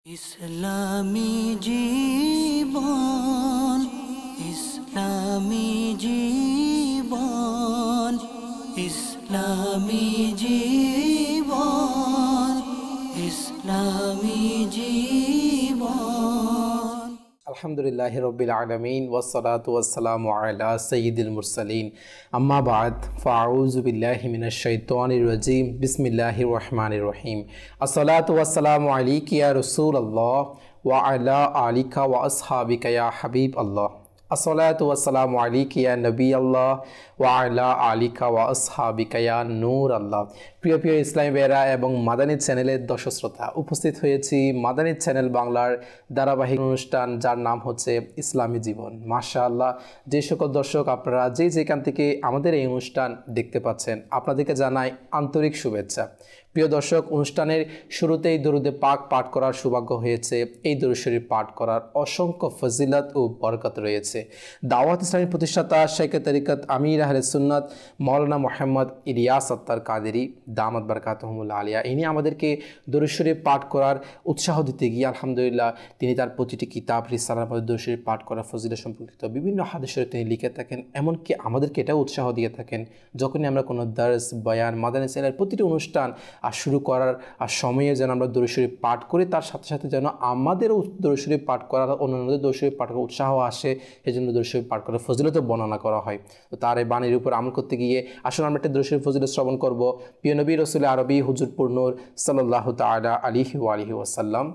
ইসলামী জীবন, ইসলামী জীবন, ইসলামী জীবন, ইসলামী জীবন। আলহামদুলিল্লাহি রাব্বিল আলামিন ওয়াসসালাতু ওয়াসসালামু আলা সাইয়্যিদিল মুরসালিন আম্মা বা'দ ফাআউযু বিল্লাহি মিনাশ শাইতানির রাজীম বিসমিল্লাহির রহমানির রহিম আসসালাতু ওয়াসসালামু আলাইকা ইয়া রাসূলুল্লাহ ওয়া আলা আলিকা ওয়া আসহাবিকা ইয়া হাবিবাল্লাহ আসসালাতু ওয়াসসালামু আলাইকা ইয়া নবিয়াল্লাহ ওয়া আলা আলিকা ওয়া আসহাবিকা ইয়া নূর আল্লাহ। প্রিয় প্রিয় ইসলামী ভাইয়েরা এবং মাদানী চ্যানেলের দর্শক শ্রোতা, উপস্থিত হয়েছি মাদানী চ্যানেল বাংলার ধারাবাহিক অনুষ্ঠান যার নাম হচ্ছে ইসলামী জীবন। মাশাআল্লাহ, যে সকল দর্শক আপনারা যেখান থেকে আমাদের এই অনুষ্ঠান দেখতে পাচ্ছেন, আপনাদেরকে জানাই আন্তরিক শুভেচ্ছা। প্রিয় দর্শক, অনুষ্ঠানের শুরুতেই দরুদে পাক পাঠ করার সৌভাগ্য হয়েছে। এই দরুদ শরীফ পাঠ করার অসংখ্য ফজিলত ও বরকত রয়েছে। দাওয়াত ইসলামের প্রতিষ্ঠাতা শেখ তরিকত আমির আহলে সুন্নাত মাওলানা মোহাম্মদ ইলিয়াস আত্তার কাদেরী দামাত বারাকাতুহুমুল আলিয়া, ইনি আমাদেরকে দরুদ শরীফ পাঠ করার উৎসাহ দিতে গিয়ে আলহামদুলিল্লাহ তিনি তার প্রতিটি কিতাব রিসালার মধ্যে দরুদ শরীফ পাঠ করার ফজিলত সম্পর্কিত বিভিন্ন হাদিস শরীফ তিনি লিখে থাকেন। এমনকি আমাদেরকে এটাও উৎসাহ দিয়ে থাকেন যখনই আমরা কোনো দর্স বয়ান মাদানী চ্যানেলের প্রতিটি অনুষ্ঠান আর শুরু করার সময়ে যেন আমরা দরুদ শরীফ পাঠ করি, তার সাথে সাথে যেন আমাদেরও দরুদ শরীফ পাঠ করার অন্যান্যদের দরুদ শরীফ পাঠ করার উৎসাহ আসে, এই জন্য দরুদ শরীফ পাঠ করার ফজিলত বর্ণনা করা হয়। তো তার এই বাণীর উপর আমল করতে গিয়ে আসলে আমরা একটা দরুদ শরীফ ফজিলত শ্রবণ করব। প্রিয় নবী রাসূল আরবি হুজুর নূর সাল্লাল্লাহু তাআলা আলাইহি ওয়া আলিহি ওয়াসাল্লাম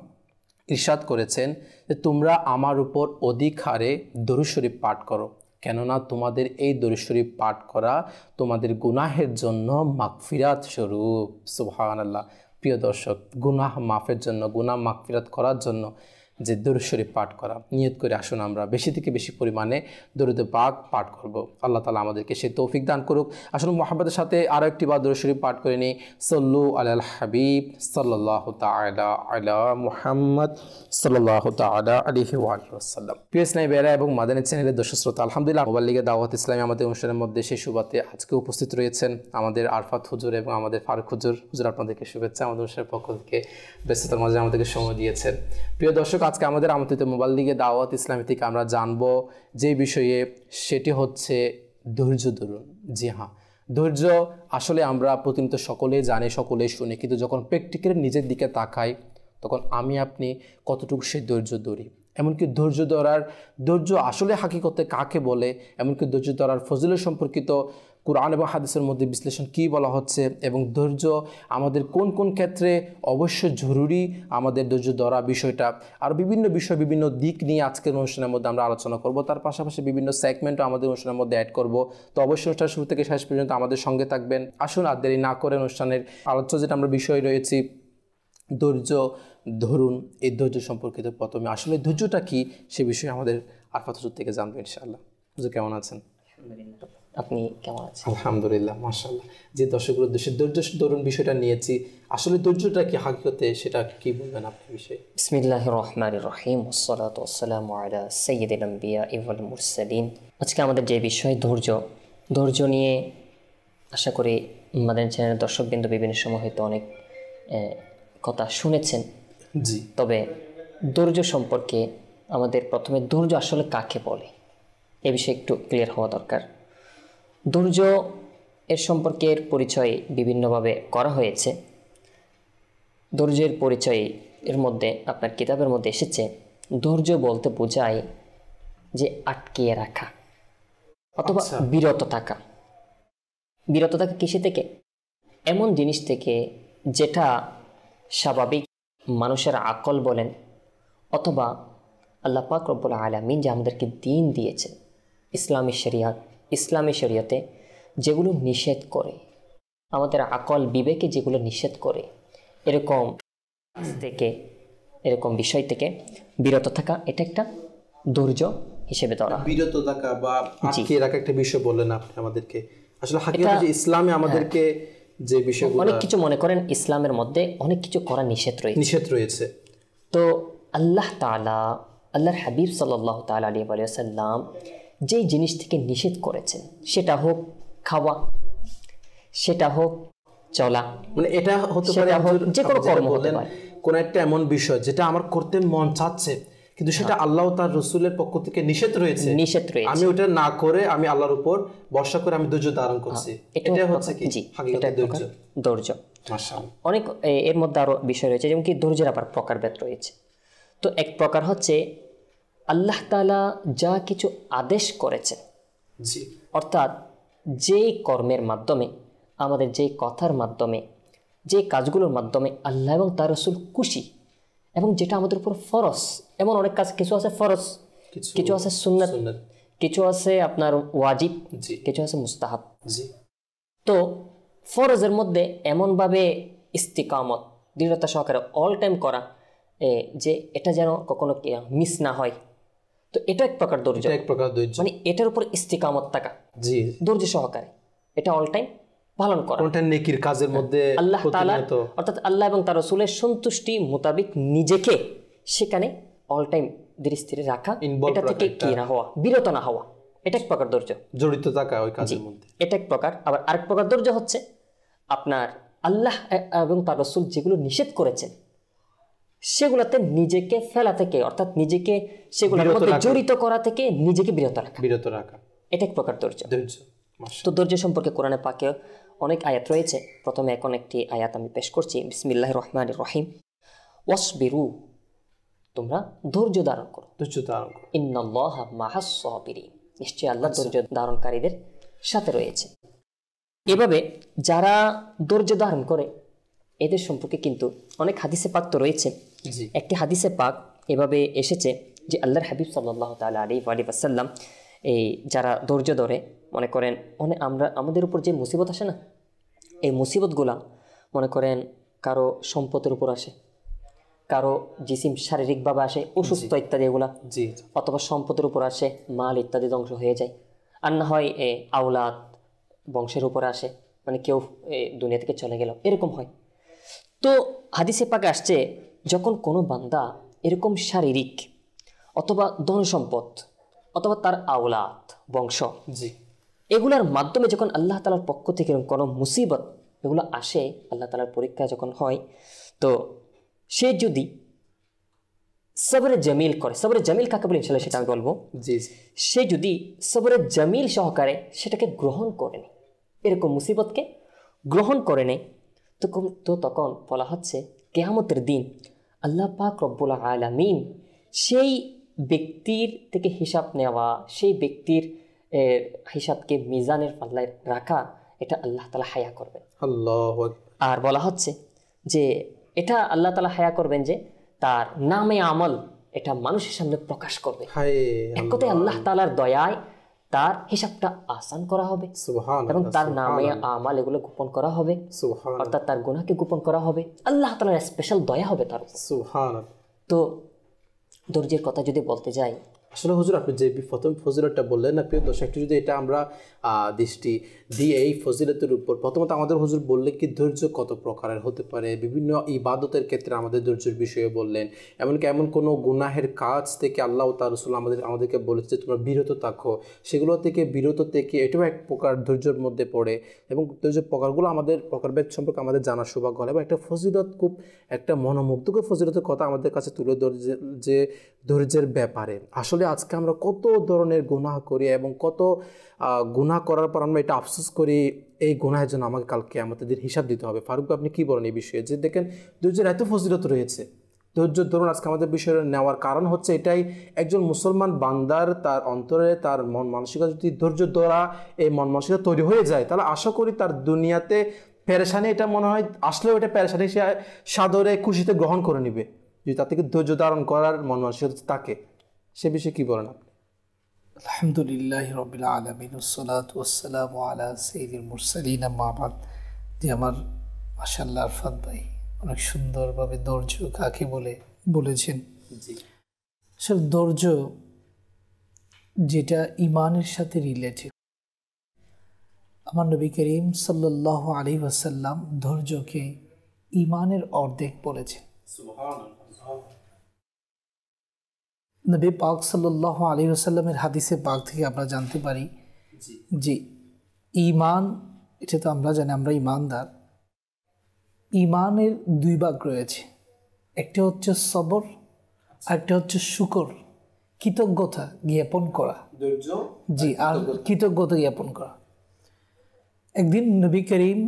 ইরশাদ করেছেন যে তোমরা আমার উপর অধিক হারে দরুদ শরীফ পাঠ করো, কেননা তোমাদের এই দরুদ শরীফ পাঠ করা তোমাদের গুনাহের জন্য মাগফিরাত স্বরূপ। সুবহানাল্লাহ। প্রিয় দর্শক, গুনাহ মাফের জন্য, গুনাহ মাগফিরাত করার জন্য যে দরুদ শরীফ পাঠ করা, নিয়ত করে আসুন আমরা বেশি থেকে বেশি পরিমাণে দরুদ পাক পাঠ করব। আল্লাহ তাআলা আমাদেরকে সেই তৌফিক দান করুক। আসুন মুহাব্বতের সাথে আরও একটি বার দরুদ শরীফ পাঠ করে নিই। সাল্লু আলাল হাবিব সাল্লাল্লাহু তাআলা আলা মুহাম্মদ সাল্লাল্লাহু তাআলা আলাইহি ওয়া আলিহি ওয়াসাল্লাম। প্রিয় ইসলামী ভাইয়েরা এবং মাদানী চ্যানেলের দর্শক শ্রোতা, আলহামদুলিল্লাহ মুবাল্লিগে দাওয়াত ইসলামী আমাদের অনুষ্ঠানের মধ্যে সেই সুবাতে আজকে উপস্থিত রয়েছেন আমাদের আরফাত হুজুর এবং আমাদের ফারুক হুজুর। হুজুর, আপনাদেরকে শুভেচ্ছা। আমাদের অনুষ্ঠানের পক্ষ থেকে ব্যস্ততার মাঝে আমাদেরকে সময় দিয়েছেন। প্রিয় দর্শক, আজকে আমাদের আমন্ত্রিত মুবাল্লিগে দাওয়াত ইসলামী থেকে আমরা জানবো যে বিষয়ে, সেটি হচ্ছে ধৈর্য ধরুন। জি হ্যাঁ, ধৈর্য আসলে আমরা প্রতিনিয়ত সকলেই জানি, সকলেই শুনি, কিন্তু যখন প্র্যাকটিক্যালি নিজের দিকে তাকাই তখন আমি আপনি কতটুকু সেই ধৈর্য ধরি। এমনকি ধৈর্য আসলে হাকিকতে কাকে বলে, এমনকি ধৈর্য ধরার ফজিলত সম্পর্কিত কুরআন এবং হাদিসের মধ্যে বিশ্লেষণ কী বলা হচ্ছে, এবং ধৈর্য আমাদের কোন কোন ক্ষেত্রে অবশ্যই জরুরি আমাদের ধৈর্য ধরা বিষয়টা, আর বিভিন্ন বিষয় বিভিন্ন দিক নিয়ে আজকের অনুষ্ঠানের মধ্যে আমরা আলোচনা করব। তার পাশাপাশি বিভিন্ন সেগমেন্টও আমাদের অনুষ্ঠানের মধ্যে অ্যাড করব। তো অবশ্যই অনুষ্ঠান শুরু থেকে শেষ পর্যন্ত আমাদের সঙ্গে থাকবেন। আসুন আর দেরি না করে অনুষ্ঠানের আলোচ্য যেটা আমরা বিষয় রয়েছি ধৈর্য ধরুন, এই ধৈর্য সম্পর্কিত প্রথমে আসলে ধৈর্যটা কি সে বিষয়ে আমাদের আরফাত হুজুর থেকে জানবো ইনশাআল্লাহ। হুজুর, কেমন আছেন? আপনি কেমন আছেন? আলহামদুলিল্লাহ, মাশাআল্লাহ। যে দর্শকদের উদ্দেশ্যে ধৈর্য ধরুন বিষয়টা নিয়েছি, আসলে ধৈর্যটা কি হাকিকতে, সেটা কি বলবেন আপনি বিষয়ে? বিসমিল্লাহির রহমানির রহিম ওয়াসসালাতু ওয়াসসালামু আলা সাইয়্যিদিল আমবিয়া ওয়াল মুরসালিন। আজকে আমাদের যে বিষয় ধৈর্য নিয়ে আশা করি আমাদের চ্যানেলের দর্শকবৃন্দ বিভিন্ন সময় হয়তো অনেক কথা শুনেছেন। জি, তবে ধৈর্য সম্পর্কে আমাদের প্রথমে ধৈর্য আসলে কাকে বলে এ বিষয়ে একটু ক্লিয়ার হওয়া দরকার। ধৈর্য এর সম্পর্কের পরিচয় বিভিন্নভাবে করা হয়েছে। ধৈর্যের পরিচয় এর মধ্যে আপনার কিতাবের মধ্যে এসেছে, ধৈর্য বলতে বোঝায় যে আটকিয়ে রাখা অথবা বিরত থাকা। বিরত থাকা কিসে থেকে? এমন জিনিস থেকে যেটা স্বাভাবিক মানুষের আকল বলেন অথবা আল্লাহ পাক রব্বুল আলামিন যে আমাদেরকে দিন দিয়েছেন, ইসলামী শরীয়তে যেগুলো নিষেধ করে, আমাদের আকল বিবেকে যেগুলো নিষেধ করে, এরকম বিষয় থেকে বিরত থাকা, এটা একটা ধৈর্য হিসেবে ধরা। বিরত থাকা বা আটকিয়ে রাখা একটা বিষয় বললেন আপনি আমাদেরকে। আসলে হাকিকতে যে ইসলামে আমাদেরকে যে বিষয়গুলো, অনেক কিছু মনে করেন ইসলামের মধ্যে অনেক কিছু করা নিষেধ রয়েছে। তো আল্লাহর হাবিব সাল্লাল্লাহু তাআলা আলাইহি ওয়া সাল্লাম যেই জিনিস থেকে নিষেধ করেছেন, সেটা হোক খাওয়া, সেটা হোক চলা, মানে এটা হতে পারে যে কোনো কর্ম হতে পারে। কোন একটা এমন বিষয় যেটা আমার করতে মন চাচ্ছে কিন্তু সেটা আল্লাহ তার রসুলের পক্ষ থেকে নিষেধ রয়েছে, আমি ওটা না করে আমি আল্লাহর উপর ভরসা করে আমি ধৈর্য ধারণ করছি, এটা হচ্ছে কি হাকিকতের ধৈর্য। মাশাআল্লাহ। অনেক এর মধ্যে আরো বিষয় রয়েছে, যেমন কি ধৈর্যের আবার প্রকারভেদ রয়েছে। তো এক প্রকার হচ্ছে আল্লাহ তাআলা যা কিছু আদেশ করেছেন, অর্থাৎ যেই কর্মের মাধ্যমে, আমাদের যেই কথার মাধ্যমে, যে কাজগুলোর মাধ্যমে আল্লাহ এবং তার রাসূল খুশি, এবং যেটা আমাদের উপর ফরজ, এমন অনেক কাজ, কিছু আছে ফরজ, কিছু আছে সুন্নাত, কিছু আছে আপনার ওয়াজিব, কিছু আছে মুস্তাহাব। তো ফরজের মধ্যে এমনভাবে ইস্তিকামত, দৃঢ়তা সহকারে অল টাইম করা, যে এটা যেন কখনো মিস না হয়, তো এটা এক প্রকার ধৈর্য, মানে এটার উপর ইস্তিকামত থাকা, ধৈর্য সহকারে এটা অল টাইম পালন করা, কোনটা নেকির কাজের মধ্যে আল্লাহ তাআলা, অর্থাৎ আল্লাহ এবং তার রাসূলের সন্তুষ্টি মোতাবেক নিজেকে সেখানে অল টাইম ধীরে স্থিরে রাখা, এটা থেকে কি না হওয়া, বিরত না হওয়া, এটা এক প্রকার ধৈর্য, জড়িত থাকা ওই কাজের মধ্যে, এটা এক প্রকার। আবার আরেক প্রকার ধৈর্য হচ্ছে আপনার আল্লাহ এবং তার রাসূল যেগুলো নিষেধ করেছেন সেগুলোতে নিজেকে ফেলা থেকে, অর্থাৎ নিজেকে সেগুলোর মধ্যে জড়িত করা থেকে নিজেকে বিরত রাখা, এটা এক প্রকার ধৈর্য। তো ধৈর্য সম্পর্কে কোরআনে পাকে অনেক আয়াত রয়েছে। প্রথমে এখন একটি আয়াত আমি পেশ করছি, বিসমিল্লাহির রহমানির রহিম। ওয়াসবিরু, তোমরা ধৈর্য ধারণ করো, ইন্নাল্লাহা মাআস সাবিরিন, নিশ্চয়ই আল্লাহ ধৈর্য ধারণকারীদের সাথে রয়েছে। এভাবে যারা ধৈর্য ধারণ করে এদের সম্পর্কে কিন্তু অনেক হাদিসে পাক তো রয়েছে। একটি হাদিসে পাক এভাবে এসেছে যে আল্লাহর হাবিব সাল্লাল্লাহু তাআলা আলাইহি ওয়া সাল্লাম এই যারা ধৈর্য ধরে, মনে করেন আমাদের উপর যে মুসিবত আসে না, এই মুসিবতগুলা মনে করেন কারো সম্পদের উপর আসে, কারো জিসিম শারীরিকভাবে আসে, অসুস্থ ইত্যাদি এগুলা, অথবা সম্পদের উপর আসে, মাল ইত্যাদি ধ্বংস হয়ে যায়, আর না হয় আওলাদ বংশের উপরে আসে, মানে কেউ দুনিয়া থেকে চলে গেল, এরকম হয়। তো হাদিসে পাকে আসছে যখন কোনো বান্দা এরকম শারীরিক অথবা ধন সম্পদ অথবা তার আওলাদ বংশ এগুলার মাধ্যমে যখন আল্লাহ তাআলার পক্ষ থেকে কোনো মুসিবত এগুলো আসে, আল্লাহ তাআলার পরীক্ষা যখন হয়, তো সে যদি সবরে জামিল করে, সবরে জামিল কাকে বলে ইনশাআল্লাহ সেটা আমি বলবো, সে যদি সবরে জামিল সহকারে সেটাকে গ্রহণ করে নেয়, এরকম মুসিবতকে গ্রহণ করে নেয়, তো তখন বলা হচ্ছে কিয়ামতের দিন আল্লাহ পাক রব্বুল আলামিন সেই ব্যক্তির থেকে হিসাব নেওয়া, সেই ব্যক্তির হিসাবকে মিজানের পাল্লায় রাখা, এটা আল্লাহ তাআলা হায়া করবেন। আল্লাহু আকবার। আর বলা হচ্ছে যে এটা আল্লাহ তাআলা হায়া করবেন যে তার নামে আমল এটা মানুষের সামনে প্রকাশ করবে। এক কথায় আল্লাহ তাআলার দয়ায় তার হিসাবটা আসান করা হবে, এবং তার নামে আমাল এগুলো গোপন করা হবে, অর্থাৎ তার গুনাহকে গোপন করা হবে, আল্লাহ তাআলার স্পেশাল দয়া হবে তার উপর। তো ধৈর্যের কথা যদি বলতে যাই, আসলে হুজুর আপনি যে প্রথম ফজিলতটা বললেন না, প্রিয় দর্শক, একটু যদি এটা আমরা দৃষ্টি দিয়ে এই ফজিলতের উপর, প্রথমত আমাদের হুজুর বললেন কি ধৈর্য কত প্রকারের হতে পারে, বিভিন্ন ইবাদতের ক্ষেত্রে আমাদের ধৈর্যের বিষয়ে বললেন, এমনকি এমন কোনো গুনাহের কাজ থেকে আল্লাহ তার রাসূল আমাদেরকে বলেছে যে তোমরা বিরত থাকো, সেগুলো থেকে বিরত থেকে, এটাও এক প্রকার ধৈর্যের মধ্যে পড়ে, এবং ধৈর্যের প্রকারগুলো আমাদের প্রকারভেদ সম্পর্কে আমাদের জানার সৌভাগ্য হল, এবং একটা ফজিলত, খুব একটা মনোমুগ্ধকর ফজিলতের কথা আমাদের কাছে তুলে ধরে যে ধৈর্যের ব্যাপারে। আসলে আজকে আমরা কত ধরনের গুনাহ করি এবং কত গুনাহ করার পর আমরা এটা আফসোস করি, এই গুনাহের জন্য আমাকে কালকে আমাদের দিন হিসাব দিতে হবে। ফারুক আপনি কি বলেন এই বিষয়ে, যে দেখেন ধৈর্যের এত ফজিলত রয়েছে, ধৈর্য ধরুন আজকে আমাদের বিষয়ে নেওয়ার কারণ হচ্ছে এটাই, একজন মুসলমান বান্দার তার অন্তরে তার মন মানসিকতা যদি ধৈর্য ধরা এই মন মানসিকতা তৈরি হয়ে যায়, তাহলে আশা করি তার দুনিয়াতে পেরেশানি, এটা মনে হয় আসলেও এটা পেরেশানি সে সাদরে খুশিতে গ্রহণ করে নিবে, যদি তার থেকে ধৈর্য ধারণ করার মন মানসিকতা থাকে। সে বিষয়ে কি বলেন আপনি? আলহামদুলিল্লাহি রাব্বিল আলামিন ওয়াসসালাতু ওয়াসসালামু আলা সাইয়্যিদিল মুরসালিন, আম্মা বাদ। যে আমার মাশাআল্লাহ আরফাত ভাই অনেক সুন্দরভাবে ধৈর্য কাকে বলেছেন। আসলে ধৈর্য যেটা ঈমানের সাথে রিলেটেড, আমার নবী করিম সাল্লাল্লাহু আলাইহি ওয়াসাল্লাম ধৈর্যকে ঈমানের অর্ধেক বলেছেন। নবী পাক সাল্লাল্লাহু আলাইহি ওয়াসাল্লামের হাদিসে পাক থেকে আমরা জানতে পারি যে ঈমান, এটা তো আমরা জানি, আমরা ঈমানদার, ঈমানের দুই ভাগ রয়েছে, একটা হচ্ছে সবর, আরেকটা হচ্ছে শুকর, কৃতজ্ঞতা জ্ঞাপন করা। ধৈর্য, জি, আর কৃতজ্ঞতা জ্ঞাপন করা। একদিন নবী করিম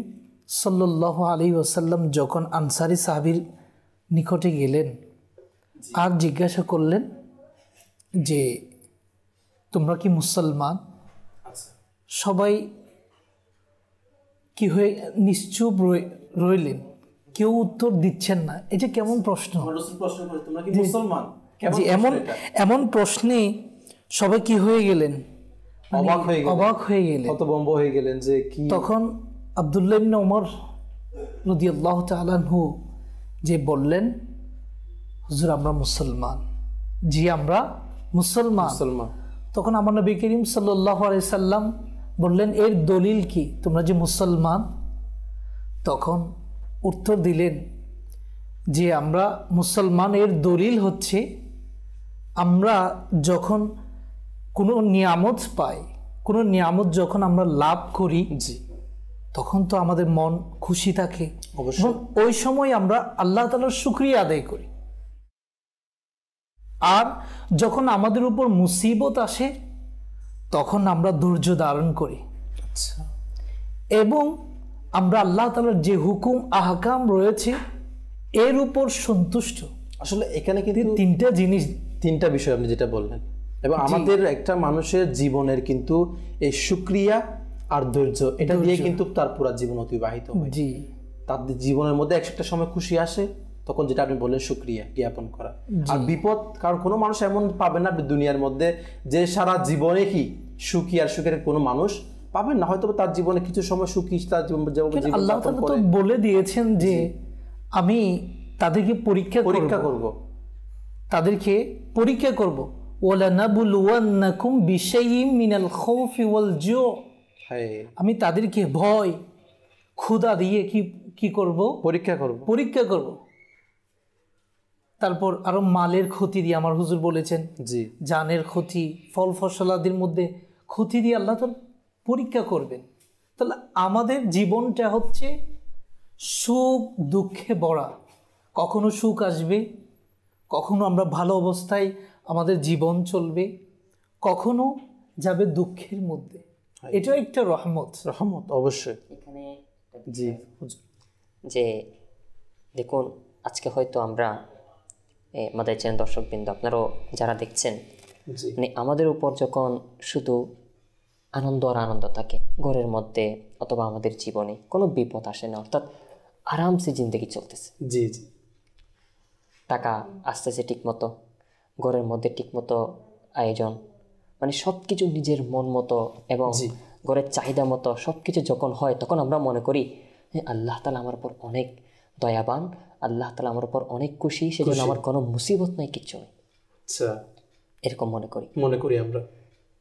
সাল্লাল্লাহু আলাইহি ওয়াসাল্লাম যখন আনসারী সাহাবীর নিকটে গেলেন আর জিজ্ঞাসা করলেন যে তোমরা কি মুসলমান? সবাই কি হয়ে নিশ্চুপ রইলেন, কেউ উত্তর দিচ্ছেন না। এটা কেমন প্রশ্ন? জি, এমন প্রশ্নে সবাই কি হয়ে গেলেন? অবাক হয়ে গেলেন, হতভম্ব হয়ে গেলেন যে কি। তখন আব্দুল্লাহ ইবনে ওমর রাদিয়াল্লাহু তাআলা আনহু যে বললেন, হুজুর আমরা মুসলমান। জি, আমরা মুসলমান। তখন আমার নবী করিম সাল্লাল্লাহু আলাইহি সাল্লাম বললেন, এর দলিল কি, তোমরা যে মুসলমান? তখন উত্তর দিলেন যে আমরা মুসলমান, এর দলিল হচ্ছে আমরা যখন কোনো নিয়ামত পাই, কোনো নিয়ামত যখন আমরা লাভ করি, তখন তো আমাদের মন খুশি থাকে, এবং ওই সময় আমরা আল্লাহ তাআলার শুকরিয়া আদায় করি। আর যখন আমাদের উপর মুসিবত আসে তখন আমরা ধৈর্য ধারণ করি, এবং আমরা আল্লাহ তাআলার যে হুকুম আহকাম রয়েছে এর উপর সন্তুষ্ট। আসলে এখানে কিন্তু তিনটা বিষয় আপনি যেটা বললেন, এবং আমাদের একটা মানুষের জীবনের কিন্তু এই শুকরিয়া আর ধৈর্য, এটা দিয়ে কিন্তু তার পুরো জীবন অতিবাহিত হয়। জি, তার জীবনের মধ্যে একটা সময় খুশি আসে, তখন যেটা আপনি বললেন শুকরিয়া জ্ঞাপন করা। আর বিপদ, কারণ কোনো মানুষ এমন পাবেন না দুনিয়ার মধ্যে যে সারা জীবনে কি সুখী আর সুখের কোনো মানুষ পাবেন না। হয়তো তার জীবনে কিছু সময় সুখী, তার জীবন আল্লাহ তাআলা তো বলে দিয়েছেন যে আমি তাদেরকে পরীক্ষা করব, তাদেরকে পরীক্ষা করব। ওয়ালানাবলুওয়ান্নাকুম বিশাইইম মিনাল খাউফি ওয়াল জু', আমি তাদেরকে ভয়, ক্ষুধা দিয়ে কি করব? পরীক্ষা করব। তারপর আরো মালের ক্ষতি দিয়ে, আমার হুজুর বলেছেন জি, জানের ক্ষতি, ফল ফসলাদির মধ্যে ক্ষতি দিয়ে আল্লাহ তাআলা পরীক্ষা করবেন। তাহলে আমাদের জীবনটা হচ্ছে সুখ দুঃখে ভরা। কখনো সুখ আসবে, কখনো আমরা ভালো অবস্থায় আমাদের জীবন চলবে, কখনো যাবে দুঃখের মধ্যে। এটা একটা রহমত অবশ্যই। এখানে জি যে দেখুন, আজকে হয়তো আমরা আমাদের চ্যানেল দর্শকবৃন্দ, আপনারাও যারা দেখছেন, মানে আমাদের উপর যখন শুধু আনন্দ আর আনন্দ থাকে ঘরের মধ্যে, অথবা আমাদের জীবনে কোনো বিপদ আসে না, অর্থাৎ আরামসে জিন্দগি চলতেছে, জি জি, টাকা আসতেছে ঠিকমতো, ঘরের মধ্যে ঠিকমতো আয়োজন, মানে সব কিছু নিজের মন মতো এবং ঘরের চাহিদা মতো সব কিছু যখন হয়, তখন আমরা মনে করি আল্লাহ তাআলা আমার উপর অনেক দয়াবান, আল্লাহ তাআলা আমার উপর অনেক খুশি, সেজন্য আমার কোনো মুসিবত নাই, কিচ্ছু নেই, এরকম মনে করি আমরা।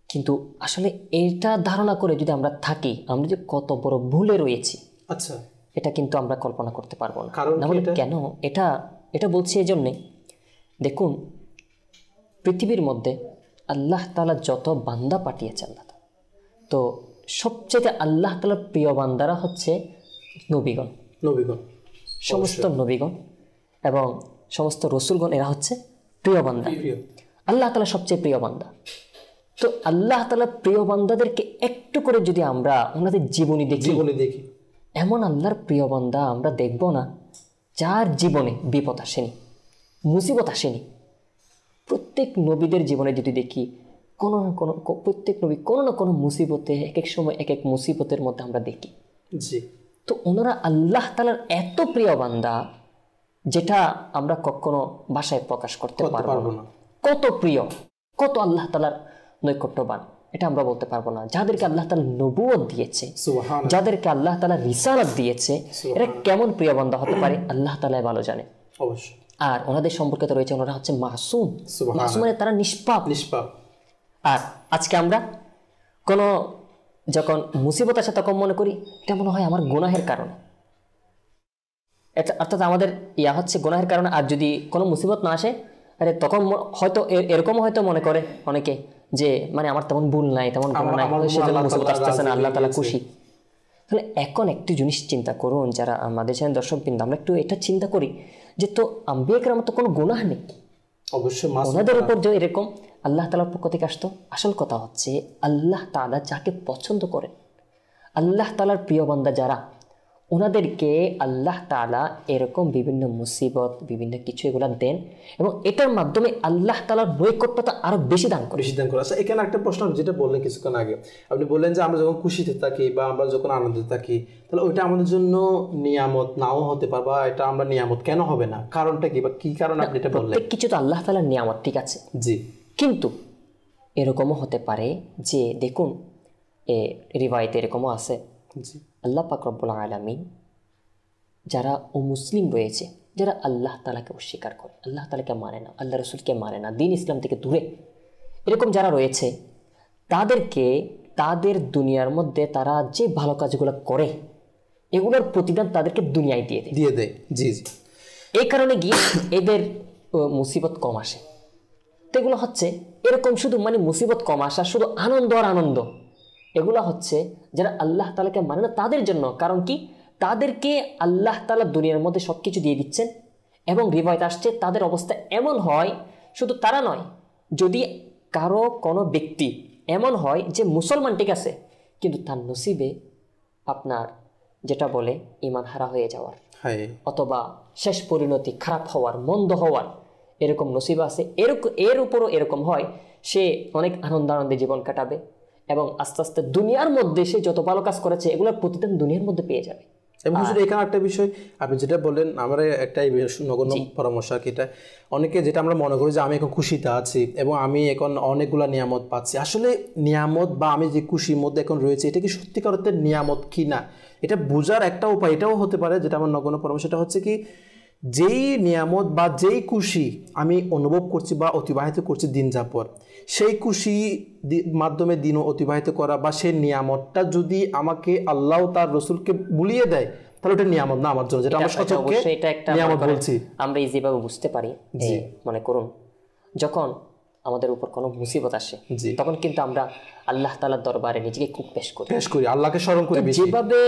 কিন্তু আসলে এটা ধারণা করে যদি আমরা থাকি, আমরা যে কত বড় ভুলে রয়েছি, আচ্ছা, এটা কিন্তু আমরা কল্পনা করতে পারবো না। কেন এটা বলছি এই জন্যে, দেখুন পৃথিবীর মধ্যে আল্লাহ তাআলা যত বান্দা পাঠিয়েছে আল্লাহ তাআলা, তো সবচেয়ে আল্লাহ তাআলার প্রিয় বান্দারা হচ্ছে নবীগণ, সমস্ত নবীগণ এবং সমস্ত রসুলগণ, এরা হচ্ছে প্রিয় বান্দা, আল্লাহ তাআলা সবচেয়ে প্রিয় বান্দা। তো আল্লাহ তাআলা প্রিয় বান্দাদেরকে একটু করে যদি আমরা ওনাদের জীবনী দেখি, এমন আল্লাহর প্রিয় বান্দা আমরা দেখব না যার জীবনে বিপদ আসেনি, মুসিবত আসেনি। প্রত্যেক নবীদের জীবনে যদি দেখি, প্রত্যেক নবী কোনো না কোনো মুসিবতে, এক এক সময় এক এক মুসিবতের মধ্যে আমরা দেখি। তো ওনারা আল্লাহ তাআলার এত প্রিয় বান্দা, যেটা আমরা কখনো ভাষায় প্রকাশ করতে পারবো না। কত প্রিয়, কত আল্লাহ তাআলার নৈকট্যবান, এটা আমরা বলতে পারবো না। যাদেরকে আল্লাহ তাআলা নবুয়ত দিয়েছে, যাদেরকে আল্লাহ তাআলা রিসালাত দিয়েছে, এরা কেমন প্রিয় বান্দা হতে পারে আল্লাহ তাআলাই ভালো জানে। অবশ্যই। আর ওনাদের সম্পর্কে তো রয়েছে, ওনারা হচ্ছে মাসুম, মানে তারা নিষ্পাপ। আর আজকে আমরা যখন মুসিবত আসে তখন মনে করি এটা মনে হয় আমার গুনাহের কারণে, অর্থাৎ আমাদের হচ্ছে গুনাহের কারণে। আর যদি কোনো মুসিবত না আসে, আরে তখন হয়তো এরকম হয়তো মনে করে অনেকে যে মানে আমার তেমন ভুল নাই, তেমন গুনাহ নাই, সেজন্য মুসিবত আসতেছে না, আল্লাহ তাআলা খুশি। তাহলে এখন একটু জিনিস চিন্তা করুন, যারা আমাদের চ্যানেল দর্শকবৃন্দ, আমরা একটু এটা চিন্তা করি যে তো আম্বিয়া কেরামের তো কোনো গুনাহ নেই, অবশ্যই ওনাদের উপর যে এরকম আল্লাহ তাআলার পক্ষ থেকে আসতো। আসল কথা হচ্ছে আল্লাহ তাআলা যাকে পছন্দ করেন, আল্লাহ তাআলার প্রিয় বান্দা যারা, ওনাদেরকে আল্লাহ তাআলা এরকম বিভিন্ন মুসিবত, বিভিন্ন কিছু এগুলা দেন এবং এটার মাধ্যমে আল্লাহ তাআলার নৈকট্যতা আরো বেশি দান করে। আচ্ছা, এখানে একটা প্রশ্ন, যেটা বললেন কিছুক্ষণ আগে, আপনি বললেন যে আমরা যখন খুশিতে থাকি বা আমরা যখন আনন্দে থাকি, তাহলে ওইটা আমাদের জন্য নিয়ামত নাও হতে পারে, বা এটা আমরা নিয়ামত কেন হবে না, কারণটা কি, বা কি কারণ আপনি এটা বললেন? প্রত্যেক কিছু তো আল্লাহ তাআলার নিয়ামত, ঠিক আছে, জি, কিন্তু এরকমও হতে পারে যে দেখুন রিওয়ায়েতে এরকমও আছে, আল্লাহ পাক রব্বুল আলামিন যারা মুসলিম রয়েছে, যারা আল্লাহ তাআলাকে অস্বীকার করে, আল্লাহ তাআলাকে মানে না, আল্লাহ রসুলকে মানে না, দ্বীন ইসলাম থেকে দূরে এরকম যারা রয়েছে, তাদেরকে তাদের দুনিয়ার মধ্যে তারা যে ভালো কাজগুলো করে এগুলোর প্রতিদান তাদেরকে দুনিয়ায় দিয়ে দেয়। জি জি, এই কারণে গিয়ে এদের মুসিবত কম আসে। তো এগুলো হচ্ছে এরকম শুধু মানে মুসিবত কম আসা, শুধু আনন্দ আর আনন্দ, এগুলো হচ্ছে যারা আল্লাহ তাআলাকে মানে না তাদের জন্য। কারণ কি, তাদেরকে আল্লাহ তাআলা দুনিয়ার মধ্যে সব কিছু দিয়ে দিচ্ছেন এবং রিওয়ায়াত আসছে তাদের অবস্থা এমন হয়, শুধু তারা নয়, যদি কারো কোনো ব্যক্তি এমন হয় যে মুসলমান, ঠিক আছে, কিন্তু তার নসিবে আপনার যেটা বলে ঈমান হারা হয়ে যাওয়ার অথবা শেষ পরিণতি খারাপ হওয়ার, মন্দ হওয়ার এরকম নসিব আছে, এর উপরও এরকম হয়, সে অনেক আনন্দে জীবন কাটাবে এবং আস্তে আস্তে দুনিয়ার মধ্যে সে যত ভালো কাজ করেছে এগুলোর প্রতিদান দুনিয়ার মধ্যে পেয়ে যাবে। এবং হুজুর এখানে একটা বিষয় আপনি যেটা বললেন, আমার একটা নগণ্য পরামর্শ, এটা অনেকে যেটা আমরা মনে করি যে আমি এখন খুশিতে আছি এবং আমি এখন অনেকগুলা নিয়ামত পাচ্ছি, আসলে নিয়ামত বা আমি যে খুশির মধ্যে এখন রয়েছে এটা কি সত্যিকার অর্থে নিয়ামত কি না, এটা বোঝার একটা উপায় এটাও হতে পারে, যেটা আমার নগণ্য পরামর্শ, সেটা হচ্ছে কি, যেই নিয়ামত বা যেই খুশি আমি অনুভব করছি বা অতিবাহিত করছি দিন যাপন, সেই খুশি মাধ্যমে দিন অতিবাহিত করা বা সেই নিয়ামতটা যদি আমাকে আল্লাহ তার রসুলকে ভুলিয়ে দেয়, তাহলে ওটা নিয়ামত না আমার জন্য, যেটা আমরা সচক্ষে নিয়ামত বলছি। আমরা ইজিভাবে বুঝতে পারি, মনে করুন যখন আমাদের উপর কোনো মুসিবত আসে তখন কিন্তু আমরা আল্লাহ তাআলার দরবারে নিজেকে খুব পেশ করি, আল্লাহকে স্মরণ করি। যেভাবে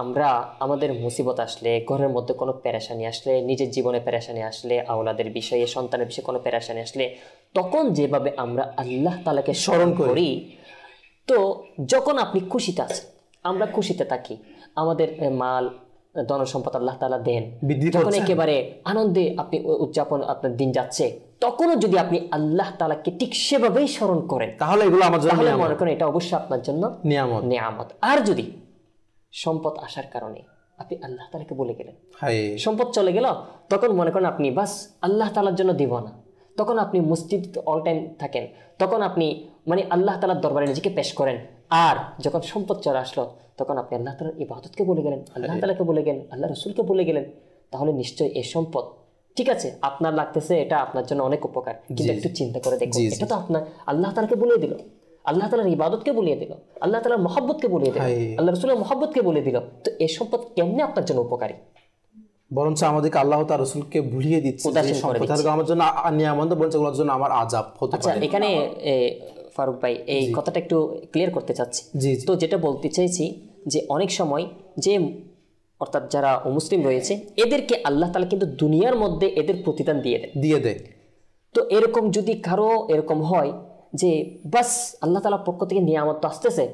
আমরা আমাদের মুসিবত আসলে, ঘরের মধ্যে কোনো পেরেশানি আসলে, নিজের জীবনে পেরেশানি আসলে, আওলাদের বিষয়ে, সন্তানের বিষয়ে কোনো পেরেশানি আসলে, তখন যেভাবে আমরা আল্লাহ তাআলাকে স্মরণ করি, তো যখন আপনি খুশিতে আছেন, আমরা খুশিতে থাকি, আমাদের মাল ধন সম্পদ আল্লাহ তাআলা দেন, যখন একেবারে আনন্দে আপনি উদযাপন আপনার দিন যাচ্ছে, তখনও যদি আপনি আল্লাহ তাআলাকে ঠিক সেভাবেই স্মরণ করেন, তাহলে এগুলো আমার জন্য তাহলে মনে করেন এটা অবশ্যই আপনার জন্য নিয়ামত। আর যদি সম্পদ আসার কারণে আপনি আল্লাহ তাআলাকে বলে গেলেন, সম্পদ চলে গেল, তখন মনে করেন আপনি বাস আল্লাহ তাআলার জন্য দিব না, তখন আপনি মসজিদ অল টাইম থাকেন, তখন আপনি মানে আল্লাহ তাআলার দরবারে নিজেকে পেশ করেন। আর যখন সম্পদ চলে আসলো তখন আপনি আল্লাহ তাআলার ইবাদতকে বলে গেলেন, আল্লাহ তাআলাকে বলে গেলেন, আল্লাহ রাসূলকে বলে গেলেন, তাহলে নিশ্চয়ই এই সম্পদ, ঠিক আছে, আপনার লাগতেছে এটা আপনার জন্য অনেক উপকার, কিন্তু একটু চিন্তা করে দেখুন, এটা তো আপনার আল্লাহ তাআলাকে বলে দিল, আল্লাহ তাআলার ইবাদতকে বলিয়ে দিল, আল্লাহ তাআলার মহব্বতকে বলিয়ে দিল, আল্লাহ রাসূলের মহব্বতকে বলে দিল, তো এই সম্পদ কেমনে আপনার জন্য উপকারী? বরঞ্চ আমাদেরকে আল্লাহ তার রাসূলকে ভুলিয়ে দিচ্ছে, আমার জন্য নিয়ামত, বরঞ্চ ওগুলোর জন্য আমার আযাব হতে পারে। আচ্ছা, এখানে ফারুক ভাই এই কথাটা একটু ক্লিয়ার করতে চাচ্ছি। তো যেটা বলতে চাইছি যে অনেক সময় যে অর্থাৎ যারা অমুসলিম রয়েছে এদেরকে আল্লাহ তাআলা কিন্তু দুনিয়ার মধ্যে এদের প্রতিদান দিয়ে দেয়। তো এরকম যদি কারো এরকম হয় যে বাস আল্লাহ তাআলার পক্ষ থেকে নিয়ামত তো আসতেছে,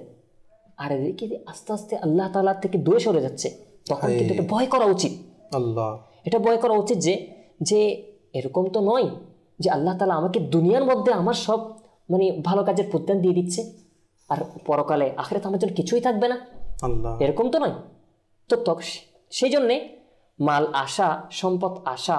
আর এদিকে আস্তে আস্তে আল্লাহ তাআলা থেকে দূরে সরে যাচ্ছে, তখন কিন্তু এটা ভয় করা উচিত। এটা ভয় করা উচিত যে এরকম তো নয় যে আল্লাহ তাআলা আমাকে দুনিয়ার মধ্যে আমার সব মানে ভালো কাজের প্রতিদান দিয়ে দিচ্ছে, আর পরকালে আখিরাতে আমার জন্য কিছুই থাকবে না, এরকম তো নয়। তো সেই জন্যে মাল আসা, সম্পদ আসা,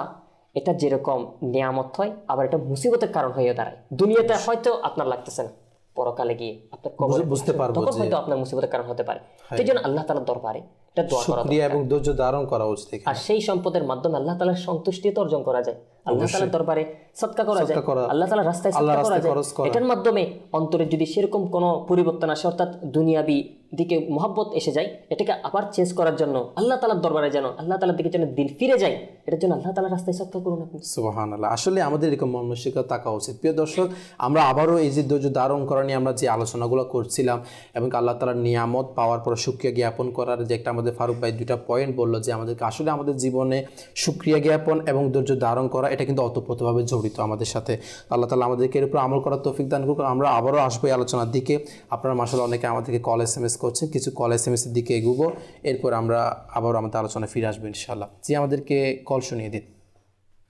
এটা যেরকম নিয়ামত হয়, আবার এটা মুসিবতের কারণ হয়ে দাঁড়ায়। দুনিয়াতে হয়তো আপনার লাগতেছে না, পরকালে গিয়ে আপনার কবরে বুঝতে পারবেন, তখন হয়তো আপনার মুসিবতের কারণ হতে পারে। সেই জন্য আল্লাহ তাআলার দরবারে এটা দোয়া করা এবং ধৈর্য ধারণ করা উচিত, আর সেই সম্পদের মাধ্যমে আল্লাহ তাআলার সন্তুষ্টি অর্জন করা যায়। আল্লাহ তাআলার দরবারে সদকা করা যায়, আল্লাহ তাআলার রাস্তায় সদকা করা যায়, এটার মাধ্যমে অন্তরে যদি সেরকম কোনো পরিবর্তন আসে, অর্থাৎ দুনিয়াবি দিকে মহব্বত এসে যায়, এটাকে আবার চেঞ্জ করার জন্য আল্লাহ তাআলার দরবারে যেন আল্লাহ তাআলার দিকে যেন দিল ফিরে যায়, এটার জন্য আল্লাহ তাআলার রাস্তায় সদকা করুন আপনি। সুবহানাল্লাহ। আসলে আমাদের এরকম মানসিকতা থাকা উচিত। প্রিয় দর্শক, আমরা আবারও এই যে ধৈর্য ধারণ করা নিয়ে আমরা যে আলোচনাগুলো করছিলাম এবং আল্লাহ তাআলার নিয়ামত পাওয়ার পর শুকরিয়া জ্ঞাপন করার যে একটা আমাদের ফারুক ভাই দুইটা পয়েন্ট বললো যে আমাদেরকে আসলে আমাদের জীবনে শুকরিয়া জ্ঞাপন এবং ধৈর্য ধারণ করা এটা কিন্তু অতপ্রতভাবে জড়িত আমাদের সাথে। আল্লাহ তাআলা আমাদেরকে এর উপর আমল করার তৌফিক দান করুন। আমরা আবারও আসবো এই আলোচনার দিকে। আপনারা মাশাআল্লাহ অনেকে আমাদেরকে কল SMS করছেন, কিছু কল SMS এর দিকে এগোবো, এরপর আমরা আবারও আমাদের আলোচনা ফিরে আসবো ইনশাআল্লাহ। জি, আমাদেরকে কল শুনিয়ে দিন।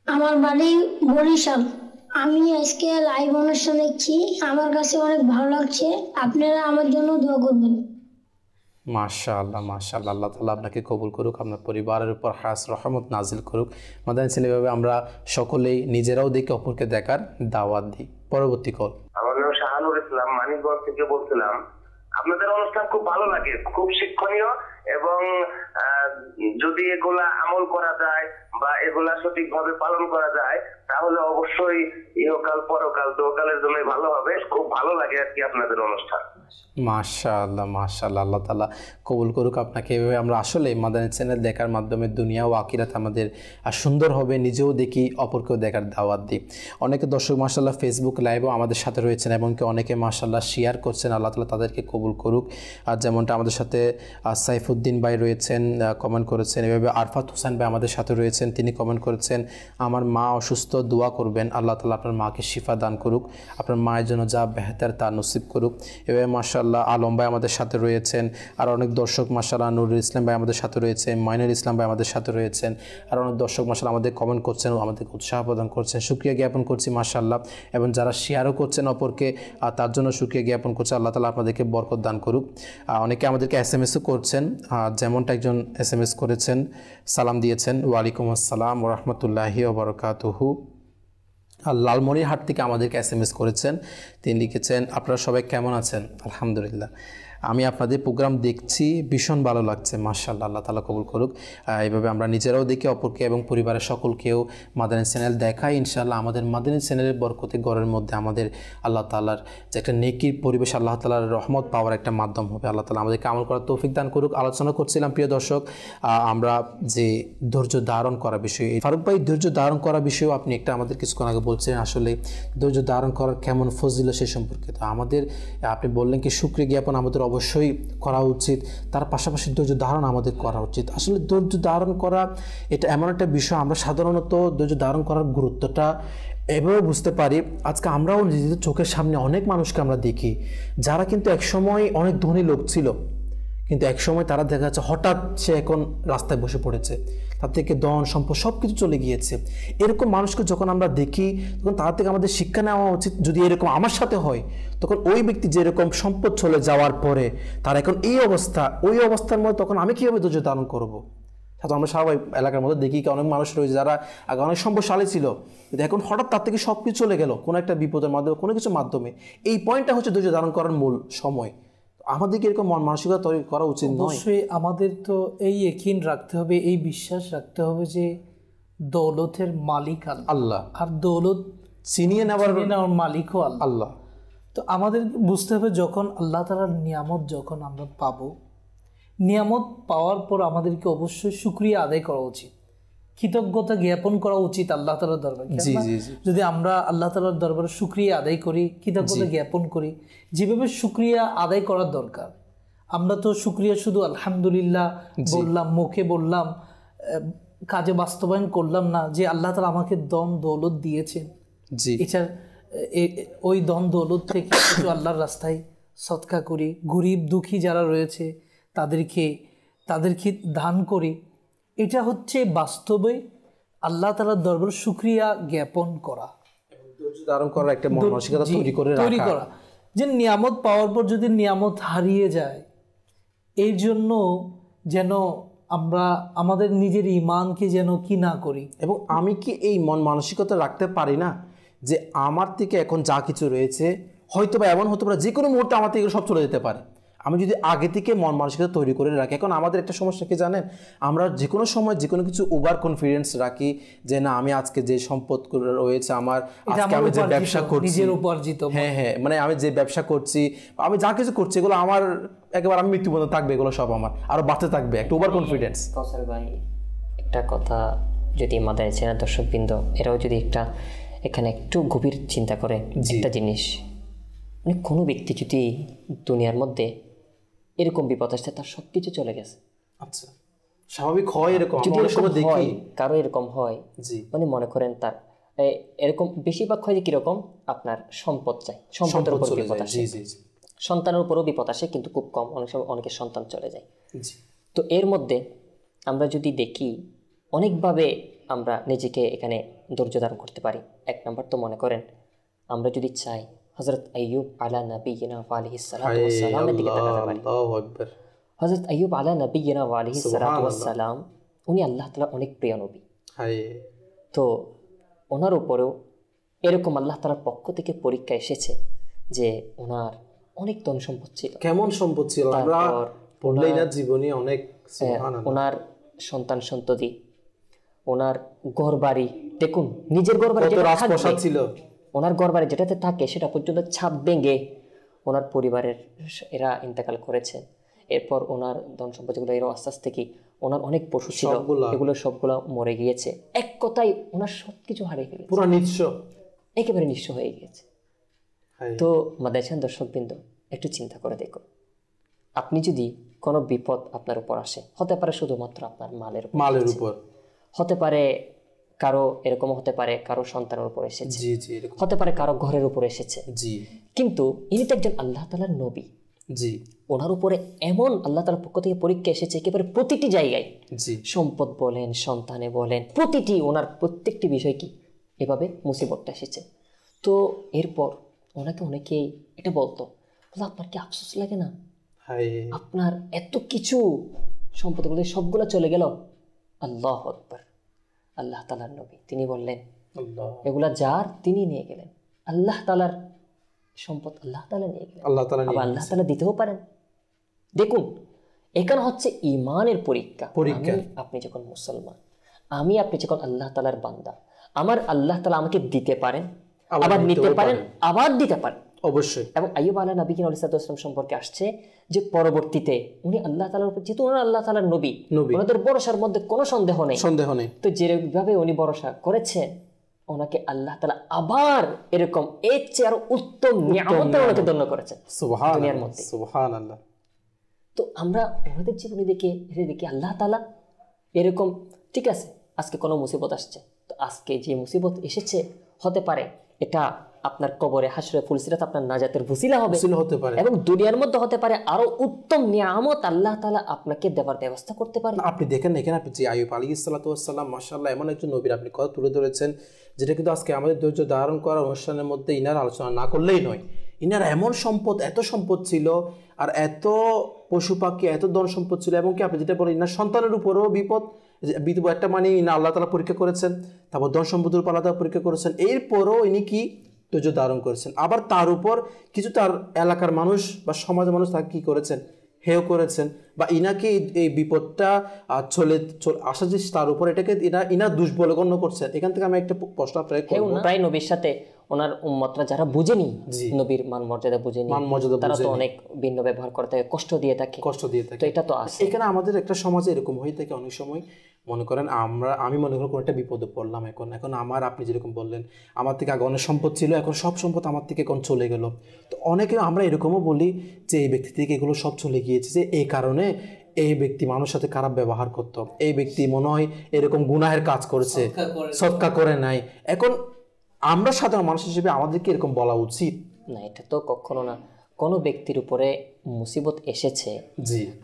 আমার বাড়ি বরিশাল। আমি আজকে লাইভ অনুষ্ঠান দেখছি, আমার কাছে অনেক ভালো লাগছে। আপনারা আমার জন্য দোয়া করবেন। মাশাআল্লাহ মাশাআল্লাহ, আল্লাহ তাআলা আপনাকে কবুল করুক, আপনার পরিবারের উপর খাস রহমত নাজিল করুক। মাদানী ছেলে ভাবে আমরা সকলেই নিজেরাও দেখে অপরকে দেখার দাওয়াত দিই। পরবর্তী কল। আমার নাম শাহানুর ইসলাম, মানিকগঞ্জ থেকে বলছিলাম। আপনাদের অনুষ্ঠান খুব ভালো লাগে, খুব শিক্ষণীয়, এবং যদি এগুলা আমল করা যায় বা এগুলা সঠিকভাবে পালন করা যায় তাহলে অবশ্যই ইহকাল পরকাল দোকালের জন্য ভালো হবে। খুব ভালো লাগে আর কি আপনাদের অনুষ্ঠান। মাশাআল্লাহ মাশাআল্লাহ, আল্লাহ তাআলা কবুল করুক আপনাকে। এভাবে আমরা আসলে মাদানী চ্যানেল দেখার মাধ্যমে দুনিয়া ও আখিরাত আমাদের সুন্দর হবে, নিজেও দেখি অপরকেও দেখার দাওয়াত দিই। অনেকে দর্শক মাশাআল্লাহ ফেসবুক লাইভও আমাদের সাথে রয়েছেন এবং অনেকে মাশাআল্লাহ শেয়ার করছেন, আল্লাহ তাআলা তাদেরকে কবুল করুক। আর যেমনটা আমাদের সাথে সাইফুদ্দিন ভাই রয়েছেন, কমেন্ট করেছেন। এভাবে আরফাত হোসেন ভাই আমাদের সাথে রয়েছেন, তিনি কমেন্ট করেছেন আমার মা অসুস্থ, দোয়া করবেন, আল্লাহ তাআলা আপনার মাকে শিফা দান করুক, আপনার মায়ের জন্য যা বেহতার তা নসিব করুক। এভাবে মাশাআল্লাহ আলম ভাই আমাদের সাথে রয়েছেন, আর অনেক দর্শক মাশাআল্লাহ নুরুল ইসলাম ভাই আমাদের সাথে রয়েছেন, মাইনুল ইসলাম ভাই আমাদের সাথে রয়েছেন, আর অনেক দর্শক মাশাআল্লাহ আমাদের কমেন্ট করছেন, আমাদেরকে উৎসাহ প্রদান করছেন। শুকরিয়া জ্ঞাপন করছি মাশাআল্লাহ, এবং যারা শেয়ারও করছেন অপরকে তার জন্য শুকরিয়া জ্ঞাপন করছে। আল্লাহ তাআলা আপনাদেরকে বরকত দান করুক। অনেকে আমাদেরকে SMS করছেন, যেমনটা একজন SMS করেছেন, সালাম দিয়েছেন, ওয়ালাইকুম আসসালাম ওয়া রাহমাতুল্লাহি ওয়া বারাকাতুহু। লালমনিরহাট থেকে আমাদেরকে SMS করেছেন, তিনি লিখেছেন আপনারা সবাই কেমন আছেন? আলহামদুলিল্লাহ, আমি আপনাদের প্রোগ্রাম দেখছি, ভীষণ ভালো লাগছে। মাশাআল্লাহ, আল্লাহ তাআলা কবুল করুক। এইভাবে আমরা নিজেরাও দেখি অপরকে এবং পরিবারের সকলকেও মাদানী চ্যানেল দেখাই। ইনশাআল্লাহ আমাদের মাদানী চ্যানেলের বরকতে ঘরের মধ্যে আমাদের আল্লাহ তাআলার যে একটা নেকির পরিবেশ, আল্লাহ তাআলার রহমত পাওয়ার একটা মাধ্যম হবে। আল্লাহ তাআলা আমাদেরকে আমল করার তৌফিক দান করুক। আলোচনা করছিলাম প্রিয় দর্শক আমরা যে ধৈর্য ধারণ করা বিষয়, ফারুক ভাই ধৈর্য ধারণ করা বিষয়েও আপনি একটা আমাদের কিছুক্ষণ আগে বলছিলেন, আসলে ধৈর্য ধারণ করার কেমন ফজিলত সে সম্পর্কে। তো আমাদের আপনি বললেন কি শুকরিয়া জ্ঞাপন আমাদের অবশ্যই করা উচিত, তার পাশাপাশি ধৈর্য ধারণ আমাদের করা উচিত। আসলে ধৈর্য ধারণ করা এটা এমন একটা বিষয়, আমরা সাধারণত ধৈর্য ধারণ করার গুরুত্বটা এভাবে বুঝতে পারি। আজকে আমরাও নিজেদের চোখের সামনে অনেক মানুষকে আমরা দেখি যারা কিন্তু একসময় অনেক ধনী লোক ছিল, কিন্তু একসময় তারা দেখা যাচ্ছে হঠাৎ সে এখন রাস্তায় বসে পড়েছে, তার থেকে ধন সম্পদ সব কিছু চলে গিয়েছে। এরকম মানুষকে যখন আমরা দেখি তখন তার থেকে আমাদের শিক্ষা নেওয়া উচিত। যদি এরকম আমার সাথে হয় তখন ওই ব্যক্তি যেরকম সম্পদ চলে যাওয়ার পরে তার এখন এই অবস্থা, ওই অবস্থার মধ্যে তখন আমি কীভাবে ধৈর্য ধারণ করবো? সাথে আমরা সবাই এলাকার মধ্যে দেখি অনেক মানুষ রয়েছে যারা আগে অনেক সম্পদশালী ছিল, কিন্তু এখন হঠাৎ তার থেকে সব কিছু চলে গেল কোনো একটা বিপদের মাধ্যমে, কোনো কিছুর মাধ্যমে। এই পয়েন্টটা হচ্ছে ধৈর্য ধারণ করার মূল সময়। আমাদেরকে এরকম মন মানসিকতা তৈরি করা উচিত নয়। অবশ্যই আমাদের তো এই ইয়াকিন রাখতে হবে, এই বিশ্বাস রাখতে হবে যে দৌলতের মালিক আল্লাহ, আর দৌলত ছিনিয়ে নেওয়ার মালিকও আল্লাহ। তো আমাদের বুঝতে হবে যখন আল্লাহ তাআলার নিয়ামত যখন আমরা পাবো, নিয়ামত পাওয়ার পর আমাদেরকে অবশ্যই শুকরিয়া আদায় করা উচিত, কৃতজ্ঞতা জ্ঞাপন করা উচিত আল্লাহ তাআলার দরবারে। যদি আমরা আল্লাহ তাআলার দরবারে শুকরিয়া আদায় করি, কৃতজ্ঞতা জ্ঞাপন করি, যেভাবে শুকরিয়া আদায় করার দরকার। আমরা তো শুকরিয়া শুধু আলহামদুলিল্লাহ বললাম, মুখে বললাম, কাজে বাস্তবায়ন করলাম না যে আল্লাহ তাআলা আমাকে ধন দৌলত দিয়েছেন, এছাড়া ওই ধন দৌলত থেকে কিছু আল্লাহর রাস্তায় সদকা করি, গরিব দুঃখী যারা রয়েছে তাদেরকে দান করি। এটা হচ্ছে বাস্তবে আল্লাহ তাআলার দরবারে শুকরিয়া জ্ঞাপন করা, ধারণ করার একটা মানসিকতা তৈরি করা। যে নিয়ামত পাওয়ার পর যদি নিয়ামত হারিয়ে যায়, এই জন্য যেন আমরা আমাদের নিজের ঈমানকে যেন কি না করি। এবং আমি কি এই মন মানসিকতা রাখতে পারি না যে আমার থেকে এখন যা কিছু রয়েছে হয়তো বা এমন হতে পারে যে কোনো মুহূর্তে আমার থেকে সব চলে যেতে পারে, আমি যদি আগে থেকে মন মানসিকতা তৈরি করে রাখি। এখন আমাদের একটা সমস্যা কি জানেন, আমরা যে কোনো সময় যে কোনো কিছু ওভার কনফিডেন্স রাখি যে না আমি আজকে যে সম্পদ রয়েছে আমার, আজকে আমি যে ব্যবসা করছি নিজের উপার্জিত, হ্যাঁ মানে আমি যে ব্যবসা করছি, আমি যা কিছু করছি এগুলো আমার একেবারে আমি মৃত্যু পর্যন্ত থাকবে, এগুলো সব আমার আরো বাড়তে থাকবে, একটা ওভার কনফিডেন্স। কাউসার ভাই একটা কথা যদি মাথায় চেনা দর্শকবৃন্দ এরাও যদি এখানে একটু গভীর চিন্তা করে একটা জিনিস, মানে কোনো ব্যক্তি যদি দুনিয়ার মধ্যে এরকম বিপদ আসছে তার সব কিছু চলে গেছে, আচ্ছা স্বাভাবিক হয় এরকম, যদি অনেক সময় দেখি কারো এরকম হয়, জি মানে মনে করেন তার এরকম বেশিরভাগ হয় যে কিরকম আপনার সম্পদ চাই, সম্পদের উপর বিপদ আসে, সন্তানের উপরও বিপদ আসে, কিন্তু খুব কম, অনেক সময় অনেকের সন্তান চলে যায়। তো এর মধ্যে আমরা যদি দেখি অনেকভাবে আমরা নিজেকে এখানে ধৈর্য ধারণ করতে পারি। এক নম্বর তো মনে করেন আমরা যদি চাই হযরত আইয়ুব আলা নবিয়িনা ওয়া আলাইহিস সালাতু ওয়াস সালামের দিকে তাকাতে পারি। আল্লাহু আকবার। হযরত আইয়ুব আলা নবিয়িনা ওয়া আলাইহিস সালাতু ওয়াস সালাম উনি আল্লাহ তাআলার অনেক প্রিয় নবী। তো ওনার উপরেও এরকম আল্লাহ তাআলার পক্ষ থেকে পরীক্ষা এসেছে যে ওনার অনেক ধন সম্পদ ছিল। কেমন সম্পদ ছিল আমরা পড়লেই না জীবনে অনেক, সুবহানাল্লাহ। ওনার সন্তান সন্ততি, ওনার ঘরবাড়ি, দেখুন নিজের ঘরবাড়ি যেটা রাজপ্রাসাদ ছিল, ওনার ঘরবাড়ি যেটাতে থাকে সেটা পর্যন্ত ছাদ ভেঙে ওনার পরিবারের এরা ইন্তেকাল করেছে। এরপর ওনার ধন সম্পদ যেগুলো এরও আস্তে আস্তে কি ওনার অনেক পশু ছিল, এগুলো সবগুলো মরে গিয়েছে। এক কথায় ওনার সবকিছু হারিয়ে গেছে, পুরো নিঃস্ব, একেবারে নিঃস্ব হয়ে গিয়েছে। তো মাদারসান দর্শকবৃন্দ একটু চিন্তা করে দেখুন, আপনি যদি কোনো বিপদ আপনার উপর আসে, হতে পারে শুধুমাত্র আপনার মালের উপর, হতে পারে কারো এরকম, হতে পারে কারো সন্তানের উপর এসেছে, হতে পারে কারো ঘরের উপর এসেছে, কিন্তু ইনি তো একজন আল্লাহ তাআলার নবী, ওনার উপরে এমন আল্লাহ তাআলার পক্ষ থেকে পরীক্ষা এসেছে একেবারে প্রতিটি জায়গায়, সম্পদ বলেন, সন্তানে বলেন, প্রতিটি ওনার প্রত্যেকটি বিষয় কি এভাবে মুসিবতটা এসেছে। তো এরপর ওনাকে অনেকেই এটা বলতো, আপনার কি আফসোস লাগে না, আপনার এত কিছু সম্পদগুলো সবগুলো চলে গেল? আল্লাহু আকবার। আল্লাহ তাআলার নবী তিনি বললেন এগুলা যার তিনি নিয়ে গেলেন, আল্লাহ তাআলার সম্পদ আল্লাহ তাআলা নিয়ে গেলেন, আল্লাহ তাআলা দিতেও পারেন। দেখুন এখানে হচ্ছে ঈমানের পরীক্ষা। আপনি যখন মুসলমান, আপনি যখন আল্লাহ তাআলার বান্দা, আমার আল্লাহ তাআলা আমাকে দিতে পারেন, আবার নিতে পারেন, আবার দিতে পারেন, অবশ্যই। এবং আইয়ুব আলাইহিস সালাম সম্পর্কে আসছে যে পরবর্তীতে উনি আল্লাহ তাআলার উপর, যেহেতু ওনারা আল্লাহ তাআলার নবী, ওনাদের ভরসার মধ্যে কোনো সন্দেহ নেই। তো যেভাবে উনি ভরসা করেছেন, ওনাকে আল্লাহ তাআলা আবার এরকম এর চেয়ে আরো উত্তম নিয়ামতে ওনাকে ধন্য করেছেন দুনিয়ার মধ্যে। সুবহানাল্লাহ। তো আমরা ওনাদের জীবনে দেখি আল্লাহ তাআলা এরকম, ঠিক আছে আজকে কোনো মুসিবত আসছে, তো আজকে যে মুসিবত এসেছে হতে পারে এটা আপনার কবরে হাসরে ফুলসিরাত আপনার নাজাতের ওসিলা হতে পারে, এবং দুনিয়ার মধ্যে হতে পারে আরো উত্তম নিয়ামত আল্লাহ তাআলা আপনাকে দেওয়ার ব্যবস্থা করতে পারে। আপনি দেখেন এখানে আপনি যে আইয়ুব আলাইহিস সালাতু ওয়াস সালাম, মাশাআল্লাহ এমন একজন নবীর আপনি কথা তুলে ধরেছেন যেটা কিন্তু আজকে আমাদের ধৈর্য ধারণ করার অনুষ্ঠানের মধ্যে ইনার আলোচনা না করলেই নয়। ইনার এমন সম্পদ, এত সম্পদ ছিল, আর এত পশু পাখি, এত ধন সম্পদ ছিল, এবং কি আপনি যেটা বলেন ইনার সন্তানের উপরও বিপদ একটা, মানে ইনা আল্লাহ তাআলা পরীক্ষা করেছেন, তারপর ধন সম্পদের উপর আল্লাহ তাআলা পরীক্ষা করেছেন, এরপরও ইনি কি ধৈর্য ধারণ করেছেন। আবার তার উপর কিছু তার এলাকার মানুষ বা সমাজের মানুষ তাকে কি করেছেন, হেয় করেছেন, বা ইনাকে এই বিপদটা চলে আসা যে তার উপর, এটাকে ইনা দোষ বলে গণ্য করছেন। এখান থেকে আমি একটা প্রশ্ন প্রায় নবীর সাথে ওনার উম্মতরা যারা বুঝেনি, নবীর মান মর্যাদা বুঝেনি, তারা তো অনেক ভিন্ন ব্যবহার করে থাকে, কষ্ট দিয়ে থাকে। তো এটা তো আছে। এখানে আমাদের একটা সমাজে এরকম হয়ে থাকে অনেক সময়, মনে করেন আমি মনে করেন কোনো একটা বিপদে পড়লাম, এখন আমার, আপনি যেরকম বললেন আমার থেকে আগে অনেক সম্পদ ছিল, এখন সব সম্পদ আমার থেকে এখন চলে গেল। তো অনেকে আমরা এরকমও বলি যে এই ব্যক্তি থেকে এগুলো সব চলে গিয়েছে, যে এই কারণে এই ব্যক্তি মানুষের সাথে খারাপ ব্যবহার করতো, এই ব্যক্তি মনে হয় এরকম গুনাহের কাজ করেছে, সদকা করে নাই। এখন আমরা সাধারণ মানুষ হিসেবে আমাদেরকে এরকম বলা উচিত না, এটা তো কখনো না। কোনো ব্যক্তির উপরে মুসিবত এসেছে,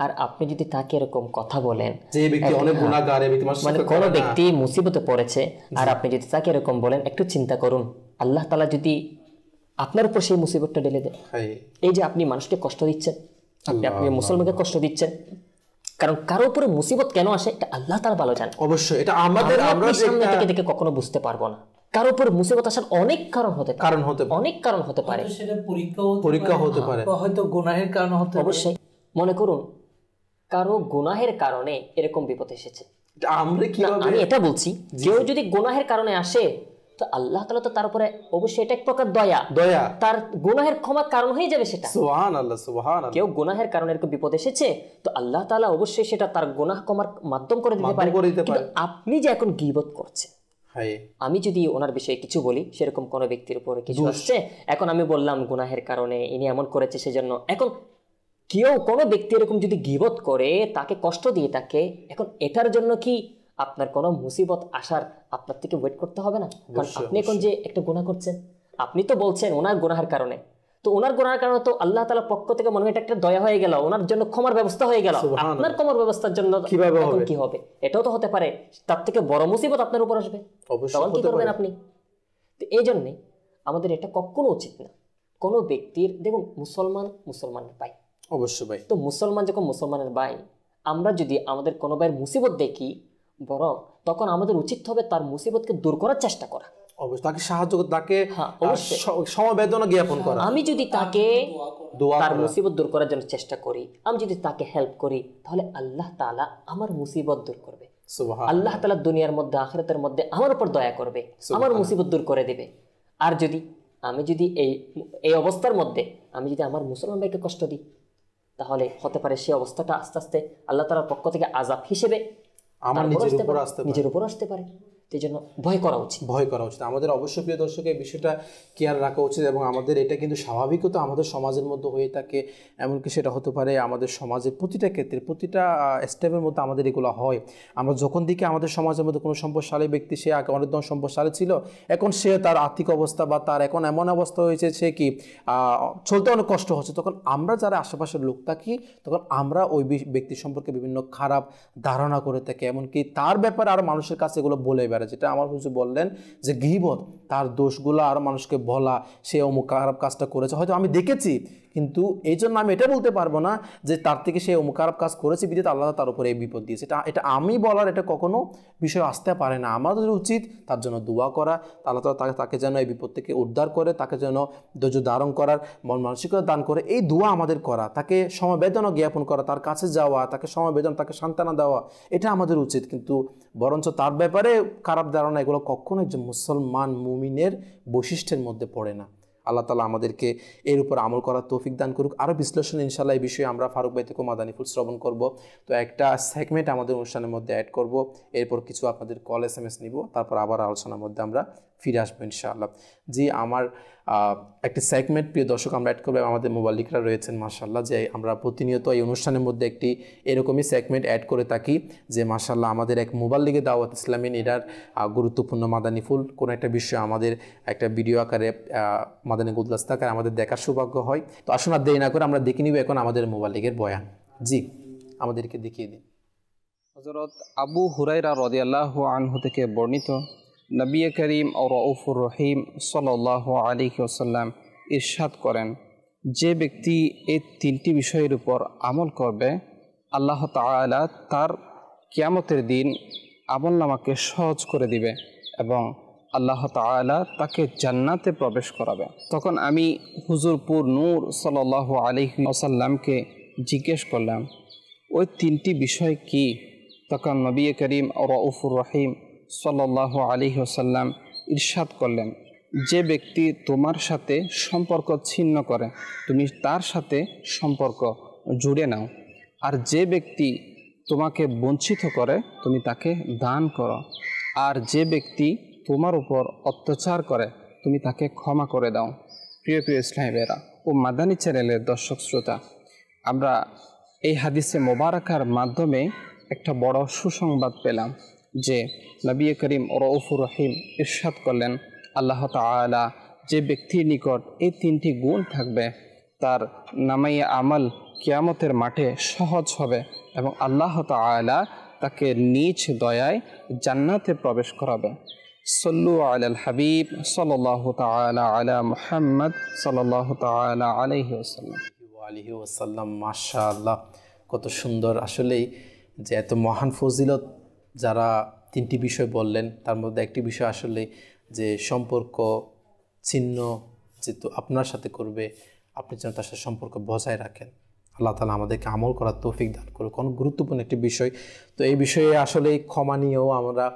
আর আপনি যদি তাকে এরকম কথা বলেন যে এই ব্যক্তি অনেক গুনাহগার, এই ব্যক্তি মানে কোনো ব্যক্তি মুসিবতে পড়েছে, আর আপনি যদি তাকে এরকম বলেন, একটু চিন্তা করুন আল্লাহ তাআলা যদি আপনার উপর সেই মুসিবতটা ঢেলে দেয়। এই যে আপনি মানুষকে কষ্ট দিচ্ছেন, আপনি মুসলমানকে কষ্ট দিচ্ছেন, কারণ কারো উপরে মুসিবত কেন আসে এটা আল্লাহ তাআলা ভালো জানেন। অবশ্যই এটা আমাদের, আমরা সামনে থেকে দেখে কখনো বুঝতে পারবো না। কারো উপর মুসিবত আসার অনেক কারণ হতে পারে, অনেক কারণ হতে পারে, সেটা পরীক্ষা হতে পারে, হয়তো গুনাহের কারণ হতে পারে। অবশ্যই মনে করুন কারো গুনাহের কারণে এরকম বিপদ এসেছে, আমরা না, কিভাবে আমি এটা বলছি, কেউ যদি গুনাহের কারণে আসে তো আল্লাহ তাআলা তো তার উপরে অবশ্যই এটা এক প্রকার দয়া, তার গুনাহের ক্ষমার কারণ হয়ে যাবে সেটা। সুবহানাল্লাহ সুবহানাল্লাহ। কেউ গুনাহের কারণে এরকম বিপদ এসেছে তো আল্লাহ তাআলা অবশ্যই সেটা তার গুনাহ ক্ষমার মাধ্যম করে দিতে পারে। কিন্তু আপনি যে এখন গীবত করছেন, আমি যদি ওনার বিষয়ে কিছু বলি, সেরকম কোনো ব্যক্তির উপরে কিছু আসছে, এখন আমি বললাম গুনাহের কারণে ইনি এমন করেছে সেজন্য, এখন কেউ কোনো ব্যক্তি এরকম যদি গীবত করে তাকে কষ্ট দিয়ে থাকে, এখন এটার জন্য কি আপনার কোনো মুসিবত আসার আপনার থেকে ওয়েট করতে হবে না? কারণ আপনি এখন যে একটা গুনাহ করছেন, আপনি তো বলছেন ওনার গুনাহের কারণে, তো ওনার গুনাহের কারণে তো আল্লাহ তাআলার পক্ষ থেকে মনে হয় এটা একটা দয়া হয়ে গেল, ওনার জন্য ক্ষমার ব্যবস্থা হয়ে গেল। আপনার ক্ষমার ব্যবস্থার জন্য এখন কি হবে? এটাও তো হতে পারে তার থেকে বড় মুসিবত আপনার উপর আসবে, তখন কি করবেন আপনি? তো এই জন্যে আমাদের এটা কখনো উচিত না কোনো ব্যক্তির, দেখুন মুসলমানের ভাই, অবশ্যই ভাই, তো মুসলমান যখন মুসলমানের ভাই, আমরা যদি আমাদের কোনো ভাইয়ের মুসিবত দেখি, বরং তখন আমাদের উচিত হবে তার মুসিবতকে দূর করার চেষ্টা করা, অবশ্যই তাকে সাহায্য করতে, তাকে সমবেদনা জ্ঞাপন করা। আমি যদি তাকে তার মুসিবত দূর করার জন্য চেষ্টা করি, আমি যদি তাকে হেল্প করি, তাহলে আল্লাহ তাআলা আমার মুসিবত দূর করবে। আল্লাহ তাআলা দুনিয়ার মধ্যে আখিরাতের মধ্যে আমার উপর দয়া করবে, আমার মুসিবত দূর করে দিবে। আর আমি যদি এই অবস্থার মধ্যে আমি যদি আমার মুসলমান ভাইকে কষ্ট দিই, তাহলে হতে পারে সেই অবস্থাটা আস্তে আস্তে আল্লাহ তাআলার পক্ষ থেকে আযাব হিসেবে আমার নিজের উপর আসতে পারে। এই জন্য ভয় করা উচিত। আমাদের অবশ্যই প্রিয় দর্শক এই বিষয়টা কেয়ার রাখা উচিত, এবং আমাদের এটা কিন্তু স্বাভাবিকত আমাদের সমাজের মধ্যে হয়ে থাকে। এমনকি সেটা হতে পারে আমাদের সমাজের প্রতিটা ক্ষেত্রে, প্রতিটা স্টেপের মধ্যে আমাদের এগুলো হয়। আমরা যখন দিকে আমাদের সমাজের মধ্যে কোনো সম্পদশালী ব্যক্তি, সে আগে অনেক সম্পদশালী ছিল, এখন সে তার আর্থিক অবস্থা বা তার এখন এমন অবস্থা হয়েছে সে কি চলতে অনেক কষ্ট হচ্ছে, তখন আমরা যারা আশেপাশের লোক থাকি, তখন আমরা ওই ব্যক্তি সম্পর্কে বিভিন্ন খারাপ ধারণা করে থাকি, এমনকি তার ব্যাপারে আরও মানুষের কাছে এগুলো বলে বেড়ায়। যেটা আমার হুজুর বললেন যে গীবত, তার দোষগুলো আরও মানুষকে বলা, সে অমুক খারাপ কাজটা করেছে, হয়তো আমি দেখেছি, কিন্তু এই জন্য আমি এটা বলতে পারবো না যে তার থেকে সে অমুক খারাপ কাজ করেছে বিধাতে আল্লাহ তার উপরে এই বিপদ দিয়েছে। এটা আমি বলার এটা কখনো বিষয় আসতে পারে না। আমাদের উচিত তার জন্য দোয়া করা, আল্লাহ তাআলা তাকে যেন এই বিপদ থেকে উদ্ধার করে, তাকে যেন ধৈর্য ধারণ করার মন মানসিকতা দান করে, এই দোয়া আমাদের করা, তাকে সমবেদনা জ্ঞাপন করা, তার কাছে যাওয়া, তাকে সমবেদনা, তাকে সান্ত্বনা দেওয়া, এটা আমাদের উচিত। কিন্তু বরঞ্চ তার ব্যাপারে খারাপ ধারণা, এগুলো কখনো একজন মুসলমান মুমিনের বৈশিষ্ট্যের মধ্যে পড়ে না। আল্লাহ তাআলা আমাদেরকে এর উপর আমল করার তৌফিক দান করুক। আরও বিশ্লেষণ ইনশাআল্লাহ এই বিষয়ে আমরা ফারুক ভাই থেকে মাদানী ফুল শ্রবণ করব। তো একটা সেগমেন্ট আমাদের অনুষ্ঠানের মধ্যে অ্যাড করব, এরপর কিছু আপনাদের কল SMS নিব, তারপর আবার আলোচনার মধ্যে আমরা ফিরে আসবো ইনশাআল্লাহ। জি, আমার একটি সেগমেন্ট প্রিয় দর্শক আমরা অ্যাড করবো। আমাদের মোবাল্লিকরা রয়েছেন মাশাআল্লাহ, যে আমরা প্রতিনিয়ত এই অনুষ্ঠানের মধ্যে একটি এরকমই সেগমেন্ট অ্যাড করে থাকি, যে মাশাআল্লাহ আমাদের এক মোবাল্লিগে দাওয়াত ইসলামী এটার গুরুত্বপূর্ণ মাদানী ফুল কোনো একটা বিষয় আমাদের একটা ভিডিও আকারে মাদানী গুলদস্তা আকারে আমাদের দেখার সৌভাগ্য হয়। তো আসুন আর দেরি না করে আমরা দেখে নিব এখন আমাদের মোবাল্লিগের বয়ান। জি, আমাদেরকে দেখিয়ে দিন। হযরত আবু হুরায়রা রাদিয়াল্লাহু আনহু থেকে বর্ণিত, নবী করিম ও রউফুর রহিম সাল্লাল্লাহু আলাইহি ওয়াসাল্লাম ইরশাদ করেন, যে ব্যক্তি এই তিনটি বিষয়ের উপর আমল করবে, আল্লাহ তাআলা তার কিয়ামতের দিন আমলনামাকে সহজ করে দিবে এবং আল্লাহ তাআলা তাকে জান্নাতে প্রবেশ করাবে। তখন আমি হুজুরপুর নূর সাল্লাল্লাহু আলাইহি ওয়াসাল্লামকে জিজ্ঞেস করলাম, ওই তিনটি বিষয় কি? তখন নবী করিম ও রউফুর রহিম সাল্লাল্লাহু আলাইহি ওয়াসাল্লাম ইরশাদ করলেন, যে ব্যক্তি তোমার সাথে সম্পর্ক ছিন্ন করে তুমি তার সাথে সম্পর্ক জুড়ে নাও, আর যে ব্যক্তি তোমাকে বঞ্চিত করে তুমি তাকে দান করো, আর যে ব্যক্তি তোমার উপর অত্যাচার করে তুমি তাকে ক্ষমা করে দাও। প্রিয় ইসলামী ভাইরা ও মাদানী চ্যানেলের দর্শক শ্রোতা, আমরা এই হাদিসে মোবারকার মাধ্যমে একটা বড় সুসংবাদ পেলাম যে নবী করিম রউফুর রহিম ইরশাদ করলেন, আল্লাহ তাআলা যে ব্যক্তির নিকট এই তিনটি গুণ থাকবে তার নামাইয়া আমল কিয়ামতের মাঠে সহজ হবে এবং আল্লাহ তাআলা তাকে নিজ দয়ায় জান্নাতে প্রবেশ করাবে। সল্লু আলাল হাবিব সাল্লাল্লাহু তাআলা আলা মুহাম্মদ সাল্লাল্লাহু তাআলা আলাইহি ওয়াসাল্লাম। মাশাআল্লাহ, কত সুন্দর। আসলেই যে এত মহান ফজিলত যারা তিনটি বিষয় বললেন, তার মধ্যে একটি বিষয় আসলে যে সম্পর্ক ছিন্ন যেহেতু আপনার সাথে করবে, আপনি যেন তার সাথে সম্পর্ক বজায় রাখেন। আল্লাহ তাআলা আমাদেরকে আমল করার তৌফিক দান করুক। অনেক গুরুত্বপূর্ণ একটি বিষয়। তো এই বিষয়ে আসলে ক্ষমা নিয়েও আমরা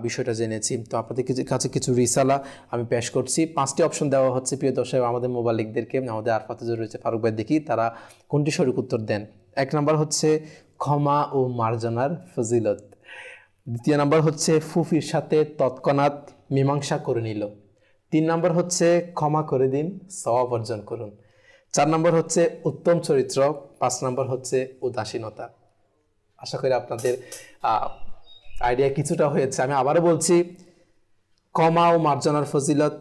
বিষয়টা জেনেছি। তো আপনাদের কাছে কিছু রিসালা আমি পেশ করছি। 5টি অপশন দেওয়া হচ্ছে প্রিয় দর্শক আমাদের মোবালিকদেরকে। আমাদের আরফাত হুজুর রয়েছে, ফারুক ভাই, দেখি তারা কোনটি সঠিক উত্তর দেন। 1 নম্বর হচ্ছে ক্ষমা ও মার্জনার ফজিলত। 2 নম্বর হচ্ছে ফুফির সাথে তৎক্ষণাৎ মীমাংসা করে নিল। 3 নম্বর হচ্ছে ক্ষমা করে দিন, সওয়াব অর্জন করুন। 4 নম্বর হচ্ছে উত্তম চরিত্র। 5 নম্বর হচ্ছে উদাসীনতা। আশা করি আপনাদের আইডিয়া কিছুটা হয়েছে। আমি আবারও বলছি, ক্ষমা ও মার্জনার ফজিলত,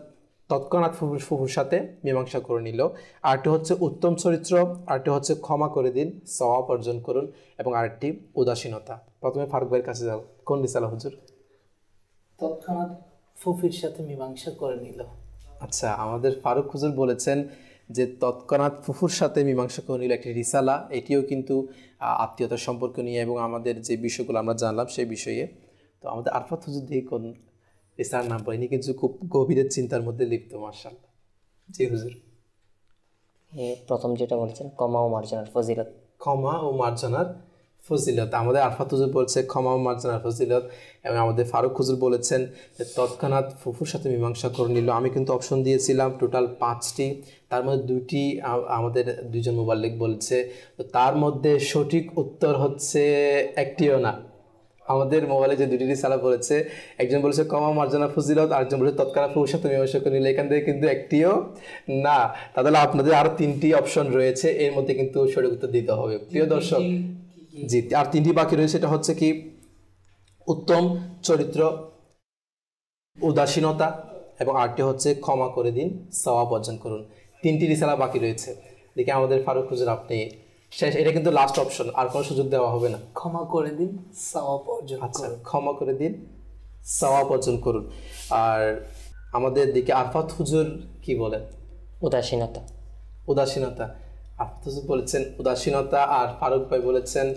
তৎক্ষণাৎ ফুফুর সাথে মীমাংসা করে নিল। আরেকটি হচ্ছে উত্তম চরিত্র, আরেকটি হচ্ছে ক্ষমা করে দিন, সওয়াব অর্জন করুন, এবং আরেকটি উদাসীনতা। প্রথমে ফারুক ভাইয়ের কাছে যাব, কোন রিসালা হুজুর? তৎক্ষণাৎ ফুফির সাথে মীমাংসা করে নিল। আচ্ছা, আমাদের ফারুক হুজুর বলেছেন যে তৎক্ষণাৎ ফুফুর সাথে মীমাংসা করে নিল একটি রিসালা। এটিও কিন্তু আত্মীয়তার সম্পর্ক নিয়ে এবং আমাদের যে বিষয়গুলো আমরা জানলাম সেই বিষয়ে। তো আমাদের আরফাত হুজুর দিয়ে কোন রিসালার নাম বলেনি, কিন্তু খুব গভীরের চিন্তার মধ্যে লিপ্ত। মাশাআল্লাহ। জি হুজুর। প্রথম যেটা বলছেন ক্ষমা ও মার্জনার ফজিলত। ক্ষমা ও মার্জনার ফজিলত। আমাদের আরফাত হুজুর বলছে ক্ষমা ও মার্জনার ফজিলত, এবং আমাদের ফারুক হুজুর বলেছেন যে তৎক্ষণাৎ ফুফুর সাথে মীমাংসা করে নিল। আমি কিন্তু অপশন দিয়েছিলাম টোটাল 5টি, তার মধ্যে 2টি আমাদের 2জন মুবাল্লিগ বলছে। তো তার মধ্যে সঠিক উত্তর হচ্ছে একটিও না। আমাদের মোবাইলে যে 2টি রিসালা বলেছে, একজন বলেছে ক্ষমা মার্জনা ফজিলত, আরেকজন বলেছে তৎক্ষণাৎ ফুফুর সাথে মীমাংসা করে নিল। এখান থেকে কিন্তু একটিও না। তাহলে আপনাদের আরো 3টি অপশন রয়েছে, এর মধ্যে কিন্তু সঠিক উত্তর দিতে হবে প্রিয় দর্শক। জি, আর 3টি বাকি রয়েছে। সেটা হচ্ছে কি উত্তম চরিত্র, উদাসীনতা, এবং আরেকটি হচ্ছে ক্ষমা করে দিন, সওয়াব অর্জন করুন। 3টি রিসালা বাকি রয়েছে। দেখি আমাদের ফারুক হুজুর, আপনি শেষ। এটা কিন্তু লাস্ট অপশন, আর কোনো সুযোগ দেওয়া হবে না। ক্ষমা করে দিন, সওয়াব অর্জন আচ্ছা, করুন। ক্ষমা করে দিন, সওয়াব অর্জন করুন। আর আমাদের দিকে আরফাত হুজুর কি বলেন? উদাসীনতা। উদাসীনতা। আরফাত হুজুর বলেছেন উদাসীনতা, আর ফারুক ভাই বলেছেন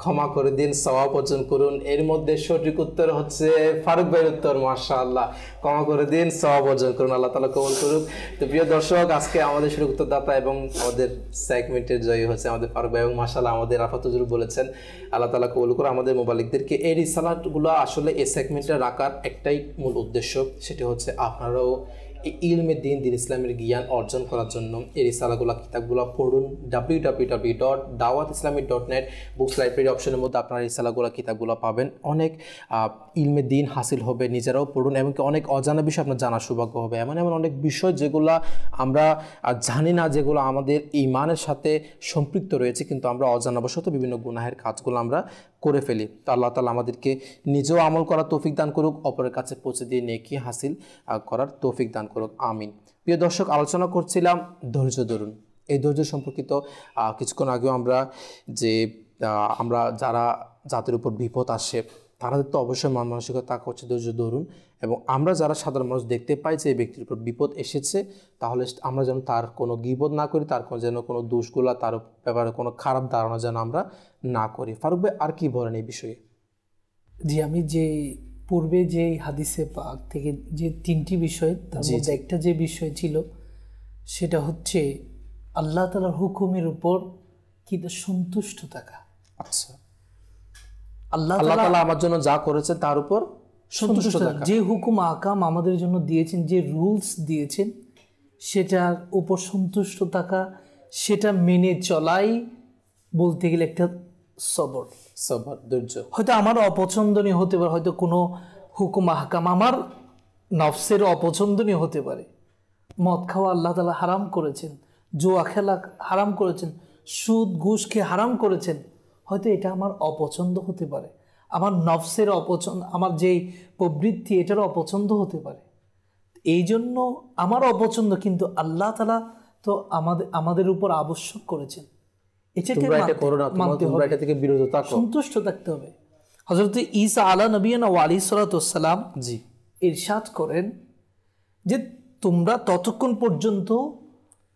ক্ষমা করে দিন, সওয়াব অর্জন করুন। এর মধ্যে সঠিক উত্তর হচ্ছে ফারুক ভাইয়ের উত্তর। মাশাআল্লাহ, ক্ষমা করে দিন, সওয়াব অর্জন করুন। আল্লাহ তাআলা কবুল করুক। তো প্রিয় দর্শক, আজকে আমাদের সঠিক উত্তরদাতা এবং আমাদের সেগমেন্টের জয়ী হচ্ছে আমাদের ফারুক ভাই, এবং মাশাআল্লাহ আমাদের আরফাত হুজুর বলেছেন। আল্লাহ তাআলা কবুল করে আমাদের মোবালিকদেরকে। এই রিসালাতগুলো আসলে এই সেগমেন্টে রাখার একটাই মূল উদ্দেশ্য, সেটি হচ্ছে আপনারাও এই ইলমে দিন ইসলামের জ্ঞান অর্জন করার জন্য এই রিসালাগুলো, কিতাবগুলো পড়ুন। www.dawatislami.net বুকস লাইব্রেরি অপশনের মধ্যে আপনারা রিসালাগুলো, কিতাবগুলো পাবেন। অনেক ইলমে দিন হাসিল হবে, নিজেরাও পড়ুন, এমনকি অনেক অজানা বিষয় আপনার জানার সৌভাগ্য হবে। এমন অনেক বিষয় যেগুলো আমরা জানি না, যেগুলো আমাদের ঈমানের সাথে সম্পৃক্ত রয়েছে, কিন্তু আমরা অজানাবশত বিভিন্ন গুনাহের কাজগুলো আমরা করে ফেলি। তো আল্লাহ তাআলা আমাদেরকে নিজেও আমল করার তৌফিক দান করুক, অপরের কাছে পৌঁছে দিয়ে নেকি হাসিল করার তৌফিক দান করুক, আমিন। প্রিয় দর্শক, আলোচনা করছিলাম ধৈর্য ধরুন। এই ধৈর্য সম্পর্কিত কিছুক্ষণ আগেও আমরা যারা জাতির উপর বিপদ আসে তাদের তো অবশ্যই মন মানসিকতা হচ্ছে ধৈর্য ধরুন, এবং আমরা যারা সাধারণ মানুষ দেখতে পাই যে এই ব্যক্তির উপর বিপদ এসেছে, তাহলে আমরা যেন তার কোনো গীবত না করি, তার যেন কোনো দোষগুলা, তার ব্যাপারে কোনো খারাপ ধারণা যেন আমরা না করি। ফারুক ভাই আর কি বলেন এই বিষয়ে? জি, আমি যে পূর্বে যে হাদিসে পাক থেকে যে 3টি বিষয়, তার মধ্যে একটা যে বিষয় ছিল সেটা হচ্ছে আল্লাহ তাআলার হুকুমের উপর কি সন্তুষ্ট থাকা। আচ্ছা, আল্লাহ তাআলা আমার জন্য যা করেছেন তার উপর সন্তুষ্ট থাকা। যে হুকুম আকাম আমাদের জন্য দিয়েছেন, যে রুলস দিয়েছেন, সেটার উপর সন্তুষ্ট থাকা, সেটা মেনে চলাই বলতে গেলে একটা সবর, ধৈর্য। হয়তো আমার অপছন্দনীয় হতে পারে, হয়তো কোনো হুকুম আহকাম আমার নফসের অপছন্দনীয় হতে পারে। মদ খাওয়া আল্লাহ তাআলা হারাম করেছেন, জুয়া খেলা হারাম করেছেন, সুদ ঘুষকে হারাম করেছেন। হয়তো এটা আমার অপছন্দ হতে পারে, আমার নফসের অপছন্দ, আমার যেই প্রবৃত্তি এটার অপছন্দ হতে পারে। এই জন্য আমার অপছন্দ, কিন্তু আল্লাহ তাআলা তো আমাদের উপর আবশ্যক করেছেন, এটাকে মানতে হবে, এটা থেকে বিরত থাকো, সন্তুষ্ট থাকতে হবে। হযরত ঈসা আলা নবিয়ানা ওয়া আলাইহিস সালাতু ওয়াস সালাম ইরশাদ করেন যে তোমরা ততক্ষণ পর্যন্ত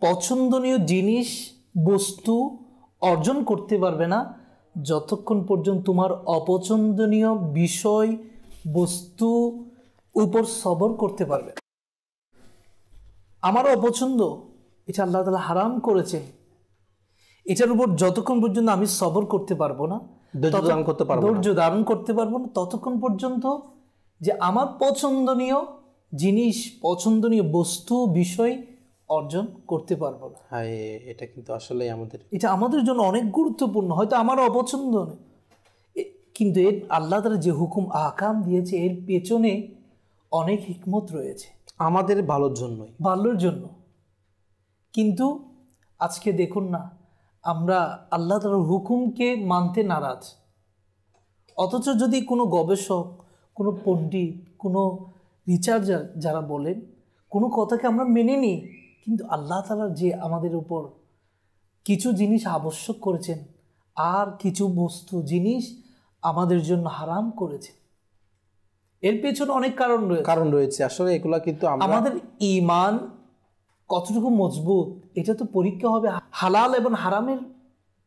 পছন্দনীয় জিনিস, বস্তু অর্জন করতে পারবে না যতক্ষণ পর্যন্ত তোমার অপছন্দনীয় বিষয়, বস্তু উপর সবর করতে পারবে। আমার অপছন্দ, এটা আল্লাহ তাআলা হারাম করেছেন, এটার উপর যতক্ষণ পর্যন্ত আমি সবর করতে পারবো না, ধৈর্য ধারণ করতে পারবো না, ধৈর্য ধারণ করতে পারবো না, ততক্ষণ পর্যন্ত যে আমার পছন্দনীয় জিনিস, পছন্দনীয় বস্তু, বিষয় অর্জন করতে পারবো না। হ্যাঁ, এটা কিন্তু আসলে আমাদের, এটা আমাদের জন্য অনেক গুরুত্বপূর্ণ। হয়তো আমার অপছন্দ নয়, কিন্তু এর আল্লাহ তাআলা যে হুকুম আহকাম দিয়েছে এর পেছনে অনেক হিকমত রয়েছে, আমাদের ভালোর জন্যই, ভালোর জন্য। কিন্তু আজকে দেখুন না, আমরা আল্লাহ তাআলার হুকুমকে মানতে নারাজ, অথচ যদি কোনো গবেষক, কোনো পণ্ডিত, কোনো রিসার্চার যারা বলেন কোনো কথাকে আমরা মেনে নিই, কিন্তু আল্লাহ তাআলা যে আমাদের উপর কিছু জিনিস আবশ্যক করেছেন আর কিছু বস্তু জিনিস আমাদের জন্য হারাম করেছেন, এর পেছনে অনেক কারণ রয়েছে। আসলে এগুলা কিন্তু আমাদের ঈমান কতটুকু মজবুত এটা তো পরীক্ষা হবে হালাল এবং হারামের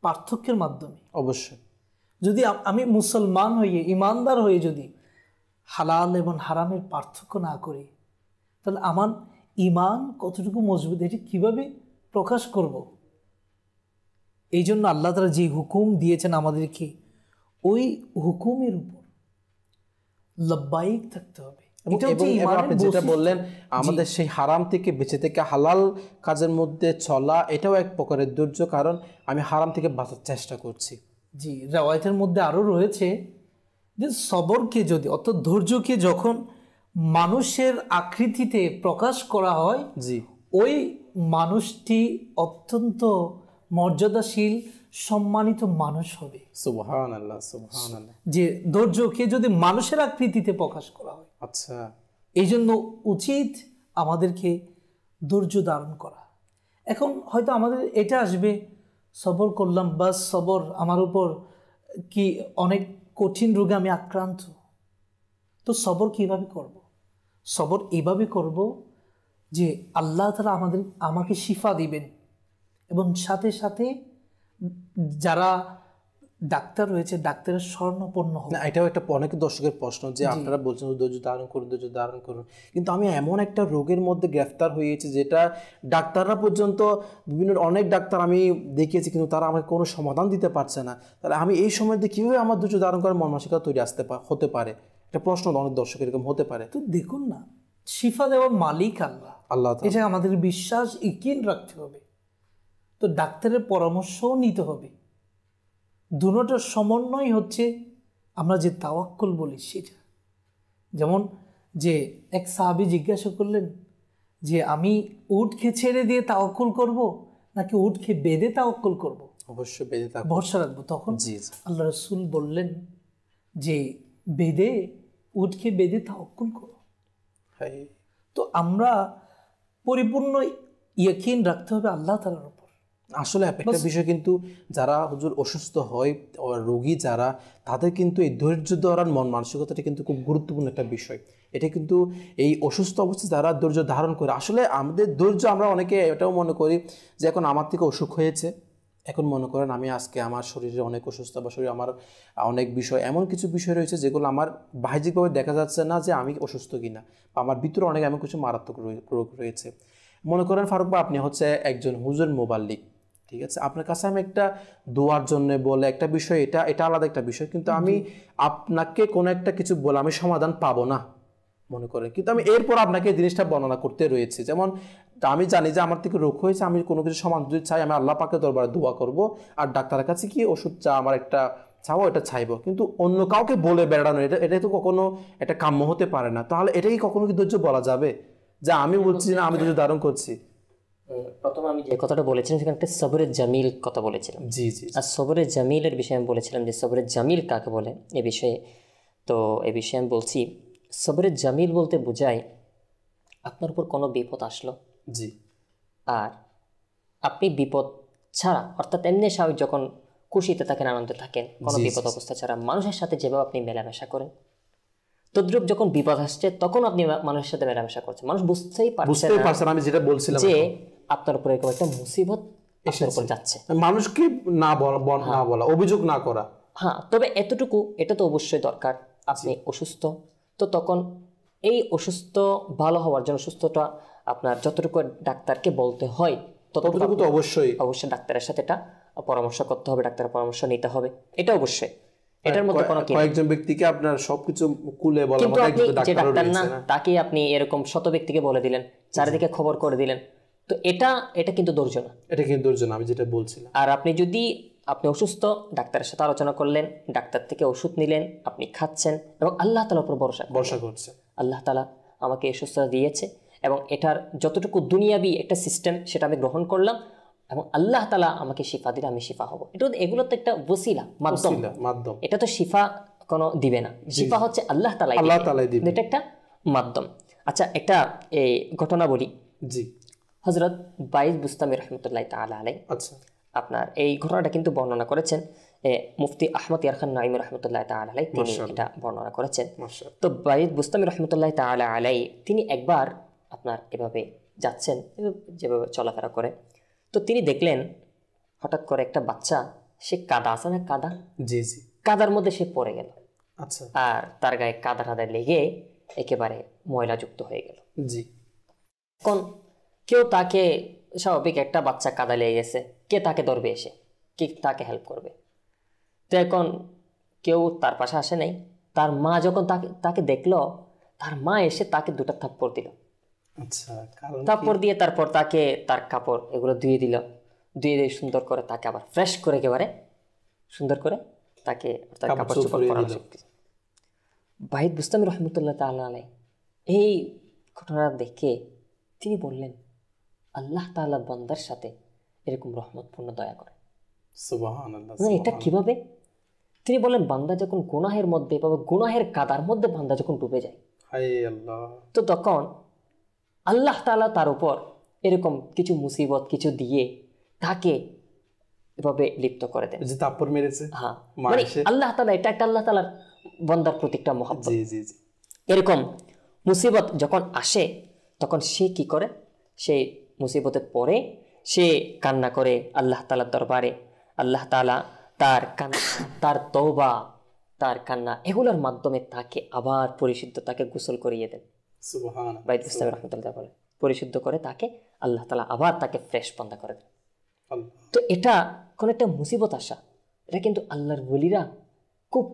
পার্থক্যের মাধ্যমে। অবশ্যই যদি আমি মুসলমান হয়ে, ইমানদার হয়ে যদি হালাল এবং হারামের পার্থক্য না করি, তাহলে আমার ঈমান কতটুকু মজবুত এটা কিভাবে প্রকাশ করব? এই জন্য আল্লাহ তাআলা যে হুকুম দিয়েছেন আমাদেরকে, ওই হুকুমের উপর লব্বাইক থাকতে হবে। আপনি যেটা বললেন, আমাদের সেই হারাম থেকে বেঁচে থেকে হালাল কাজের মধ্যে চলা, এটাও এক প্রকারের ধৈর্য, কারণ আমি হারাম থেকে বাঁচার চেষ্টা করছি। জি, রওয়ায়াতের মধ্যে আরও রয়েছে যে সবরকে যদি, অর্থাৎ ধৈর্যকে যখন মানুষের আকৃতিতে প্রকাশ করা হয়, জি, ওই মানুষটি অত্যন্ত মর্যাদাশীল, সম্মানিত মানুষ হবে। সুবহানাল্লাহ, সুবহানাল্লাহ। যে ধৈর্যকে যদি মানুষের আকৃতিতে প্রকাশ করা হয়, আচ্ছা, এই জন্য উচিত আমাদেরকে ধৈর্য ধারণ করা। এখন হয়তো আমাদের এটা আসবে, সবর করলাম, বাস সবর, আমার উপর কি অনেক কঠিন রোগে আমি আক্রান্ত, তো সবর কিভাবে করব? সবর এভাবে করব যে আল্লাহ তাআলা আমাকে শিফা দিবেন, এবং সাথে সাথে যারা ডাক্তার রয়েছে ডাক্তারের স্বর্ণপন্ন হবে। না, এটাও একটা অনেক দর্শকের প্রশ্ন যে আপনারা বলছেন ধৈর্য ধারণ করুন, ধৈর্য ধারণ করুন, কিন্তু আমি এমন একটা রোগের মধ্যে গ্রেফতার হয়েছি যেটা ডাক্তাররা পর্যন্ত, বিভিন্ন অনেক ডাক্তার আমি দেখিয়েছি, কিন্তু তারা আমাকে কোনো সমাধান দিতে পারছে না। তাহলে আমি এই সময় দিয়ে কীভাবে আমার ধৈর্য ধারণ করার মন মানসিকতা তৈরি হতে পারে? একটা প্রশ্ন অনেক দর্শক এরকম হতে পারে। তো দেখুন না, শিফা দেওয়ার মালিক আল্লাহ, এটা আমাদের বিশ্বাস, ইকিন রাখতে হবে। তো ডাক্তারের পরামর্শও নিতে হবে। দুটোটার সমন্বয় হচ্ছে আমরা যে তাওয়াক্কুল বলি সেটা। যেমন যে এক সাহাবী জিজ্ঞাসা করলেন যে আমি উটকে ছেড়ে দিয়ে তাওয়াক্কুল করব নাকি উটকে বেঁধে তাওয়াক্কুল করব? অবশ্যই বেঁধে ভরসা রাখবো। তখন আল্লাহ রাসূল বললেন যে বেঁধে, উটকে বেঁধে তাওয়াক্কুল করো। তো আমরা পরিপূর্ণ ইয়াকিন রাখতে হবে আল্লাহ তাআলার উপর। আসলে একটা বিষয় কিন্তু যারা হুজুর অসুস্থ হয়, রোগী যারা, তাদের কিন্তু এই ধৈর্য ধরার মন মানসিকতাটা কিন্তু খুব গুরুত্বপূর্ণ একটা বিষয়। এটা কিন্তু এই অসুস্থ অবস্থায় যারা ধৈর্য ধারণ করে, আসলে আমাদের ধৈর্য, আমরা অনেকে এটাও মনে করি যে এখন আমার থেকে অসুখ হয়েছে, এখন মনে করেন আমি আজকে আমার শরীরে অনেক অসুস্থ বা শরীরে আমার অনেক বিষয়, এমন কিছু বিষয় রয়েছে যেগুলো আমার বাহ্যিকভাবে দেখা যাচ্ছে না যে আমি অসুস্থ কিনা, বা আমার ভিতরে অনেক এমন কিছু মারাত্মক রোগ রয়েছে। মনে করেন ফারুক ভাই, আপনি হচ্ছে একজন হুজুর মুবাল্লিগ, ঠিক আছে, আপনার কাছে আমি একটা দোয়ার জন্য বলে একটা বিষয়, এটা আলাদা একটা বিষয়, কিন্তু আমি আপনাকে কোনো একটা কিছু বলে আমি সমাধান পাবো না মনে করেন, কিন্তু আমি এরপর আপনাকে জিনিসটা বর্ণনা করতে রয়েছে। যেমন আমি জানি যে আমার থেকে রোগ হয়েছে, আমি কোনো কিছু সমাধান যদি চাই আমি আল্লাহ পাকের দরবারে দোয়া করব, আর ডাক্তারের কাছে কি ওষুধ আমার একটা চাও, এটা চাইবো, কিন্তু অন্য কাউকে বলে বেড়ানো এটা তো কখনো এটা কাম্য হতে পারে না। তাহলে এটাই কখনো কি ধৈর্য বলা যাবে যে আমি বলছি না আমি ধৈর্য ধারণ করছি? প্রথম আমি যে কথাটা বলেছিলাম সেখানে একটা সবরের জামিল কথা বলেছিলাম। জি জি। আর সবরের জামিলের বিষয়ে আমি বলেছিলাম যে সবরের জামিল কাকে বলে এ বিষয়ে। তো এ বিষয়ে আমি বলছি, সবরের জামিল বলতে বোঝায় আপনার উপর কোনো বিপদ আসলো, জি, আর আপনি বিপদ ছাড়া, অর্থাৎ এমনি স্বাভাবিক যখন খুশিতে থাকেন, আনন্দে থাকেন, কোনো বিপদ অবস্থা ছাড়া মানুষের সাথে যেভাবে আপনি মেলামেশা করেন, তদ্রুপ যখন বিপদ আসছে তখন আপনি মানুষের সাথে মেলামেশা করছেন। মানুষ বুঝতেই পারছে না, আমি যেটা বলছিলাম, যে আপনার উপর এরকম একটা মুসিবত আপনার উপর যাচ্ছে। মানুষকে না বলা, অভিযোগ না করা। হ্যাঁ, তবে এতটুকু এটা তো অবশ্যই দরকার, আপনি অসুস্থ, তো তখন এই অসুস্থ ভালো হওয়ার জন্য, সুস্থতা আপনার যতটুকু ডাক্তারকে বলতে হয় ততটুকু তো অবশ্যই ডাক্তারের সাথে এটা পরামর্শ করতে হবে, ডাক্তারের পরামর্শ নিতে হবে, এটা অবশ্যই, এটার মধ্যে কোনো কি কয়েকজন ব্যক্তিকে আপনার সবকিছু খুলে বলা কিন্তু মানে আপনি একজন যে ডাক্তারও ডাক্তার না রয়েছে না। তাকে আপনি এরকম শত ব্যক্তিকে বলে দিলেন, চারিদিকে খবর করে দিলেন, তো এটা কিন্তু ধৈর্য না। এটা কিন্তু ধৈর্য না, আমি যেটা বলছিলাম। আর আপনি যদি আপনি অসুস্থ, ডাক্তারের সাথে আলোচনা করলেন, ডাক্তার থেকে ওষুধ নিলেন, আপনি খাচ্ছেন এবং আল্লাহ তাআলার উপর ভরসা করছে, আল্লাহ তাআলা আমাকে এই সুস্থতা দিয়েছে এবং এটার যতটুকু দুনিয়াবি একটা সিস্টেম সেটা আমি গ্রহণ করলাম এবং আল্লাহ তাআলা আমাকে শিফা দিলে আমি শিফা হব। এগুলো তো একটা ওসিলা, মাধ্যম। এটা তো শিফা কোনো দিবে না, শিফা হচ্ছে আল্লাহ তাআলাই দিবে, এটা একটা মাধ্যম। আচ্ছা, একটা এই ঘটনা বলি। জি। হযরত বাইজ বুস্তামি রহমতুল্লাহ তাআলা আলাইহি, আচ্ছা, আপনার এই ঘটনাটা কিন্তু বর্ণনা করেছেন মুফতি আহমদ ইয়ারখান নাঈম রহমতুল্লাহ তাআলা আলাইহি, তিনি এটা বর্ণনা করেছেন। তো বাইজ বুস্তামি রহমতুল্লাহ তাআলা আলাইহি তিনি একবার আপনার এভাবে যাচ্ছেন, যেভাবে চলাফেরা করে, তো তিনি দেখলেন হঠাৎ করে একটা বাচ্চা, সে কাদা আছে না, কাদা, জি জি, কাদার মধ্যে সে পড়ে গেল। আচ্ছা। আর তার গায়ে কাদা টাদা লেগে একেবারে ময়লাযুক্ত হয়ে গেল। জি। এখন কেউ তাকে, স্বাভাবিক একটা বাচ্চা কাদা লেগে গেছে, কে তাকে ধরবে, এসে কে তাকে হেল্প করবে? তো এখন কেউ তার পাশে আসে নাই। তার মা যখন তাকে দেখলো, তার মা এসে তাকে দুটো থাপ্পড় দিল। আচ্ছা, থাপ্পড় দিয়ে তারপর তাকে তার কাপড় এগুলো ধুয়ে দিল, ধুয়ে দিয়ে সুন্দর করে তাকে আবার ফ্রেশ করে একেবারে সুন্দর করে তাকে তার কাপড় চোপড় পরানো। বাইদ বুস্তামি রহমতুল্লাহ তাআলা আলাইহি এই ঘটনা দেখে তিনি বললেন, আল্লাহ তাআলা বান্দার সাথে এরকম রহমতপূর্ণ দয়া করে। সুবহানাল্লাহ। এটা কিভাবে? তিনি বলেন, বান্দা যখন গুনাহের মধ্যে, গুনাহের কাদার মধ্যে বান্দা যখন ডুবে যায়, হায় আল্লাহ, তো তখন আল্লাহ তাআলা তার উপর এরকম কিছু মুসিবত কিছু দিয়ে তাকে এভাবে লিপ্ত করে দেন। যে থাপ্পড় মেরেছে, হ্যাঁ, মানে আল্লাহ তাআলা, এটা একটা আল্লাহ তাআলার বান্দার প্রতি একটা মহব্বত। জি জি জি। এরকম মুসিবত যখন আসে তখন সে কি করে? সেই মুসিবতে পড়ে সে কান্না করে আল্লাহ তাআলার দরবারে। আল্লাহ তাআলা তার কান্না, তার তওবা, তার কান্না এগুলোর মাধ্যমে তাকে আবার পরিশুদ্ধ, তাকে গোসল করিয়ে দেন। সুবহানাল্লাহ। বাইদ বুস্তামি রাহমাতুল্লাহ বলে, পরিশুদ্ধ করে তাকে আল্লাহ তাআলা আবার তাকে ফ্রেশ বান্দা করে দেন। তো এটা কোন একটা মুসিবত আসা, এটা কিন্তু আল্লাহর ওলিরা খুব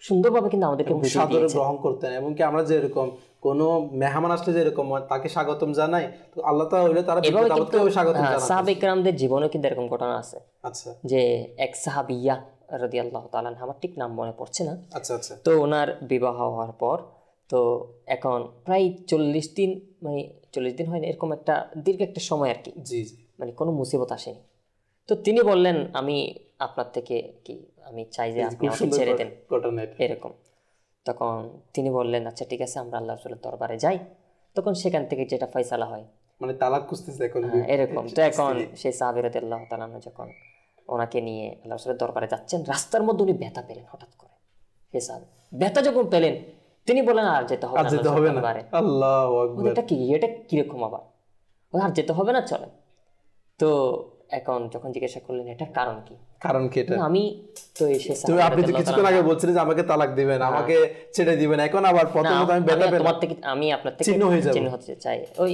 সুন্দরভাবে কিন্তু আমাদেরকে সাদরে গ্রহণ করতেন। এবং কি আমরা যে এরকম কোন মেহমান আসলে যে এরকম তাকে স্বাগতম জানাই, তো আল্লাহ তাআলা হইলে তারা বিপদ-আপদকেও স্বাগতম জানান। সাহাবায়ে কেরামদের জীবনে কিন্তু এরকম ঘটনা আছে। আচ্ছা। যে এক সাহাবিয়া রাদিয়াল্লাহু তাআলা আনহা, আমার ঠিক নাম মনে পড়ছে না। আচ্ছা আচ্ছা। তো ওনার বিবাহ হওয়ার পর তো এখন প্রায় 40 দিন, মানে 40 দিন হয় না, এরকম একটা দীর্ঘ একটা সময় আর কি, জি জি, মানে কোনো মুসিবত আসেনি। তো তিনি বললেন, আমি আপনার থেকে কি, আমি চাই যে আপনি আমাকে ছেড়ে দেন, এরকম। তখন তিনি বললেন, আচ্ছা ঠিক আছে, আমরা আল্লাহ রাসূলের দরবারে যাই। তখন সেখান থেকে যেটা ফয়সালা হয়, মানে তালাক খুঁজতেছে এখন, এরকম। তো এখন সেই সাহাবী রাদিয়াল্লাহু তাআলা যখন ওনাকে নিয়ে আল্লাহ রাসূলের দরবারে যাচ্ছেন, রাস্তার মধ্যে উনি ব্যথা পেলেন হঠাৎ করে। সেই সাহাবী ব্যথা যখন পেলেন, তিনি বলেন, আর যেতে হবে না। আল্লাহু আকবার। এটা কি, এটা কিরকম আবার, আর যেতে হবে না, চলেন। তো এখন যখন জিজ্ঞাসা করলেন এটার কারণ কি, এটা আমি তো এসে, আপনি তো কিছুক্ষণ আগে বলছিলেন যে আমাকে তালাক দিবেন, আমাকে ছেড়ে দিবেন, এখন আবার প্রথমত আমি ব্যথা পেলাম, তোমার থেকে, আমি আপনার থেকে চিহ্ন হতে চাই। ওই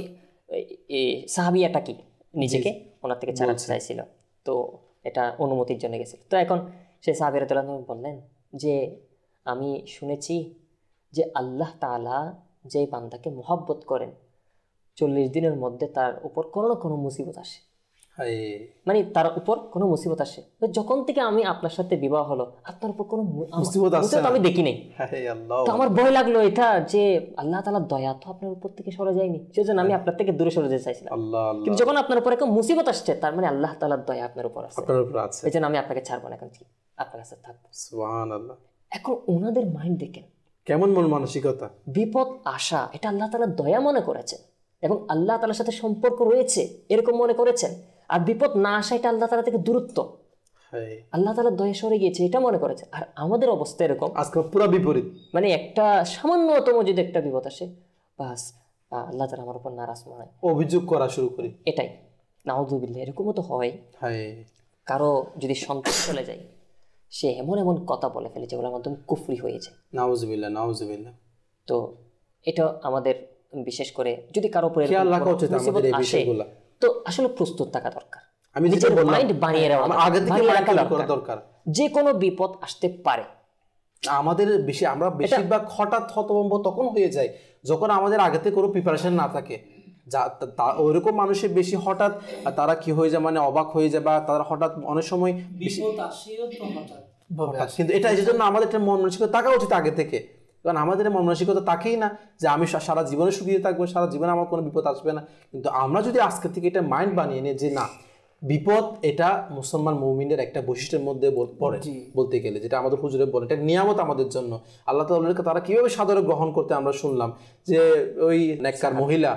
সাহাবিয়াটা কি নিজেকে ওনার থেকে ছাড়াতে চাইছিল, তো এটা অনুমতির জন্য গেছিল। তো এখন সেই সাহাবী রাদিয়াল্লাহু আনহু বললেন যে, আমি শুনেছি যে আল্লাহ তাআলা যে বান্দাকে মহব্বত করেন, 40 দিনের মধ্যে তার উপর কোনো না কোনো মুসিবত আসে, মানে তার উপর কোনো মুসিবত আসে। যখন থেকে আমি আপনার সাথে বিবাহ হলো, আপনার উপর কোনো মুসিবত আমি দেখি নাই। তো আমার ভয় লাগলো এটা, যে আল্লাহ তাআলার দয়া তো আপনার উপর থেকে সরে যায়নি, সেজন্য আমি আপনার থেকে দূরে সরে যেতে চাইছিলাম। কিন্তু যখন আপনার উপর একটা মুসিবত আসছে, তার মানে আল্লাহ তাআলার দয়া আপনার উপর আছে, এই জন্য আমি আপনাকে ছাড়বো না, এখন কি আপনার কাছে থাকবো। সুবহানাল্লাহ। এখন ওনাদের মাইন্ড দেখেন কেমন মন মানসিকতা, বিপদ আসা এটা আল্লাহ তাআলার দয়া মনে করেছেন এবং আল্লাহ তাআলার সাথে সম্পর্ক রয়েছে এরকম মনে করেছেন। আর বিপদ না আসা এটা আল্লাহ তাআলা থেকে দূরত্ব, আল্লাহ তাআলার দয়া সরে গিয়েছে এটা মনে করেছে। আর আমাদের অবস্থা এরকম আজকে পুরো বিপরীত, মানে একটা সামান্যতম যদি একটা বিপদ আসে, বাস আল্লাহ তাআলা আমার উপর নারাজ মনে হয়, অভিযোগ করা শুরু করি। এটাই নাউযুবিল্লাহ, এরকমও তো হয়। কারো যদি সন্তান চলে যায়, সে এমন এমন কথা বলে ফেলে যেগুলোর মাধ্যমে কুফরি হয়ে যায়। নাউযুবিল্লাহ, নাউযুবিল্লাহ। তো এটা আমাদের বিশেষ করে যদি কারো উপরে আসে, তো আসলে প্রস্তুত থাকা দরকার। আমি যেটা নিজের বললাম, মাইন্ড বানিয়ে রাখা আমার আগে থেকে বানিয়ে mind রাখা clear করা দরকার। দরকার। যে কোনো বিপদ আসতে পারে। আমাদের আমরা বেশিরভাগ হঠাৎ হতভম্ব তখন হয়ে যায় যখন আমাদের আগে থেকে কোনো প্রিপারেশন না থাকে। ওইরকম মানুষের বেশি হঠাৎ তারা কি হয়ে যায়, মানে অবাক হয়ে যায়, বা তারা হঠাৎ অনেক সময় হঠাৎ। কিন্তু এটা এই জন্য আমাদের একটা মন মানসিকতা থাকা উচিত আগে থেকে, কারণ আমাদের মন মানসিকতা থাকেই না যে আমি সারা জীবনে সুখী থাকবো, সারা জীবনে আমার কোনো বিপদ আসবে না। কিন্তু আমরা যদি আজকে থেকে এটা মাইন্ড বানিয়ে নিই যে না, বিপদ এটা মুসলমান মুমিনের একটা বৈশিষ্ট্যের মধ্যে পড়ে বলতে গেলে, যেটা আমাদের হুজুরে বলে এটা নিয়ামত আমাদের জন্য। আল্লাহ তাআলা তারা কিভাবে সাদরে গ্রহণ করতে আমরা শুনলাম যে ওই নেককার মহিলা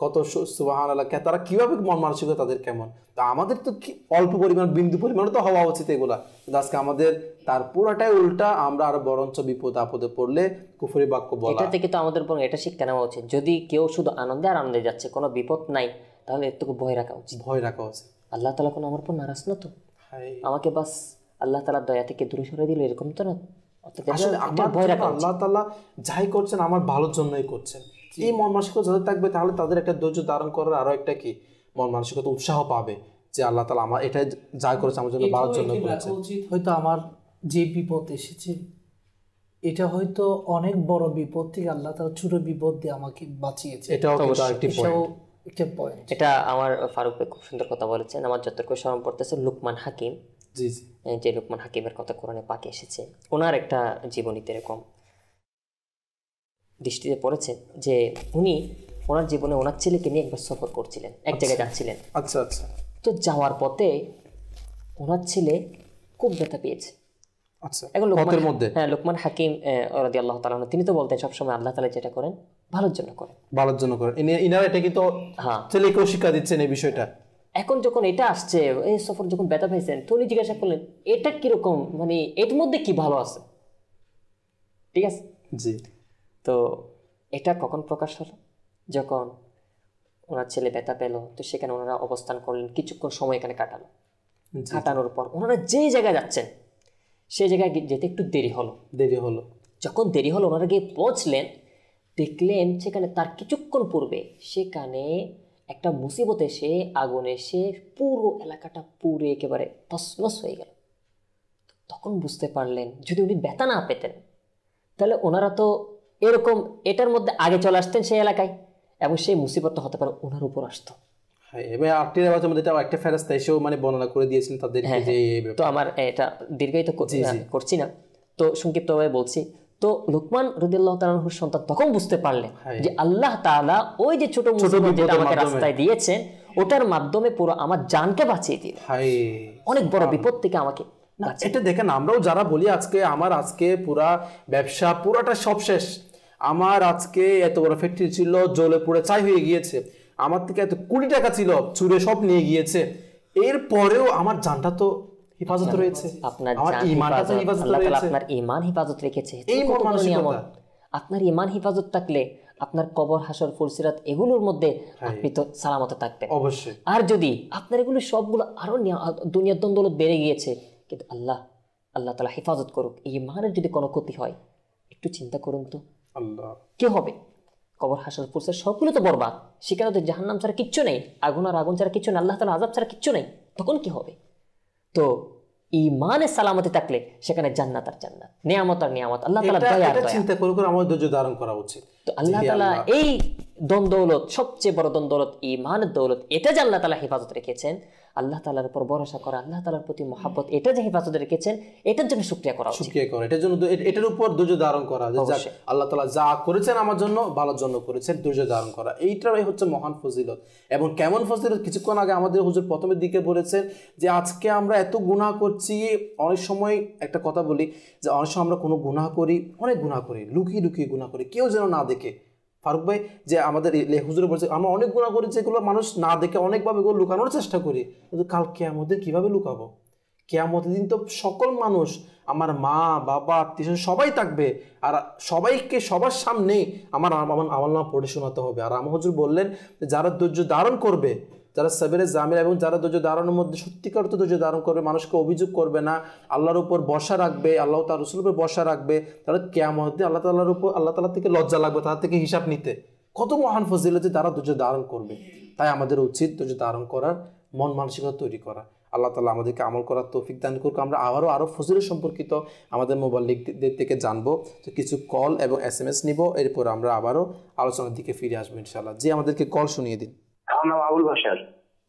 কত সুবহানাল্লাহ, তারা কিভাবে মন মানসিকতা তাদের কেমন। তা আমাদের তো অল্প পরিমাণ, বিন্দু পরিমাণও তো হওয়া উচিত এগুলা, কিন্তু আজকে আমাদের তার পুরাটাই উল্টা। আমরা আরো বরঞ্চ বিপদ আপদে পড়লে কুফরি বাক্য বলা। এটা থেকে তো আমাদের বরং এটা শিক্ষা নেওয়া উচিত, যদি কেউ শুধু আনন্দে আর আনন্দে যাচ্ছে, কোনো বিপদ নাই, তাহলে এর থেকে ভয় রাখা উচিত। ভয় রাখা উচিত। আল্লাহ তাআলা কোনো আমার উপর নারাজ না তো, আমাকে বাস আল্লাহ তাআলার দয়া থেকে দূরে সরে দিল, এরকম তো না। আসলে আমার ভয় রাখা, আল্লাহ তাআলা যাই করছেন আমার ভালোর জন্যই করছেন। এই মন মানসিকতা যাদের থাকবে, তাহলে তাদের একটা ধৈর্য ধারণ করার আরো একটা কি মন মানসিকতা উৎসাহ পাবে যে আল্লাহ তাআলা আমার এটা যা করেছে আমার জন্য ভালোর জন্য করেছে। হয়তো আমার যে বিপদ এসেছে এটা হয়তো অনেক বড় বিপদ থেকে আল্লাহ তাআলা ছোট বিপদ দিয়ে আমাকে বাঁচিয়েছে। এটাও একটা পয়েন্ট। এটা আমার ফারুক ভাই খুব সুন্দর কথা বলেছেন। আমার যতটুকু স্মরণ পড়তেছে লুকমান হাকিম, জি জি, যে লুকমান হাকিমের কথা কোরআনে পাকে এসেছে, ওনার একটা জীবনীতে এরকম দৃষ্টিতে পড়েছে যে উনি ওনার জীবনে ওনার ছেলেকে নিয়ে একবার সফর করছিলেন, এক জায়গায় যাচ্ছিলেন। আচ্ছা আচ্ছা। তো যাওয়ার পথে ওনার ছেলে খুব ব্যথা পেয়েছে। আচ্ছা, এখন লুকমান হাকিম রাদিয়াল্লাহু তাআলা তিনি তো বলতেন সবসময় আল্লাহ তাআলা যেটা করেন ভালোর জন্য করেন, ভালোর জন্য করেন। ইনারা এটা কিন্তু ছেলেকেও শিক্ষা দিচ্ছেন এই বিষয়টা। এখন যখন এটা আসছে, এই সফর যখন ব্যথা পেয়েছেন, তো উনি জিজ্ঞাসা করলেন এটা কিরকম, মানে এর মধ্যে কি ভালো আছে? ঠিক আছে, জি। তো এটা কখন প্রকাশ হলো? যখন ওনার ছেলে ব্যথা পেল, তো সেখানে ওনারা অবস্থান করলেন, কিছুক্ষণ সময় এখানে কাটানোর পর ওনারা যে জায়গায় যাচ্ছেন সেই জায়গায় যেতে একটু দেরি হলো। যখন দেরি হলো ওনারা গিয়ে পৌঁছলেন, দেখলেন সেখানে তার কিছুক্ষণ পূর্বে সেখানে একটা মুসিবত এসে, আগুন এসে পুরো এলাকাটা পুরো একেবারে তছনছ হয়ে গেল। তখন বুঝতে পারলেন যদি উনি ব্যথা না পেতেন তাহলে ওনারা তো এরকম এটার মধ্যে আগে চলে আসতেন সেই এলাকায়, এবং সেই মুসিবতটা হতে পারে ওনার উপর আসতো। এবার আটটি রেওয়াজের মধ্যে একটা ফেরেশতা এসেও মানে বর্ণনা করে দিয়েছেন তাদেরকে যে তো আমার এটা দীর্ঘায়িত করছি না, তো সংক্ষিপ্তভাবে বলছি। তো লুকমান রাদিয়াল্লাহু তাআলা আনহুর সন্তান তখন বুঝতে পারলেন যে আল্লাহ তাআলা ওই যে ছোট মুসিবত যেটা আমাকে রাস্তায় দিয়েছেন ওটার মাধ্যমে পুরো আমার জানকে বাঁচিয়ে দিলেন, অনেক বড় বিপদ থেকে আমাকে। এটা দেখেন, আমরাও যারা বলি আজকে পুরা ব্যবসা পুরাটা সব শেষ, আমার আজকে এত বড় ফ্যাক্টরি ছিল জ্বলে পুড়ে ছাই হয়ে গিয়েছে, আমার থেকে এত কোটি টাকা ছিল চুরে সব নিয়ে গিয়েছে, এরপরেও আমার জানটা তো হিফাজত রয়েছে, আপনার ঈমান হিফাজত রেখেছে। আপনার ঈমান হিফাজত থাকলে আপনার কবর, হাসর, ফুলসিরাত এগুলোর মধ্যে আপনি তো সালামতে থাকবেন অবশ্যই। আর যদি আপনার এগুলো সবগুলো আরো দুনিয়ার দ্বন্দ্ব বেড়ে গিয়েছে, কিন্তু আল্লাহ তাআলা হেফাজত করুক, ঈমানের যদি কোনো ক্ষতি হয় একটু চিন্তা করুন তো কি হবে? কবর, হাসর, ফুলসিরাত সবগুলো তো বরবাদ, সেখানে তো জাহান্নাম ছাড়া কিচ্ছু নেই, আগুন আর আগুন ছাড়া কিচ্ছু নেই, আল্লাহ তাআলা আযাব ছাড়া কিচ্ছু নেই, তখন কি হবে? তো ঈমানে সালামতে থাকলে সেখানে জান্নাত আর জান্নাত, নিয়ামত আর নিয়ামত, আল্লাহ তাআলা দয়া আর দয়া। চিন্তা করে আমাদের ধৈর্য ধারণ করা উচিত। তো আল্লাহ তাআলা এই দৌলত, সবচেয়ে বড় দৌলত ঈমানের দৌলত, এটা যে আল্লাহ তাআলা হেফাজত রেখেছেন, আল্লাহ তাআলার উপর ভরসা করা, আল্লাহ তাআলার প্রতি মহব্বত, এটা যে হেফাজত রেখেছেন এটার জন্য শুকরিয়া করা উচিত। এটার জন্য এটার উপর ধৈর্য ধারণ করা, যে আল্লাহ তাআলা যা করেছেন আমার জন্য ভালোর জন্য করেছেন, ধৈর্য ধারণ করা, এইটাই হচ্ছে মহান ফজিলত। এবং কেমন ফজিলত, কিছুক্ষণ আগে আমাদের হুজুর প্রথমের দিকে বলেছেন যে আজকে আমরা এত গুনাহ করছি, অনেক সময় একটা কথা বলি যে অনেক সময় আমরা কোনো গুনাহ করি, অনেক গুনাহ করি, লুকিয়ে লুকিয়ে গুনাহ করি, কেউ যেন না দেখে। ফারুক ভাই যে আমাদের হুজুরে বলছে আমরা অনেক গুনাহ করি যেগুলো মানুষ না দেখে, অনেকভাবে এগুলো লুকানোর চেষ্টা করি, কিন্তু কাল কিয়ামতের কিভাবে লুকাবো? কিয়ামতের দিন তো সকল মানুষ, আমার মা বাবা আত্মীয় সবাই থাকবে, আর সবাইকে সবার সামনে আমার নাম পড়ে শোনাতে হবে। আর আমার হুজুর বললেন যারা ধৈর্য ধারণ করবে, যারা সাবরে জামিল, এবং যারা ধৈর্য ধারণের মধ্যে সত্যিকার অর্থে ধৈর্য ধারণ করবে, মানুষকে অভিযোগ করবে না, আল্লাহর উপর ভরসা রাখবে, আল্লাহ তার রাসূলের উপর ভরসা রাখবে, তাহলে কিয়ামতে আল্লাহ তাআলার থেকে লজ্জা লাগবে, তার থেকে হিসাব নিতে। কত মহান ফজিলত যে তারা ধৈর্য ধারণ করবে। তাই আমাদের উচিত ধৈর্য ধারণ করার মন মানসিকতা তৈরি করা। আল্লাহ তাআলা আমাদেরকে আমল করার তৌফিক দান করুক। আমরা আরও ফজিলত সম্পর্কিত আমাদের মোবাল্লিগদের থেকে জানবো, তো কিছু কল এবং SMS নিব, এরপর আমরা আবারও আলোচনার দিকে ফিরে আসবো ইনশাআল্লাহ। জি, আমাদেরকে কল শুনিয়ে দিন। আমার নাম আবুল বাশার।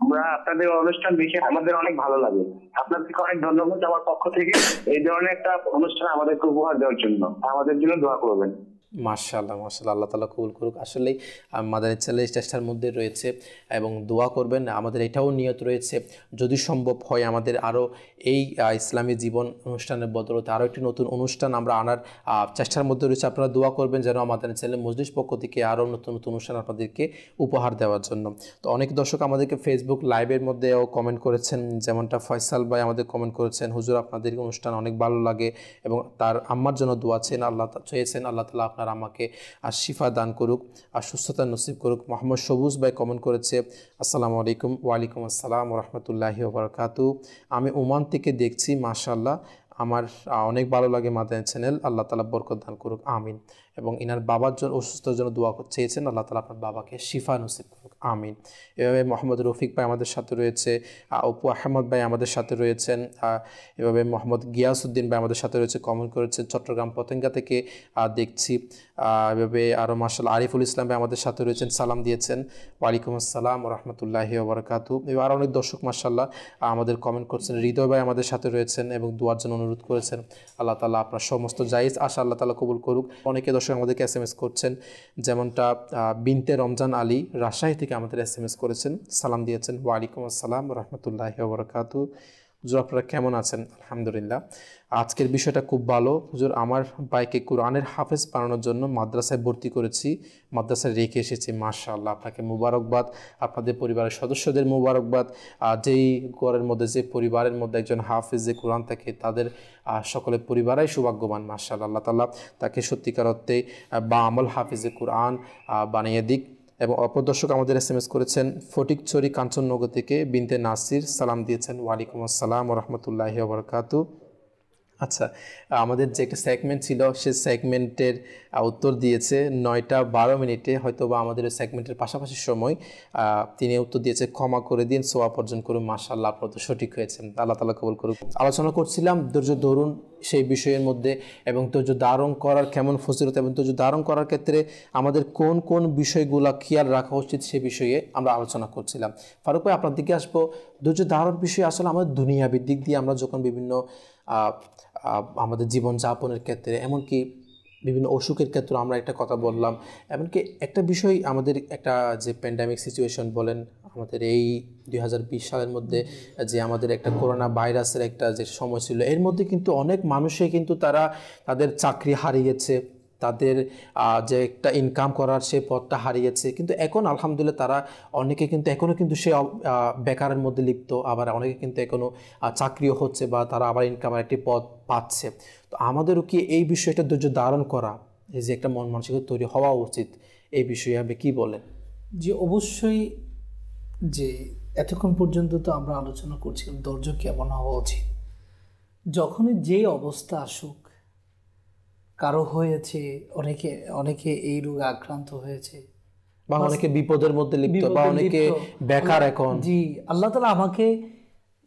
আমরা আপনাদের অনুষ্ঠান দেখে আমাদের অনেক ভালো লাগে। আপনাদেরকে অনেক ধন্যবাদ আমার পক্ষ থেকে এই ধরনের একটা অনুষ্ঠান আমাদেরকে উপহার দেওয়ার জন্য। আমাদের জন্য দোয়া করবেন। মাশাআল্লাহ, মাশাআল্লাহ, আল্লাহ তাআলা কবুল করুক। আসলেই মাদানী চ্যানেল চেষ্টার মধ্যে রয়েছে এবং দোয়া করবেন। আমাদের এটাও নিয়ত রয়েছে, যদি সম্ভব হয় আমাদের আরও এই ইসলামী জীবন অনুষ্ঠানের বদলতে আরও একটি নতুন অনুষ্ঠান আমরা আনার চেষ্টার মধ্যে রয়েছে। আপনারা দোয়া করবেন যেন মাদানী চ্যানেল মজলিস পক্ষ থেকে আরও নতুন নতুন অনুষ্ঠান আপনাদেরকে উপহার দেওয়ার জন্য। তো অনেক দর্শক আমাদেরকে ফেসবুক লাইভের মধ্যেও কমেন্ট করেছেন, যেমনটা ফয়সাল ভাই আমাদের কমেন্ট করেছেন, হুজুর আপনাদের অনুষ্ঠান অনেক ভালো লাগে এবং তার আম্মার জন্য দোয়া চেয়েছেন। আল্লাহ তাআলা আপনার আমাকে আর শিফা দান করুক আর সুস্থতা নসিব করুক। মোহাম্মদ সবুজ ভাই কমেন্ট করেছে, আসসালামু আলাইকুম। ওয়ালাইকুম আসসালাম ওয়া রাহমাতুল্লাহি ওয়া বারাকাতুহু। আমি ওমান থেকে দেখছি, মাশাআল্লাহ আমার অনেক ভালো লাগে মাদানী চ্যানেল, আল্লাহ তাআলা বরকত দান করুক, আমিন। এবং ইনার বাবার জন্য অসুস্থতার জন্য দোয়া চেয়েছেন, আল্লাহ তাআলা আপনার বাবাকে শিফা নসিব করুক, আমিন। এভাবে মোহাম্মদ রফিক ভাই আমাদের সাথে রয়েছে, অপু আহমদ ভাই আমাদের সাথে রয়েছেন, এভাবে মোহাম্মদ গিয়াসউদ্দিন ভাই আমাদের সাথে রয়েছে, কমেন্ট করেছেন। চট্টগ্রাম পতেঙ্গা থেকে দেখছি, এভাবে আরও মাশাআল্লাহ আরিফুল ইসলাম ভাই আমাদের সাথে রয়েছেন, সালাম দিয়েছেন, ওয়ালাইকুম আসসালাম ওয়া রাহমাতুল্লাহি ওয়া বারাকাতুহু। এবার অনেক দর্শক মাশাআল্লাহ আমাদের কমেন্ট করছেন। হৃদয় ভাই আমাদের সাথে রয়েছেন এবং দোয়ার জন্য অনুরোধ করেছেন। আল্লাহ তাআলা আপনার সমস্ত জায়েজ আশা আল্লাহ তাআলা কবুল করুক। অনেকে দর্শক আমাদেরকে SMS করছেন, যেমনটা বিনতে রমজান আলী রাজশাহী থেকে আমাদের SMS করেছেন, সালাম দিয়েছেন, ওয়ালাইকুম আসসালাম ওয়া রাহমাতুল্লাহি ওয়া বারাকাতুহু। হুজুর আপনারা কেমন আছেন? আলহামদুলিল্লাহ। আজকের বিষয়টা খুব ভালো হুজুর। আমার ভাইকে কোরআনের হাফেজ বানানোর জন্য মাদ্রাসায় ভর্তি করেছি, মাদ্রাসায় রেখে এসেছি। মাশাআল্লাহ, আপনাকে মুবারকবাদ, আপনাদের পরিবারের সদস্যদের মুবারকবাদ। যেই ঘরের মধ্যে, যে পরিবারের মধ্যে একজন হাফেজ যে কোরআন থাকে, তাদের সকলের পরিবারাই সৌভাগ্যবান। মাশাআল্লাহ, আল্লাহ তাআলা তাকে সত্যিকার অর্থে বা আমল হাফেজে কোরআন বানিয়ে দিক। এবং অপর দর্শক আমাদের SMS করেছেন ফটিকছড়ি কাঞ্চননগর থেকে বিনতে নাসির, সালাম দিয়েছেন, ওয়ালাইকুম আসসালাম ওয়া রাহমাতুল্লাহি ওয়া বারাকাতুহু। আচ্ছা, আমাদের যে একটা সেগমেন্ট ছিল সেই সেগমেন্টের উত্তর দিয়েছে 9:12 হয়তো বা আমাদের ওই সেগমেন্টের পাশাপাশি সময় তিনি উত্তর দিয়েছে, ক্ষমা করে দিন, সোয়াব অর্জন করুন। মাশাআল্লাহ, আপনারা তো সঠিক হয়েছেন, আল্লাহ তাআলা কবুল করুক। আলোচনা করছিলাম ধৈর্য ধরুন সেই বিষয়ের মধ্যে, এবং ধৈর্য ধারণ করার কেমন ফজিলত, এবং ধৈর্য ধারণ করার ক্ষেত্রে আমাদের কোন কোন বিষয়গুলো খেয়াল রাখা উচিত সে বিষয়ে আমরা আলোচনা করছিলাম। ফারুক ভাই, আপনার দিকে আসবো। ধৈর্য ধারণ বিষয়ে আসলে আমাদের দুনিয়াবি দিক দিয়ে আমরা যখন বিভিন্ন আমাদের জীবনযাপনের ক্ষেত্রে, এমনকি বিভিন্ন অসুখের ক্ষেত্রে আমরা একটা কথা বললাম, এমনকি একটা বিষয় আমাদের একটা যে প্যান্ডামিক সিচুয়েশন বলেন, আমাদের এই 2020 সালের মধ্যে যে আমাদের একটা করোনা ভাইরাসের একটা যে সময় ছিল, এর মধ্যে কিন্তু অনেক মানুষে কিন্তু তারা তাদের চাকরি হারিয়েছে, তাদের যে একটা ইনকাম করার সে পথটা হারিয়েছে। কিন্তু এখন আলহামদুলিল্লাহ তারা অনেকে কিন্তু এখনও কিন্তু সে বেকারের মধ্যে লিপ্ত, আবার অনেকে কিন্তু এখনও চাকরিও হচ্ছে বা তারা আবার ইনকামের একটি পথ পাচ্ছে। তো আমাদেরও কি এই বিষয়টা ধৈর্য ধারণ করা, এই যে একটা মন মানসিকতা তৈরি হওয়া উচিত, এই বিষয়ে আপনি কী বলেন? যে অবশ্যই, যে এতক্ষণ পর্যন্ত তো আমরা আলোচনা করছিলাম ধৈর্য কেমন হওয়া উচিত। যখনই যে অবস্থা আসুক, কারো হয়েছে, অনেকে এই রোগে আক্রান্ত হয়েছে, বা অনেকে বিপদের মধ্যে লিপ্ত, বা অনেকে বেকার এখন। জি, আল্লাহ তাআলা আমাকে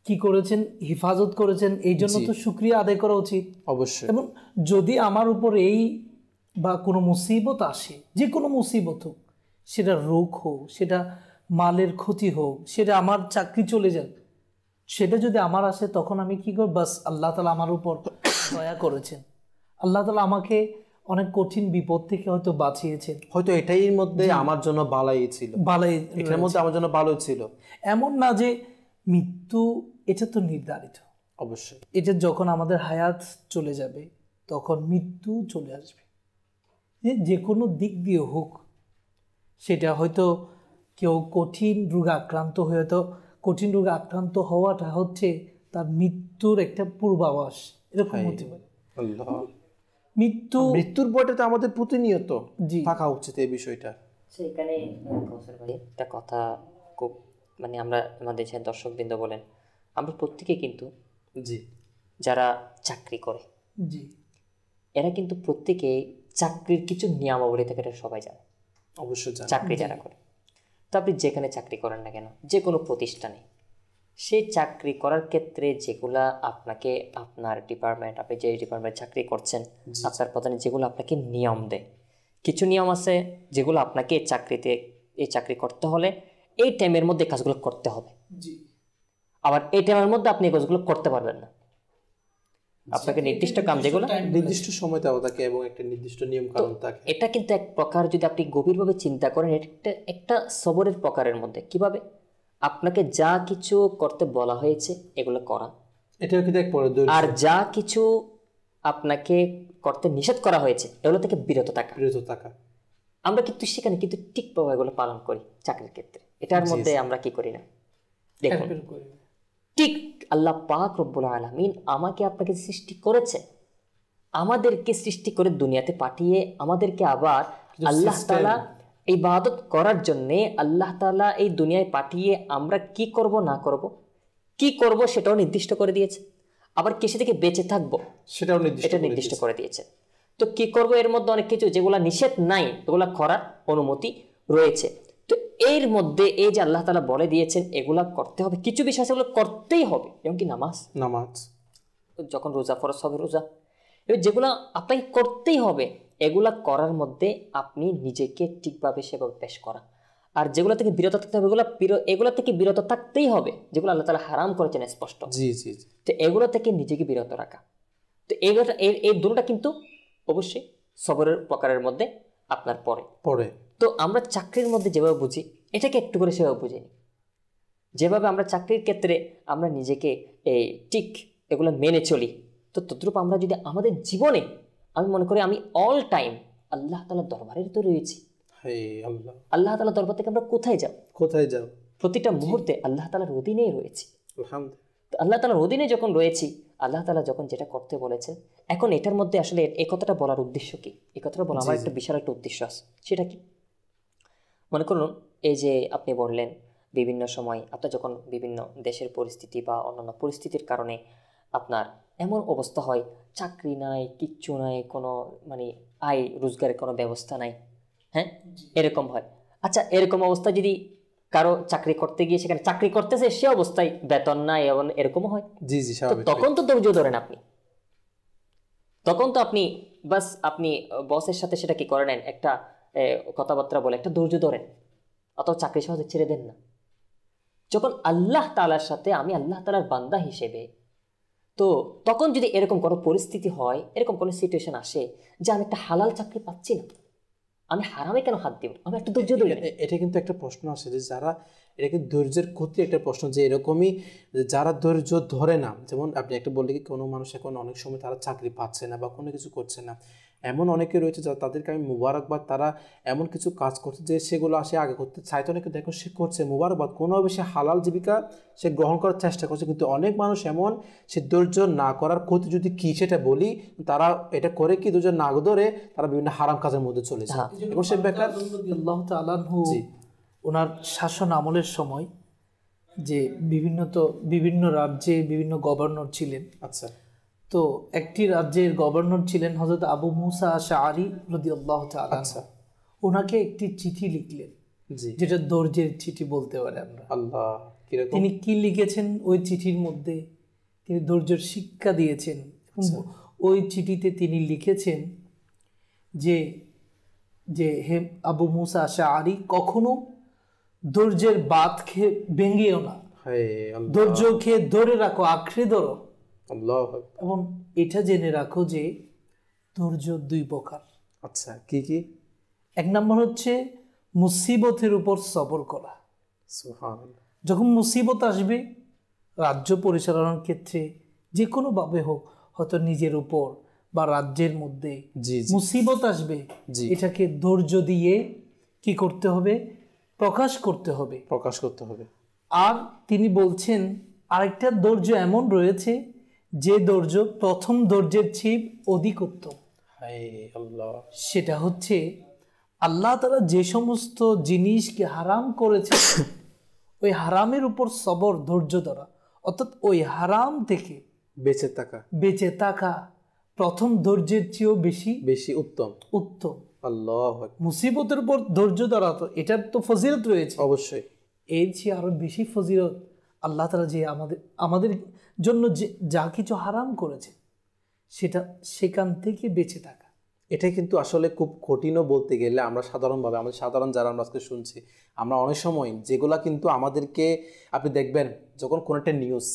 কি করেছেন, হেফাজত করেছেন, এই জন্য তো শুকরিয়া আদায় করা উচিত অবশ্যই। এবং যদি আমার উপর এই বা কোনো মুসিবত আসে, যে কোনো মুসিবত হোক, সেটা রোগ হোক, সেটা মালের ক্ষতি হোক, সেটা আমার চাকরি চলে যাক, সেটা যদি আমার আসে, তখন আমি কি করব, বাস আল্লাহ তাআলা আমার উপর দয়া করেছেন, আল্লাহ তাআলা আমাকে অনেক কঠিন বিপদ থেকে হয়তো বাঁচিয়েছেন, হয়তো এটাই মধ্যে আমার জন্য বালাই ছিল, এটার মধ্যে আমার জন্য ভালো ছিল। এমন না যে মৃত্যু এটা তো নির্ধারিত, অবশ্যই এটা যখন আমাদের হায়াত চলে যাবে তখন মৃত্যু চলে আসবে, যে কোনো দিক দিয়ে হোক। সেটা হয়তো কেউ কঠিন রোগে আক্রান্ত হয়ে, তো কঠিন রোগে আক্রান্ত হওয়াটা হচ্ছে তার মৃত্যুর একটা পূর্বাভাস, এরকম হতে পারে। মৃত্যুর ভয়টা তো আমাদের প্রতিনিয়ত থাকা উচিত এই বিষয়টা। সেখানে একটা কথা খুব আমরা আমাদের যে দর্শকবৃন্দ বলেন, আমরা প্রত্যেকে কিন্তু যারা চাকরি করে, এরা কিন্তু প্রত্যেকে চাকরির কিছু নিয়মাবলী থাকে, এটা সবাই জানে, অবশ্যই চাকরি যারা করে। তো আপনি যেখানে চাকরি করেন না কেন, যে কোনো প্রতিষ্ঠানে, সেই চাকরি করার ক্ষেত্রে যেগুলা আপনাকে আপনার ডিপার্টমেন্ট, আপনি যে ডিপার্টমেন্ট চাকরি করছেন, আপনার প্রধান যেগুলো আপনাকে নিয়ম দেয়, কিছু নিয়ম আছে যেগুলো আপনাকে এই চাকরি করতে হলে এই টাইমের মধ্যে কাজগুলো করতে হবে, আবার এই টাইমের মধ্যে আপনি এই কাজগুলো করতে পারবেন না। আপনাকে নির্দিষ্ট কাম যেগুলো নির্দিষ্ট সময় দেওয়া থাকে এবং একটা নির্দিষ্ট নিয়ম কানুন থাকে। এটা কিন্তু এক প্রকার যদি আপনি গভীরভাবে চিন্তা করেন, এটা একটা সবরের প্রকারের মধ্যে। কিভাবে? আপনাকে যা কিছু করতে বলা হয়েছে এগুলো করা, এটাও কিন্তু এক পর্যায়ে, আর যা কিছু আপনাকে করতে নিষেধ করা হয়েছে এগুলো থেকে বিরত থাকা। আমরা কিন্তু সেখানে কিন্তু ঠিকভাবে এগুলো পালন করি চাকরির ক্ষেত্রে। এটার মধ্যে আমরা কি করি না, দেখুন ঠিক আল্লাহ পাক রব্বুল আলামিন আমাকে আপনাকে সৃষ্টি করেছে, আমাদেরকে সৃষ্টি করে দুনিয়াতে পাঠিয়ে আমাদেরকে আবার আল্লাহ তাআলা ইবাদত করার জন্য আল্লাহ তাআলা এই দুনিয়ায় পাঠিয়ে আমরা কি করব না করব, কি করব সেটাও নির্দিষ্ট করে দিয়েছে, আবার কিসে থেকে বেঁচে থাকবো সেটাও নির্দিষ্ট করে দিয়েছে। তো কি করব এর মধ্যে অনেক কিছু যেগুলা নিষেধ নাই এগুলা করার অনুমতি রয়েছে। তো এর মধ্যে এই যে আল্লাহ তাআলা বলে দিয়েছেন এগুলা করতে হবে, কিছু বিষয় সেগুলো করতেই হবে, যেমন কি নামাজ, যখন রোজা ফরজ হবে রোজা, এবার যেগুলা আপনাকে করতেই হবে এগুলা করার মধ্যে আপনি নিজেকে ঠিকভাবে সেভাবে পেশ করা, আর যেগুলো থেকে বিরত থাকতে হবে এগুলো থেকে বিরত থাকতেই হবে, যেগুলো আল্লাহ তাআলা হারাম করেছেন স্পষ্ট। তো এগুলো থেকে নিজেকে বিরত রাখা, তো এই দুটোটা কিন্তু অবশ্যই সবরের প্রকারের মধ্যে আপনার পড়ে। তো আমরা চাকরির মধ্যে যেভাবে বুঝি এটাকে একটু করে সেভাবে বুঝিনি, যেভাবে আমরা চাকরির ক্ষেত্রে আমরা নিজেকে ঠিক এগুলো মেনে চলি, তো তদ্রূপ আমরা যদি আমাদের জীবনে, আমি মনে করি আমি অল টাইম আল্লাহ তাআলার দরবারে তো রয়েছি। আল্লাহ তাআলার দরবার থেকে আমরা কোথায় যাব? প্রতিটা মুহূর্তে আল্লাহ তাআলার অধীনেই রয়েছি। তো আল্লাহ তাআলার অধীনে যখন রয়েছি, আল্লাহ তাআলা যখন যেটা করতে বলেছেন, এখন এটার মধ্যে আসলে এই কথাটা বলার উদ্দেশ্য কি, এই কথাটা বলা আমার একটা বিশাল একটা উদ্দেশ্য আছে। সেটা কি? মনে করুন এই যে আপনি বললেন বিভিন্ন সময় আপনার যখন বিভিন্ন দেশের পরিস্থিতি বা অন্যান্য পরিস্থিতির কারণে আপনার এমন অবস্থা হয় চাকরি নাই, কিচ্ছু নাই, কোনো মানে আয় রোজগারের কোনো ব্যবস্থা নাই, হ্যাঁ এরকম হয়। আচ্ছা, এরকম অবস্থা যদি কারো চাকরি করতে গিয়ে সেখানে চাকরি করতেছে সে অবস্থায় বেতন নাই এবং এরকমও হয়, তখন তো ধৈর্য ধরেন আপনি, তখন তো আপনি বাস আপনি বসের সাথে সেটা কি করে নেন, একটা কথাবার্তা বলে একটা ধৈর্য ধরেন, অথবা চাকরি সহজে ছেড়ে দেন না। যখন আল্লাহ তাআলার সাথে আমি আল্লাহ তাআলার বান্দা হিসেবে, তো তখন যদি এরকম কোনো পরিস্থিতি হয়, এরকম কোনো সিচুয়েশন আসে যে আমি একটা হালাল চাকরি পাচ্ছি না, আমি হারামে কেন হাত দিব, আমি একটু ধৈর্য ধরি। এটা কিন্তু একটা প্রশ্ন আসে যে যারা, এটা কিন্তু ধৈর্যের ক্ষতি একটা প্রশ্ন, যে এরকমই যারা ধৈর্য ধরে না, যেমন আপনি একটা বললে কি কোনো মানুষ এখন অনেক সময় তারা চাকরি পাচ্ছে না বা কোনো কিছু করছে না, এমন অনেকে রয়েছে যা তাদেরকে আমি মুবারকবাদ, তারা এমন কিছু কাজ করছে যে সেগুলো আসে আগে করতে চাইতো না, কিন্তু দেখো সে করছে, মুবারকবাদ, কোনোভাবে সে হালাল জীবিকা সে গ্রহণ করার চেষ্টা করছে। কিন্তু অনেক মানুষ এমন, সে ধৈর্য না করার ক্ষতি যদি কি সেটা বলি, তারা এটা করে কি ধৈর্য না ধরে তারা বিভিন্ন হারাম কাজের মধ্যে চলে যায়। এবং সে বেকার আল্লাহ তাআলা ওনার শাসন আমলের সময় যে বিভিন্ন রাজ্যে বিভিন্ন গভর্নর ছিলেন। আচ্ছা, তো একটি রাজ্যের গভর্নর ছিলেন হযরত আবু মুসা আশআরী রাদিয়াল্লাহু তাআলা। আচ্ছা, ওনাকে একটি চিঠি লিখলেন, যেটা ধৈর্যের চিঠি বলতে পারে আমরা। আল্লাহ, তিনি কি লিখেছেন ওই চিঠির মধ্যে? তিনি ধৈর্যের শিক্ষা দিয়েছেন। ওই চিঠিতে তিনি লিখেছেন যে হে আবু মুসা আশআরী, কখনো ধৈর্যের বাঁধ খেয়ে ভেঙেও না, ধৈর্য খেয়ে ধরে রাখো, আঁকড়ে ধরো। এবং এটা জেনে রাখো যে ধৈর্য দুই প্রকার। আচ্ছা, কি কি? এক নম্বর হচ্ছে মুসিবতের উপর সবর করা। সুবহানাল্লাহ। যখন মুসিবত আসবে রাজ্য পরিচালনার ক্ষেত্রে যে কোনোভাবে হোক, হয়তো নিজের উপর বা রাজ্যের মধ্যে মুসিবত আসবে, এটাকে ধৈর্য দিয়ে কি করতে হবে? প্রকাশ করতে হবে। আর তিনি বলছেন আরেকটা ধৈর্য এমন রয়েছে যে ধৈর্য প্রথম ধৈর্যের চেয়ে অধিক উত্তম। সেটা হচ্ছে আল্লাহ তাআলা যে সমস্ত জিনিসকে হারাম করেছে ওই হারামের উপর সবর, ধৈর্য ধরা, অর্থাৎ ওই হারাম থেকে বেঁচে থাকা প্রথম ধৈর্যের চেয়েও বেশি উত্তম। আল্লাহ, মুসিবতের উপর ধৈর্য ধরা, তো এটার তো ফজিলত রয়েছে অবশ্যই, এর চেয়ে আরো বেশি ফজিলত আল্লাহ তাআলা যে আমাদের জন্য যে যা কিছু হারাম করেছে সেটা সেখান থেকে বেঁচে থাকা। এটাই কিন্তু আসলে খুব কঠিনও বলতে গেলে। আমরা সাধারণভাবে আমাদের সাধারণ যারা আমরা আজকে শুনছি, আমরা অনেক সময় যেগুলা কিন্তু আমাদেরকে, আপনি দেখবেন যখন কোনো একটা নিউজ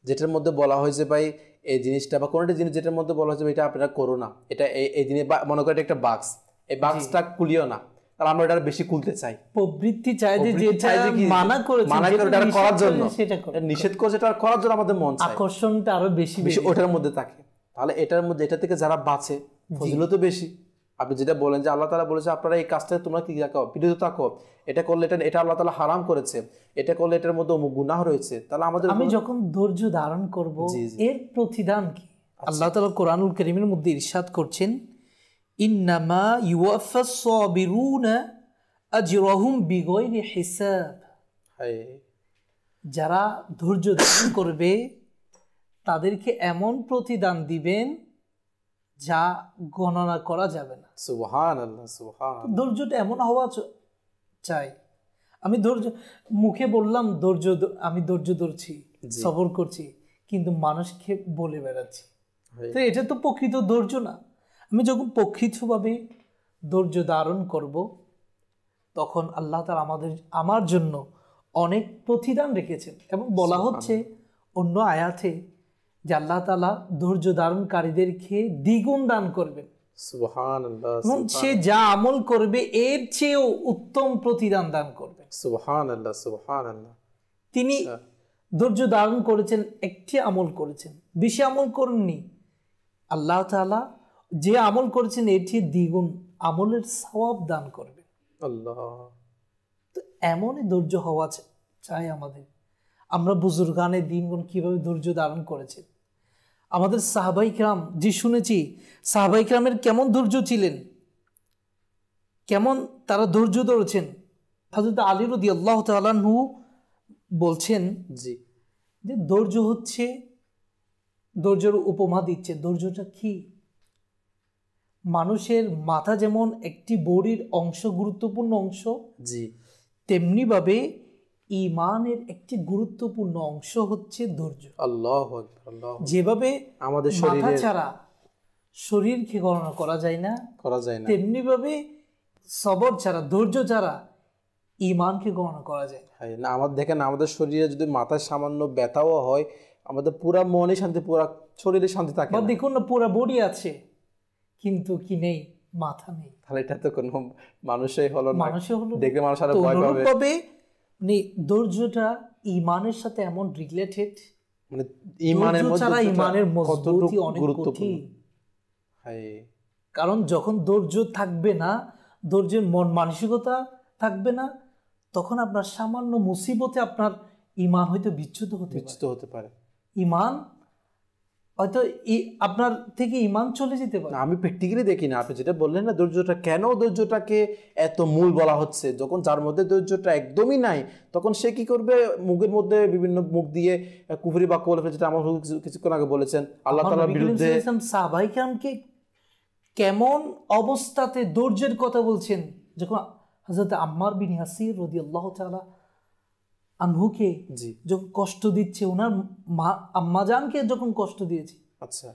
যেটার মধ্যে বলা হয় যে ভাই এই জিনিসটা, বা কোনো একটা জিনিস যেটার মধ্যে বলা হয় যে এটা আপনারা করো না, এটা এই জিনিস, বা মনে করেন একটা বাক্স, এই বাক্সটা খুলিও না, তাহলে আমরা এটা বেশি খুলতে চাই, প্রবৃত্তি চাই যে যেটা মানা করেছে এটা করার জন্য, সেটা নিষেধ করেছে এটা করার জন্য আমাদের মন চায়, আকর্ষণটা আরো বেশি ওটার মধ্যে থাকে। তাহলে এটার মধ্যে, এটা থেকে যারা বাঁচে ফজিলত বেশি। আপনি যেটা বলেন যে আল্লাহ তাআলা বলেছে আপনারা এই কাজটা তোমরা কি রাখো, বিরত থাকো, এটা করলে এটা আল্লাহ তাআলা হারাম করেছে, এটা করলে এটার মধ্যে গুনাহ রয়েছে। তাহলে আমাদের, আমি যখন ধৈর্য ধারণ করব এর প্রতিদান কি? আল্লাহ তাআলা কোরআনুল কারীমের মধ্যে ইরশাদ করছেন, ইন্নামা ইউওয়াফাস সাবিরুনা আজরাহুম বিগাইরি হিসাব। যারা ধৈর্য ধারণ করবে তাদেরকে এমন প্রতিদান দিবেন যা গণনা করা যাবে না। সুবহানাল্লাহ, সুবহানাল্লাহ। ধৈর্যটা এমন হওয়া চাই। আমি ধৈর্য মুখে বললাম আমি ধৈর্য ধরছি, সবর করছি, কিন্তু মানুষকে বলে বেড়াচ্ছি, তো এটা তো প্রকৃত ধৈর্য না। আমি যখন প্রকৃতভাবে ধৈর্য ধারণ করব তখন আল্লাহ তাআলা আমার জন্য অনেক প্রতিদান রেখেছেন। এবং বলা হচ্ছে অন্য আয়াতে যে আল্লাহ তাআলা ধৈর্য ধারণকারীদেরকে দ্বিগুণ দান করবেন। সুবহানাল্লাহ। এবং সে যা আমল করবে এর চেয়েও উত্তম প্রতিদান দান করবেন। সুবহানাল্লাহ, সুবহানাল্লাহ। তিনি ধৈর্য ধারণ করেছেন, একটি আমল করেছেন, বেশি আমল করেননি। আল্লাহ তাআলা যে আমল করেছেন এর চেয়ে দ্বিগুণ আমলের সওয়াব দান করবেন। আল্লাহ, তো এমনই ধৈর্য হওয়া চাই আমাদের। আমরা বুজুর্গানে দিনগুণ কিভাবে ধৈর্য ধারণ করেছেন, আমাদের সাহাবাই কিরাম যে শুনেছি, সাহাবাই কিরামের কেমন ধৈর্য ছিলেন, কেমন তারা ধৈর্য ধরেছেন। হযরত আলী রাদিয়াল্লাহু তাআলা আনহু বলছেন যে ধৈর্য হচ্ছে, ধৈর্যের উপমা দিচ্ছে। ধৈর্যটা কি? মানুষের মাথা যেমন একটি বডির অংশ, গুরুত্বপূর্ণ অংশ, তেমনি ভাবে ঈমানের একটি গুরুত্বপূর্ণ অংশ হচ্ছে ধৈর্য। আল্লাহু আকবার, আল্লাহু আকবার। যেভাবে আমাদের মাথা ছাড়া শরীরকে গণনা করা যায় না, তেমনি ভাবে সবর ছাড়া, ধৈর্য ছাড়া ঈমানকে গণনা করা যায় না। আমাদের দেখেন, আমাদের শরীরে যদি মাথায় সামান্য ব্যথাও হয়, আমাদের পুরা মনে শান্তি, পুরা শরীরে শান্তি থাকে না। দেখুন না, পুরা বডি আছে কিন্তু কি নেই, মাথা নেই। তাহলে এটা তো কোনো মানুষই হলো না, দেখলে মানুষ আরো ভয় পাবে। মানে ধৈর্যটা ঈমানের সাথে এমন রিলেটেড, মানে ঈমানের মধ্যে ঈমানের মজবুতি অনেক কঠিন। কারণ যখন ধৈর্য থাকবে না, ধৈর্যের মন মানসিকতা থাকবে না, তখন আপনার সামান্য মুসিবতে আপনার ঈমান হয়তো বিচ্যুত হতে পারে। ঈমান হয়তো আপনার থেকে ঈমান চলে যেতে পারে। আমি প্র্যাকটিক্যালি দেখি না, আপনি যেটা বললেন না, ধৈর্যটা কেন, ধৈর্যটাকে এত মূল বলা হচ্ছে। যখন যার মধ্যে ধৈর্যটা একদমই নাই, তখন সে কি করবে? মুখের মধ্যে বিভিন্ন মুখ দিয়ে কুফরি বাক্য বলে, যেটা আমার কিছুক্ষণ আগে বলেছেন আল্লাহ তাআলার বিরুদ্ধে। সাহাবায়ে কেরামকে কেমন অবস্থাতে ধৈর্যের কথা বলছেন, যখন হযরত আম্মার বিন ইয়াসির রাদিয়াল্লাহু তাআলা আনহুকে যখন কষ্ট দিচ্ছে, ওনার মা আম্মাজানকে যখন কষ্ট দিয়েছে, আচ্ছা,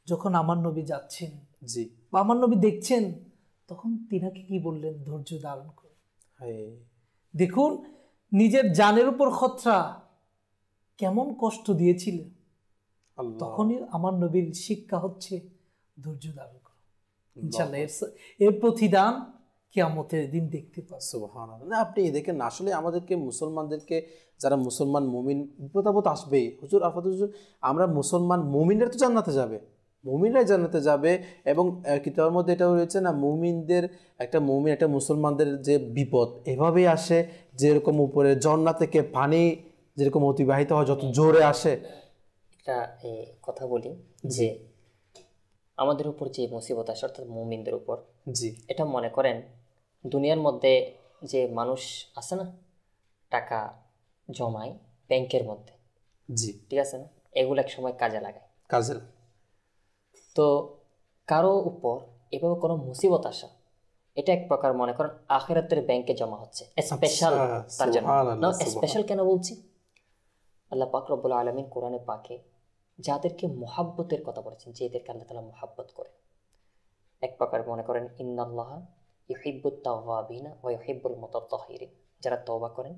যখন আমার নবী যাচ্ছেন বা আমার নবী দেখছেন, তখন তিনাকে কি বললেন? ধৈর্য ধারণ করুন। দেখুন নিজের জানের উপর খতরা, কেমন কষ্ট দিয়েছিলেন। তখনই আমার নবীর শিক্ষা হচ্ছে ধৈর্য ধারণ করুন। ইনশাআল্লাহ এর প্রতিদান কিয়ামতের দিন দেখতে পাবেন। সুবহানাল্লাহ। আপনি দেখেন, আসলে আমাদেরকে মুসলমানদেরকে, যারা মুসলমান মুমিন, বিপদ আপদ আসবেই। হুজুর আফাত হুজুর, আমরা মুসলমান মুমিনরা তো জান্নাতে যাবে, মুমিনরাই জান্নাতে যাবে। এবং কিতাবের মধ্যে এটাও রয়েছে না, মুমিনদের একটা মুসলমানদের যে বিপদ এভাবেই আসে, যেরকম উপরে ঝর্ণা থেকে পানি যেরকম অতিবাহিত হয়, যত জোরে আসে। একটা কথা বলি যে আমাদের উপর যে মুসিবত আসে, অর্থাৎ মুমিনদের উপর, এটা মনে করেন দুনিয়ার মধ্যে যে মানুষ আছে না, টাকা জমায় ব্যাংকের মধ্যে, ঠিক আছে না, এগুলো এক সময় কাজে লাগায়। তো কারো উপর এভাবে কোনো মুসিবত আসা, এটা এক প্রকার মনে করেন আখিরাতের ব্যাংকে জমা হচ্ছে, স্পেশাল তার জন্য। স্পেশাল কেন বলছি? আল্লাহ পাক রব্বুল আলামিন কোরআনে পাকে যাদেরকে মোহাব্বতের কথা বলেছেন, যে এদেরকে আল্লাহ তাআলা মোহাব্বত করে, এক প্রকার মনে করেন ইন্নাল্লাহা ইউহিব্বুত তাওয়াবিনা ওয়া ইউহিব্বুল মুতাত্তাহিরিন, যারা তওবা করেন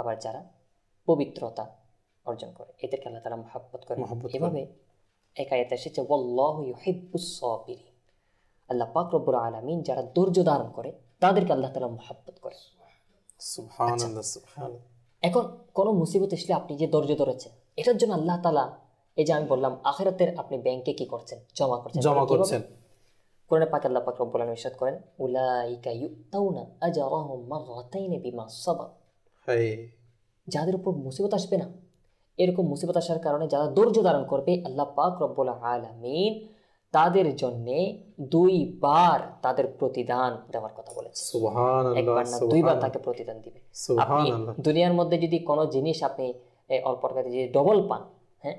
আবার যারা পবিত্রতা অর্জন করে, এদেরকে আল্লাহ তাআলা মোহাব্বত করেন। এভাবে এক আয়াতে এসেছে ওয়াল্লাহু ইউহিব্বুস সাবিরিন, আল্লাহ পাক রব্বুল আলামিন যারা ধৈর্য ধারণ করে তাদেরকে আল্লাহ তাআলা মোহাব্বত করে। সুবহানাল্লাহ, সুবহানাল্লাহ। এখন কোনো মুসিবত আসলে আপনি যে ধৈর্য ধরেছেন, এটার জন্য আল্লাহ তাআলা, এই যে আমি বললাম আখিরাতের আপনি ব্যাংকে কি করছেন, জমা করছেন। কোরআনে পাকে আল্লাহ পাক রব্বুল আলামিন ইরশাদ করেন উলাইকা ইউতাউনা আজরাহুম মাররাতাইন বিমা সাবার, যাদের উপর মুসিবত আসবে না, এরকম মুসিবত আসার কারণে যারা ধৈর্য ধারণ করবে, আল্লাহ পাক রব্বুল আলামিন তাদের জন্য 2 বার তাদের প্রতিদান দেওয়ার কথা বলেছে। সুবহানাল্লাহ, একবার না 2 বার তাকে প্রতিদান দিবে। আপনি দুনিয়ার মধ্যে যদি কোনো জিনিস আপনি অল্প টাকাতে যদি ডবল পান, হ্যাঁ,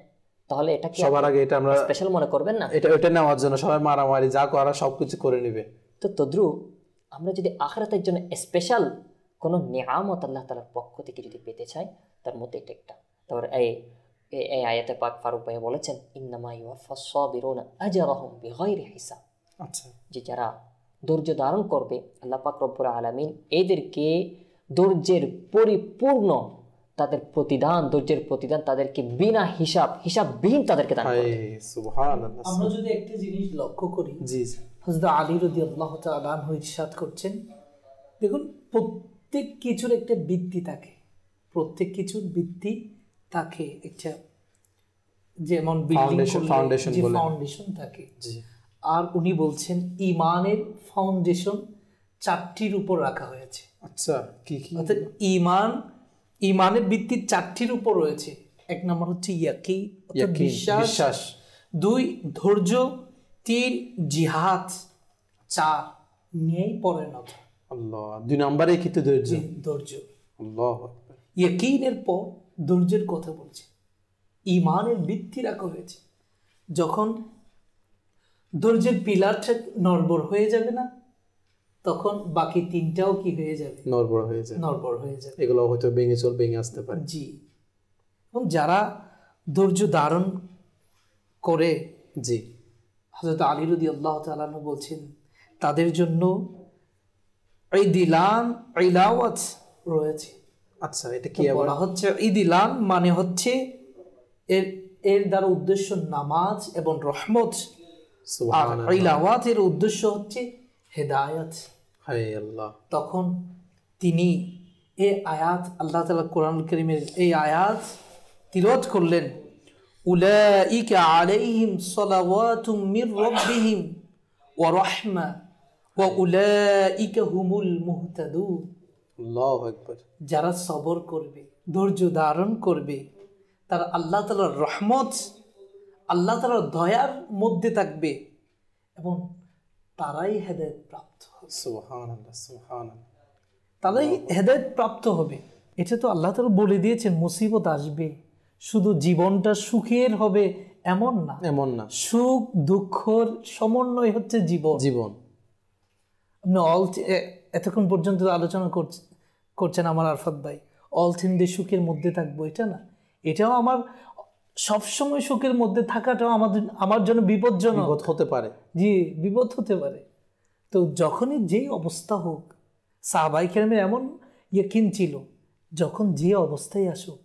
তাহলে এটা কি সবার আগে এটা আমরা স্পেশাল মনে করবেন না? এটা নেওয়ার জন্য সবাই মারামারি যা করা সবকিছু করে নেবে। তো তদ্রুপ আমরা যদি আখিরাতের জন্য স্পেশাল কোনো নিয়ামত আল্লাহ তাআলার পক্ষ থেকে যদি পেতে চাই, তার মধ্যে এটা একটা। তারপর এই আয়াতে পাক ফারুক ভাই বলেছেন ইন্নামা ইউওয়াফাস সাবিরুনা আজরাহুম বিগাইরি হিসাব। আচ্ছা, যে যারা ধৈর্য ধারণ করবে, আল্লাহ পাক রব্বুল আলামিন এদেরকে ধৈর্যের পরিপূর্ণ তাদের প্রতিদান, ধৈর্যের প্রতিদান তাদেরকে বিনা হিসাববিহীন তাদেরকে দান করবে। সুবহানাল্লাহ। আমরা যদি একটা জিনিস লক্ষ্য করি, জি হযরত আলী রাদিয়াল্লাহু তাআলা আনহু ইরশাদ করছেন, দেখুন প্রত্যেক কিছুর একটা ভিত্তি থাকে, প্রত্যেক কিছুর ভিত্তি থাকে, একটা যেমন ফাউন্ডেশন থাকে। আর উনি বলছেন ঈমানের ফাউন্ডেশন 4টির উপর রাখা হয়েছে। আচ্ছা, কি কি? অর্থাৎ ঈমানের ভিত্তি 4টির উপর রয়েছে। এক নম্বর হচ্ছে ইয়াকিন, বিশ্বাস, 2 ধৈর্য, 3 জিহাদ, 4 ন্যায় পরায়ণতা। আল্লাহ, 2 নম্বরে কি? তো ধৈর্য। আল্লাহু আকবার। ইয়াকিনের পর ধৈর্যের কথা বলছে, ঈমানের ভিত্তি রাখা হয়েছে। যখন ধৈর্যের পিলারটা নড়বড় হয়ে যাবে না, তখন বাকি 3টাও কি হয়ে যাবে? নড়বড় হয়ে যাবে। এগুলো হয়তো ভেঙে আসতে পারে। জি। এবং যারা ধৈর্য ধারণ করে, জি, হযরত আলী রাদিয়াল্লাহু তাআলা আনহু বলছেন তাদের জন্য ঈদিলান ইলাওয়াত রয়েছে। আচ্ছা, এটা কি বলা হচ্ছে? ঈদিলান মানে হচ্ছে এর দ্বারা উদ্দেশ্য নামাজ এবং রহমত, আর ইলাওয়াতের উদ্দেশ্য হচ্ছে হেদায়েত। হায় আল্লাহ। তখন তিনি এই আয়াত, আল্লাহ তাআলা কোরআন কারীমের এই আয়াত তিলাওয়াত করলেন, উলাইকা আলাইহিম সালাওয়াতুম মির রাব্বিহিম ওয়া রাহমা ওয়া উলাইকা হুমুল মুহতাদুন। আল্লাহু আকবার। যারা সবর করবে, ধৈর্য ধারণ করবে, তারা আল্লাহ তাআলার রহমত, আল্লাহ তাআলার দয়ার মধ্যে থাকবে এবং তারাই হেদায়েত প্রাপ্ত হবে। সুবহানাল্লাহ, সুবহানাল্লাহ। তারাই হেদায়েত প্রাপ্ত হবে। এটা তো আল্লাহ তাআলা বলে দিয়েছেন, মুসিবত আসবে, শুধু জীবনটা সুখের হবে এমন না। সুখ দুঃখর সমন্বয় হচ্ছে জীবন। আপনি এতক্ষণ পর্যন্ত আলোচনা করছেন আমার আরফাত ভাই, অল থিন্দে সুখের মধ্যে থাকবো, এটা না। এটাও আমার সবসময় সুখের মধ্যে থাকাটাও আমার জন্য বিপজ্জনক হতে পারে। জি, বিপদ হতে পারে। তো যখনই যেই অবস্থা হোক, সাহাবায়ে কেরামের এমন ইয়াকিন ছিল, যখন যে অবস্থায় আসুক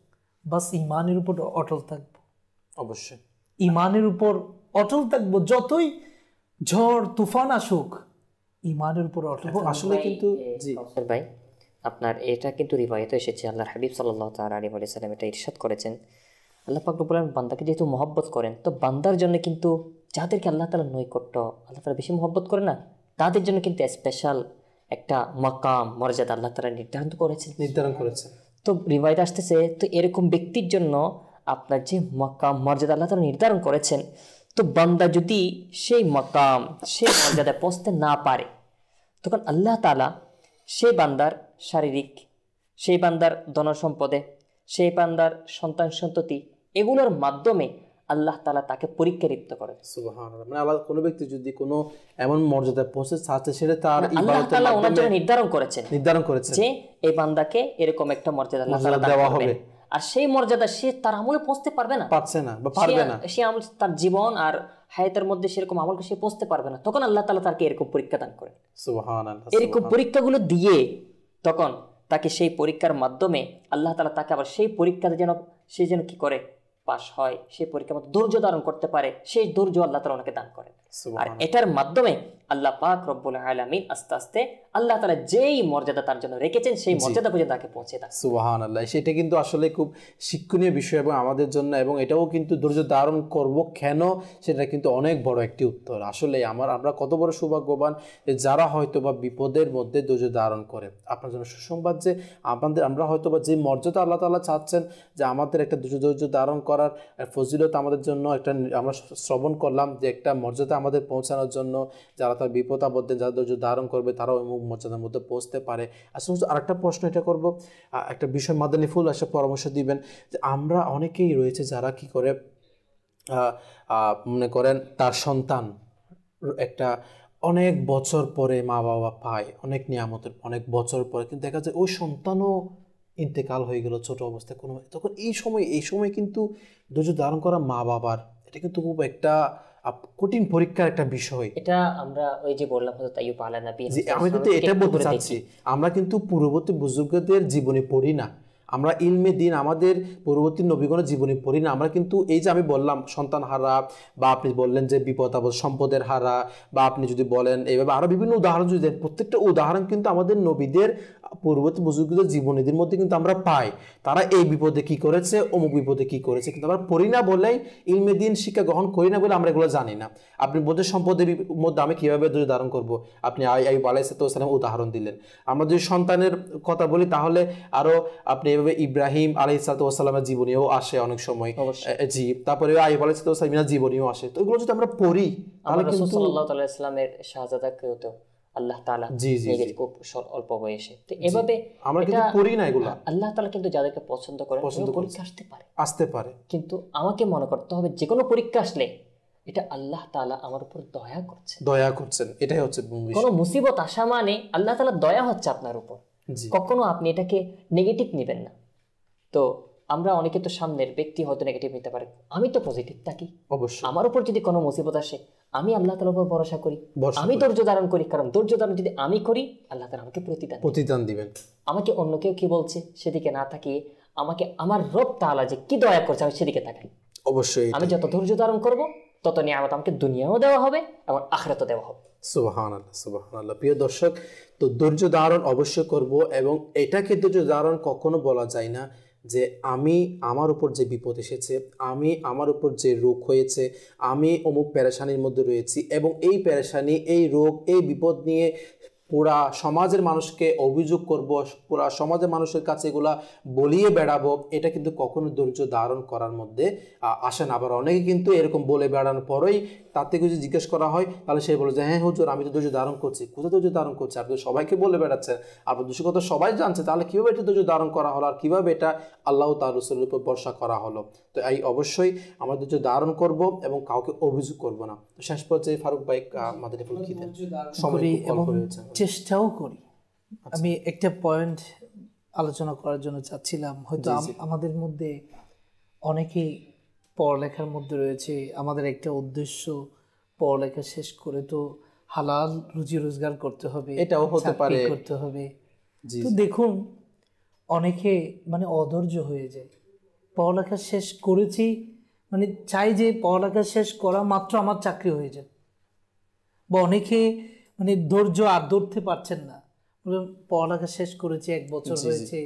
বাস ঈমানের উপর অটল থাকবো। অবশ্যই ঈমানের উপর অটল থাকবো, যতই ঝড় তুফান আসুক ঈমানের উপর অটল। আসলে কিন্তু জি ভাই, আপনার এটা কিন্তু রিওয়ায়াতে এসেছে, আল্লাহর হাবিব সাল্লাল্লাহু তাআলা আলাইহি ওয়া সাল্লাম এটা ইরশাদ করেছেন, আল্লাহ পাক রব্বুল আলামিন বান্দাকে যেহেতু মহব্বত করেন, তো বান্দার জন্য কিন্তু যাদেরকে আল্লাহ তাআলা নৈকট্য, আল্লাহ তাআলা বেশি মহব্বত করে না, তাদের জন্য কিন্তু স্পেশাল একটা মাকাম, মর্যাদা আল্লাহ তাআলা নির্ধারণ করেছেন। তো রিওয়ায়াতে আসতেছে, তো এরকম ব্যক্তির জন্য আপনার যে মাকাম মর্যাদা আল্লাহ তাআলা নির্ধারণ করেছেন, তো বান্দা যদি সেই মাকাম, সেই মর্যাদায় পৌঁছতে না পারে, তখন আল্লাহ তাআলা সেই বান্দার শারীরিক, সেই বান্দার ধনসম্পদে, সেই বান্দার সন্তান সন্ততি, এগুলোর মাধ্যমে আল্লাহ তাআলা তাকে পরীক্ষা লিপ্ত করে। সুবহানাল্লাহ। মানে আল্লাহ কোনো ব্যক্তি যদি কোনো এমন মর্যাদায় পৌঁছে চাচ্ছে, সেটা তার আল্লাহ তাআলা ওনার জন্য নির্ধারণ করেছেন যে এই বান্দাকে এরকম একটা মর্যাদা আল্লাহ তাআলা দেওয়া হবে। আর সেই মর্যাদা সে তার আমলে পৌঁছতে পারবে না, পারছে না বা পারবে না, সে আমল তার জীবন আর হায়াতের মধ্যে সেরকম আমলকে সে পৌঁছতে পারবে না। তখন আল্লাহ তাআলা তাকে এরকম পরীক্ষা দান করেন। সুবহানাল্লাহ। এরকম পরীক্ষাগুলো দিয়ে তখন তাকে সেই পরীক্ষার মাধ্যমে আল্লাহ তাআলা তাকে আবার সেই পরীক্ষাতে সে যেন কি করে পাশ হয়, সেই পরীক্ষার মধ্যে ধৈর্য ধারণ করতে পারে, সেই ধৈর্য আল্লাহ তাআলা ওনাকে দান করেন। আর এটার মাধ্যমে আল্লাহ পাক রব্বুল আলামিন আস্তে আস্তে আল্লাহ তাআলা যেই মর্যাদা তার জন্য রেখেছেন সেই মর্যাদা পর্যন্ত তাকে পৌঁছে দেন। সুবহানাল্লাহ। সেটা কিন্তু আসলে খুব শিক্ষণীয় বিষয় এবং আমাদের জন্য, এবং এটাও কিন্তু ধৈর্য ধারণ করব কেন সেটা কিন্তু অনেক বড় একটি উত্তর। আসলে আমরা কত বড় সৌভাগ্যবান যে যারা হয়তো বা বিপদের মধ্যে ধৈর্য ধারণ করে। আপনার জন্য সুসংবাদ যে আমরা হয়তো বা যে মর্যাদা আল্লাহ তাআলা চাচ্ছেন যে আমাদের একটা ধৈর্য ধারণ করার ফজিলত আমাদের জন্য একটা আমরা শ্রবণ করলাম যে একটা মর্যাদা আমাদের পৌঁছানোর জন্য, যারা তার বিপদ আপদে যারা ধৈর্য ধারণ করবে তারাও ওই মর্যাদার মধ্যে পৌঁছতে পারে। আসলে আরেকটা প্রশ্ন এটা করব, একটা বিষয় মাদানী ফুল এসে পরামর্শ দিবেন যে আমরা অনেকেই রয়েছে যারা কি করে মনে করেন তার সন্তান একটা অনেক বছর পরে মা বাবা পায়, অনেক নিয়ামতের অনেক বছর পরে, কিন্তু দেখা যায় ওই সন্তানও ইন্তেকাল হয়ে গেল ছোট অবস্থায় কোনো, তখন এই সময় কিন্তু ধৈর্য ধারণ করা মা বাবার এটা কিন্তু খুব একটা কঠিন পরীক্ষার একটা বিষয়। এটা আমরা ওই যে বললাম হযরত আইয়ুব আলাইহিস নবী, আমি কিন্তু এটা বলতে চাচ্ছি, আমরা কিন্তু পূর্ববর্তী বুজুর্গদের জীবনী পড়ি না, আমরা ইলমে দিন আমাদের পূর্ববর্তী নবীগণের জীবনী পড়ি না। আমরা কিন্তু এই যে আমি বললাম সন্তান হারা, বা আপনি বললেন যে বিপদ আপদ সম্পদের হারা, বা আপনি যদি বলেন এইভাবে আরো বিভিন্ন উদাহরণ যদি দেন, প্রত্যেকটা উদাহরণ কিন্তু আমাদের নবীদের পূর্ববর্তী বুজুর্গদের জীবনীদের মধ্যে কিন্তু আমরা পাই। তারা এই বিপদে কি করেছে, অমুক বিপদে কি করেছে, কিন্তু আমরা পড়ি না বলেই, ইলমে দিন শিক্ষা গ্রহণ করি না বলে আমরা এগুলো জানি না। আপনি বলতে সম্পদের মধ্যে আমি কিভাবে ধৈর্য ধারণ করবো, আপনি আইয়ুব আলাইহিস সালাম উদাহরণ দিলেন। আমরা যদি সন্তানের কথা বলি তাহলে আরো আপনি এভাবে ইব্রাহিম আলাইহিস সালামের জীবনীও আসে অনেক সময়, জি, তারপরে আইয়ুব আলাইহিস সালামের জীবনীও আসে। তো এগুলো যদি আমরা পড়ি তাহলে কিন্তু রাসূল সাল্লাল্লাহু আলাইহি ওয়াসাল্লামের শাহজাদাকেও তো আল্লাহ তাআলা খুব অল্প বয়সে, তো এভাবে আমরা কিন্তু পড়ি না এগুলো। আল্লাহ তাআলা কিন্তু যাদেরকে পছন্দ করেন পরীক্ষা আসতে পারে, কিন্তু আমাকে মনে করতে হবে যে কোনো পরীক্ষা আসলে এটা আল্লাহ তাআলা আমার উপর দয়া করছেন, এটাই হচ্ছে কোনো মুসিবত আসা মানে আল্লাহ তাআলা দয়া হচ্ছে আপনার উপর, কখনো আপনি এটাকে নেগেটিভ নেবেন না। তো আমরা অনেকে তো সামনের ব্যক্তি হয়তো নেগেটিভ নিতে পারে, আমি তো পজিটিভ থাকি, অবশ্যই আমার উপর যদি কোনো মুসিবত আসে আমি আল্লাহ তাআলার উপর ভরসা করি, আমি ধৈর্য ধারণ করি, কারণ ধৈর্য ধারণ যদি আমি করি আল্লাহ তাআলা আমাকে প্রতিদান দিবেন। আমাকে অন্য কেউ কি বলছে সেদিকে না তাকিয়ে আমাকে আমার রব তাআলা যে কি দয়া করছে আমি সেদিকে তাকাই। অবশ্যই আমি যত ধৈর্য ধারণ করব তত নিয়ামত আমাকে দুনিয়াও দেওয়া হবে এবং আখিরাতেও দেওয়া হবে। সুবহানাল্লাহ, সুবহানাল্লাহ। প্রিয় দর্শক, তো ধৈর্য ধারণ অবশ্যই করব, এবং এটাকে ধৈর্য ধারণ কখনো বলা যায় না যে আমি আমার উপর যে বিপদ এসেছে, আমি আমার উপর যে রোগ হয়েছে, আমি অমুক পেরেশানির মধ্যে রয়েছি, এবং এই পেরেশানি, এই রোগ, এই বিপদ নিয়ে পুরা সমাজের মানুষকে অভিযোগ করব, পুরা সমাজের মানুষের কাছে এগুলা বলিয়ে বেড়াবো, এটা কিন্তু কখনো ধৈর্য ধারণ করার মধ্যে আসে না। আবার অনেকে কিন্তু এরকম বলে বেড়ানোর পরেই তার থেকে যদি জিজ্ঞেস করা হয় তাহলে সে বলে যে হ্যাঁ হুজুর আমি তো ধৈর্য ধারণ করছি। কোথায় ধৈর্য ধারণ করছে? আপনি সবাইকে বলে বেড়াচ্ছেন, আপনার দোষের কথা সবাই জানছে, তাহলে কীভাবে এটা ধৈর্য ধারণ করা হলো, আর কীভাবে এটা আল্লাহ তাআলা রাসূলের উপর ভরসা করা হলো? তো এই অবশ্যই আমরা ধৈর্য ধারণ করব এবং কাউকে অভিযোগ করব না। তো শেষ পর্যায়ে ফারুক ভাই আমাদের কি দেন? চেষ্টাও করি। আমি একটা পয়েন্ট আলোচনা করার জন্য চাচ্ছিলাম, হয়তো আমাদের মধ্যে অনেকেই পড়ালেখার মধ্যে রয়েছে, আমাদের একটা উদ্দেশ্য পড়ালেখা শেষ করে তো হালাল রুজি রোজগার করতে হবে, এটাও হতে পারে, করতে হবে। তো দেখুন অনেকে মানে অধৈর্য হয়ে যায়, পড়ালেখা শেষ করেছি মানে চাই যে পড়ালেখা শেষ করা মাত্র আমার চাকরি হয়ে যায়, বা অনেকে মানে ধৈর্য আর ধরতে পারছেন না, পড়ালেখা শেষ করেছি 1 বছর হয়েছে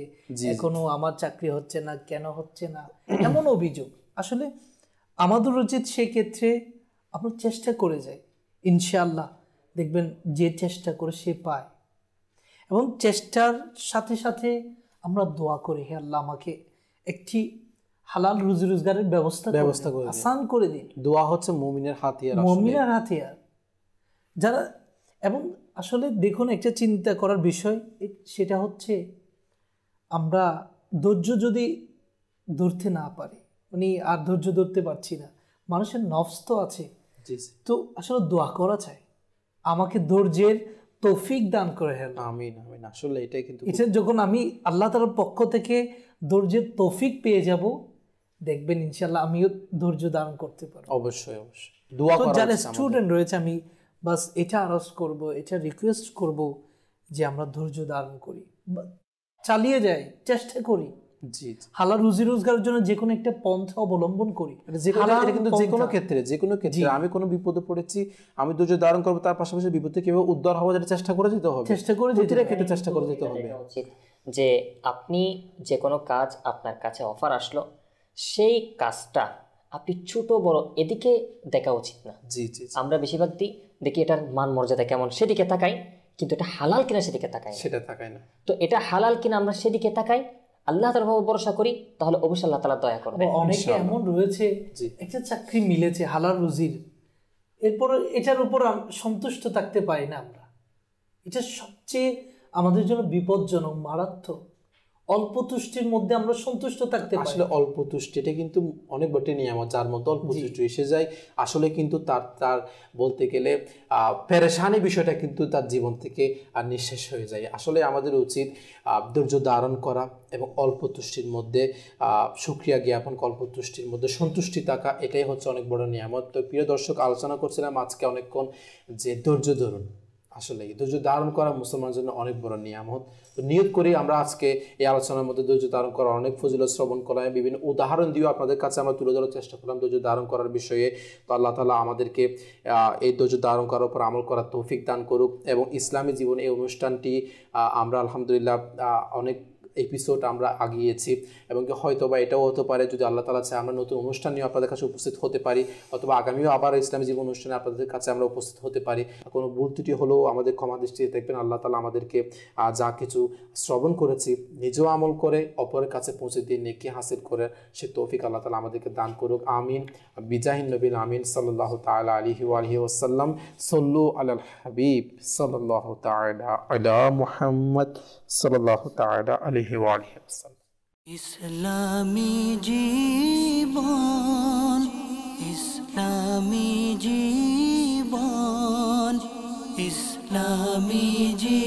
এখনো আমার চাকরি হচ্ছে না, কেন হচ্ছে না, এমন অভিযোগ। আসলে আমাদের উচিত সেক্ষেত্রে আমরা চেষ্টা করে যাই, ইনশাআল্লাহ দেখবেন যে চেষ্টা করে সে পায়। এবং চেষ্টার সাথে সাথে আমরা দোয়া করি, হে আল্লাহ আমাকে একটি হালাল রুজি রোজগারের ব্যবস্থা করে আসান করে দিন। দোয়া হচ্ছে মুমিনের হাতিয়ার যারা। এবং আসলে দেখুন একটা চিন্তা করার বিষয়, সেটা হচ্ছে আমরা ধৈর্য যদি ধরতে না পারি, মানে আর ধৈর্য ধরতে পারছি না, মানুষের নফস তো আছে, তো আসলে দোয়া করা চাই আমাকে ধৈর্যের তৌফিক দান করে হেল। আমিন আমিন। আসলে এটাই কিন্তু এটা যখন আমি আল্লাহ তাআলার পক্ষ থেকে ধৈর্যের তৌফিক পেয়ে যাব, দেখবেন ইনশাআল্লাহ আমিও ধৈর্য ধারণ করতে পারবো। অবশ্যই অবশ্যই দোয়া তো করা যারা উচিত আমাদের। স্টুডেন্ট রয়েছে, আমি বাস এটা আরজ করব, এটা রিকোয়েস্ট করব যে আমরা ধৈর্য ধারণ করি, চালিয়ে যাই, চেষ্টা করি, জি জি। হালাল রুজি রোজগারের জন্য যে কোনো একটা পন্থা অবলম্বন করি। এটা কিন্তু যে কোনো ক্ষেত্রে আমি কোনো বিপদে পড়েছি, আমি ধৈর্য ধারণ করবো, তার পাশাপাশি বিপদ থেকে কিভাবে উদ্ধার হওয়া যায় চেষ্টা করে যেতে হবে, প্রতিটা ক্ষেত্রে চেষ্টা করে যেতে হবে। উচিত যে আপনি যে কোনো কাজ আপনার কাছে অফার আসলো, সেই কাজটা আপনি ছোট বড় এদিকে দেখা উচিত না। জি জি। আমরা বেশিরভাগ দেখি এটার মান মর্যাদা কেমন সেদিকে তাকাই, কিন্তু এটা হালাল কিনা সেদিকে তাকাই, সেটা তাকাই না। তো এটা হালাল কিনা আমরা সেদিকে তাকাই, আল্লাহ তাআলার উপর ভরসা করি, তাহলে অবশ্যই আল্লাহ তাআলা দয়া করবে। অনেকে এমন রয়েছে একটা চাকরি মিলেছে হালাল রুজির, এরপর এটার উপর সন্তুষ্ট থাকতে পারি না আমরা। এটা সবচেয়ে আমাদের জন্য বিপজ্জনক, মারাত্মক। অল্প তুষ্টির মধ্যে আমরা সন্তুষ্ট থাকতে পারি। আসলে অল্প তুষ্টি এটা কিন্তু অনেক বড় নিয়ামত, যার মধ্যে অল্প তুষ্টি এসে যায় আসলে কিন্তু তার বলতে গেলে পেরেশানি বিষয়টা কিন্তু তার জীবন থেকে আর নিঃশেষ হয়ে যায়। আসলে আমাদের উচিত ধৈর্য ধারণ করা এবং অল্প তুষ্টির মধ্যে শুকরিয়া জ্ঞাপন, অল্প তুষ্টির মধ্যে সন্তুষ্টি থাকা, এটাই হচ্ছে অনেক বড় নিয়ামত। তো প্রিয় দর্শক, আলোচনা করছিলাম আজকে অনেকক্ষণ যে ধৈর্য ধরুন, আসলে ধৈর্য ধারণ করা মুসলমানের জন্য অনেক বড় নিয়ামত। তো নিয়ত করি আমরা আজকে এই আলোচনার মধ্যে ধৈর্য ধারণ করার অনেক ফজিলত শ্রবণ করা, বিভিন্ন উদাহরণ দিয়েও আপনাদের কাছে আমরা তুলে ধরার চেষ্টা করলাম ধৈর্য ধারণ করার বিষয়ে। তো আল্লাহ তাআলা আমাদেরকে এই ধৈর্য ধারণ করার উপর আমল করার তৌফিক দান করুক, এবং ইসলামী জীবনে এই অনুষ্ঠানটি আমরা আলহামদুলিল্লাহ অনেক এপিসোড আমরা আগিয়েছি, এবং হয়তো বা এটাও হতে পারে যদি আল্লাহ তাআলা চায় আমরা নতুন অনুষ্ঠান নিয়ে আপনাদের কাছে উপস্থিত হতে পারি, অথবা আগামীও আবার ইসলামী জীবন অনুষ্ঠানে আপনাদের কাছে আমরা উপস্থিত হতে পারি। কোনো ভুল ত্রুটি হলেও আমাদের ক্ষমা দৃষ্টিতে দেখবেন। আল্লাহ তাআলা আমাদেরকে যা কিছু শ্রবণ করেছি নিজেও আমল করে অপরের কাছে পৌঁছে দিয়ে নেকি হাসিল করে সে তৌফিক আল্লাহ তাআলা আমাদেরকে দান করুক। আমিন। বিজাহিন নবীল আমিন সাল্লাল্লাহু তাআলা আলাইহি ওয়া আলিহি ওয়াসাল্লাম। সাল্লু আলাল হাবিব সাল্লাল্লাহু তাআলা আলা মুহাম্মদ সাল্লাল্লাহু তাআলা আলাইহি ওয়া আলিহি ওয়াসাল্লাম। ইসলামী জীবন, ইসলামী জীবন, ইসলামী জীবন।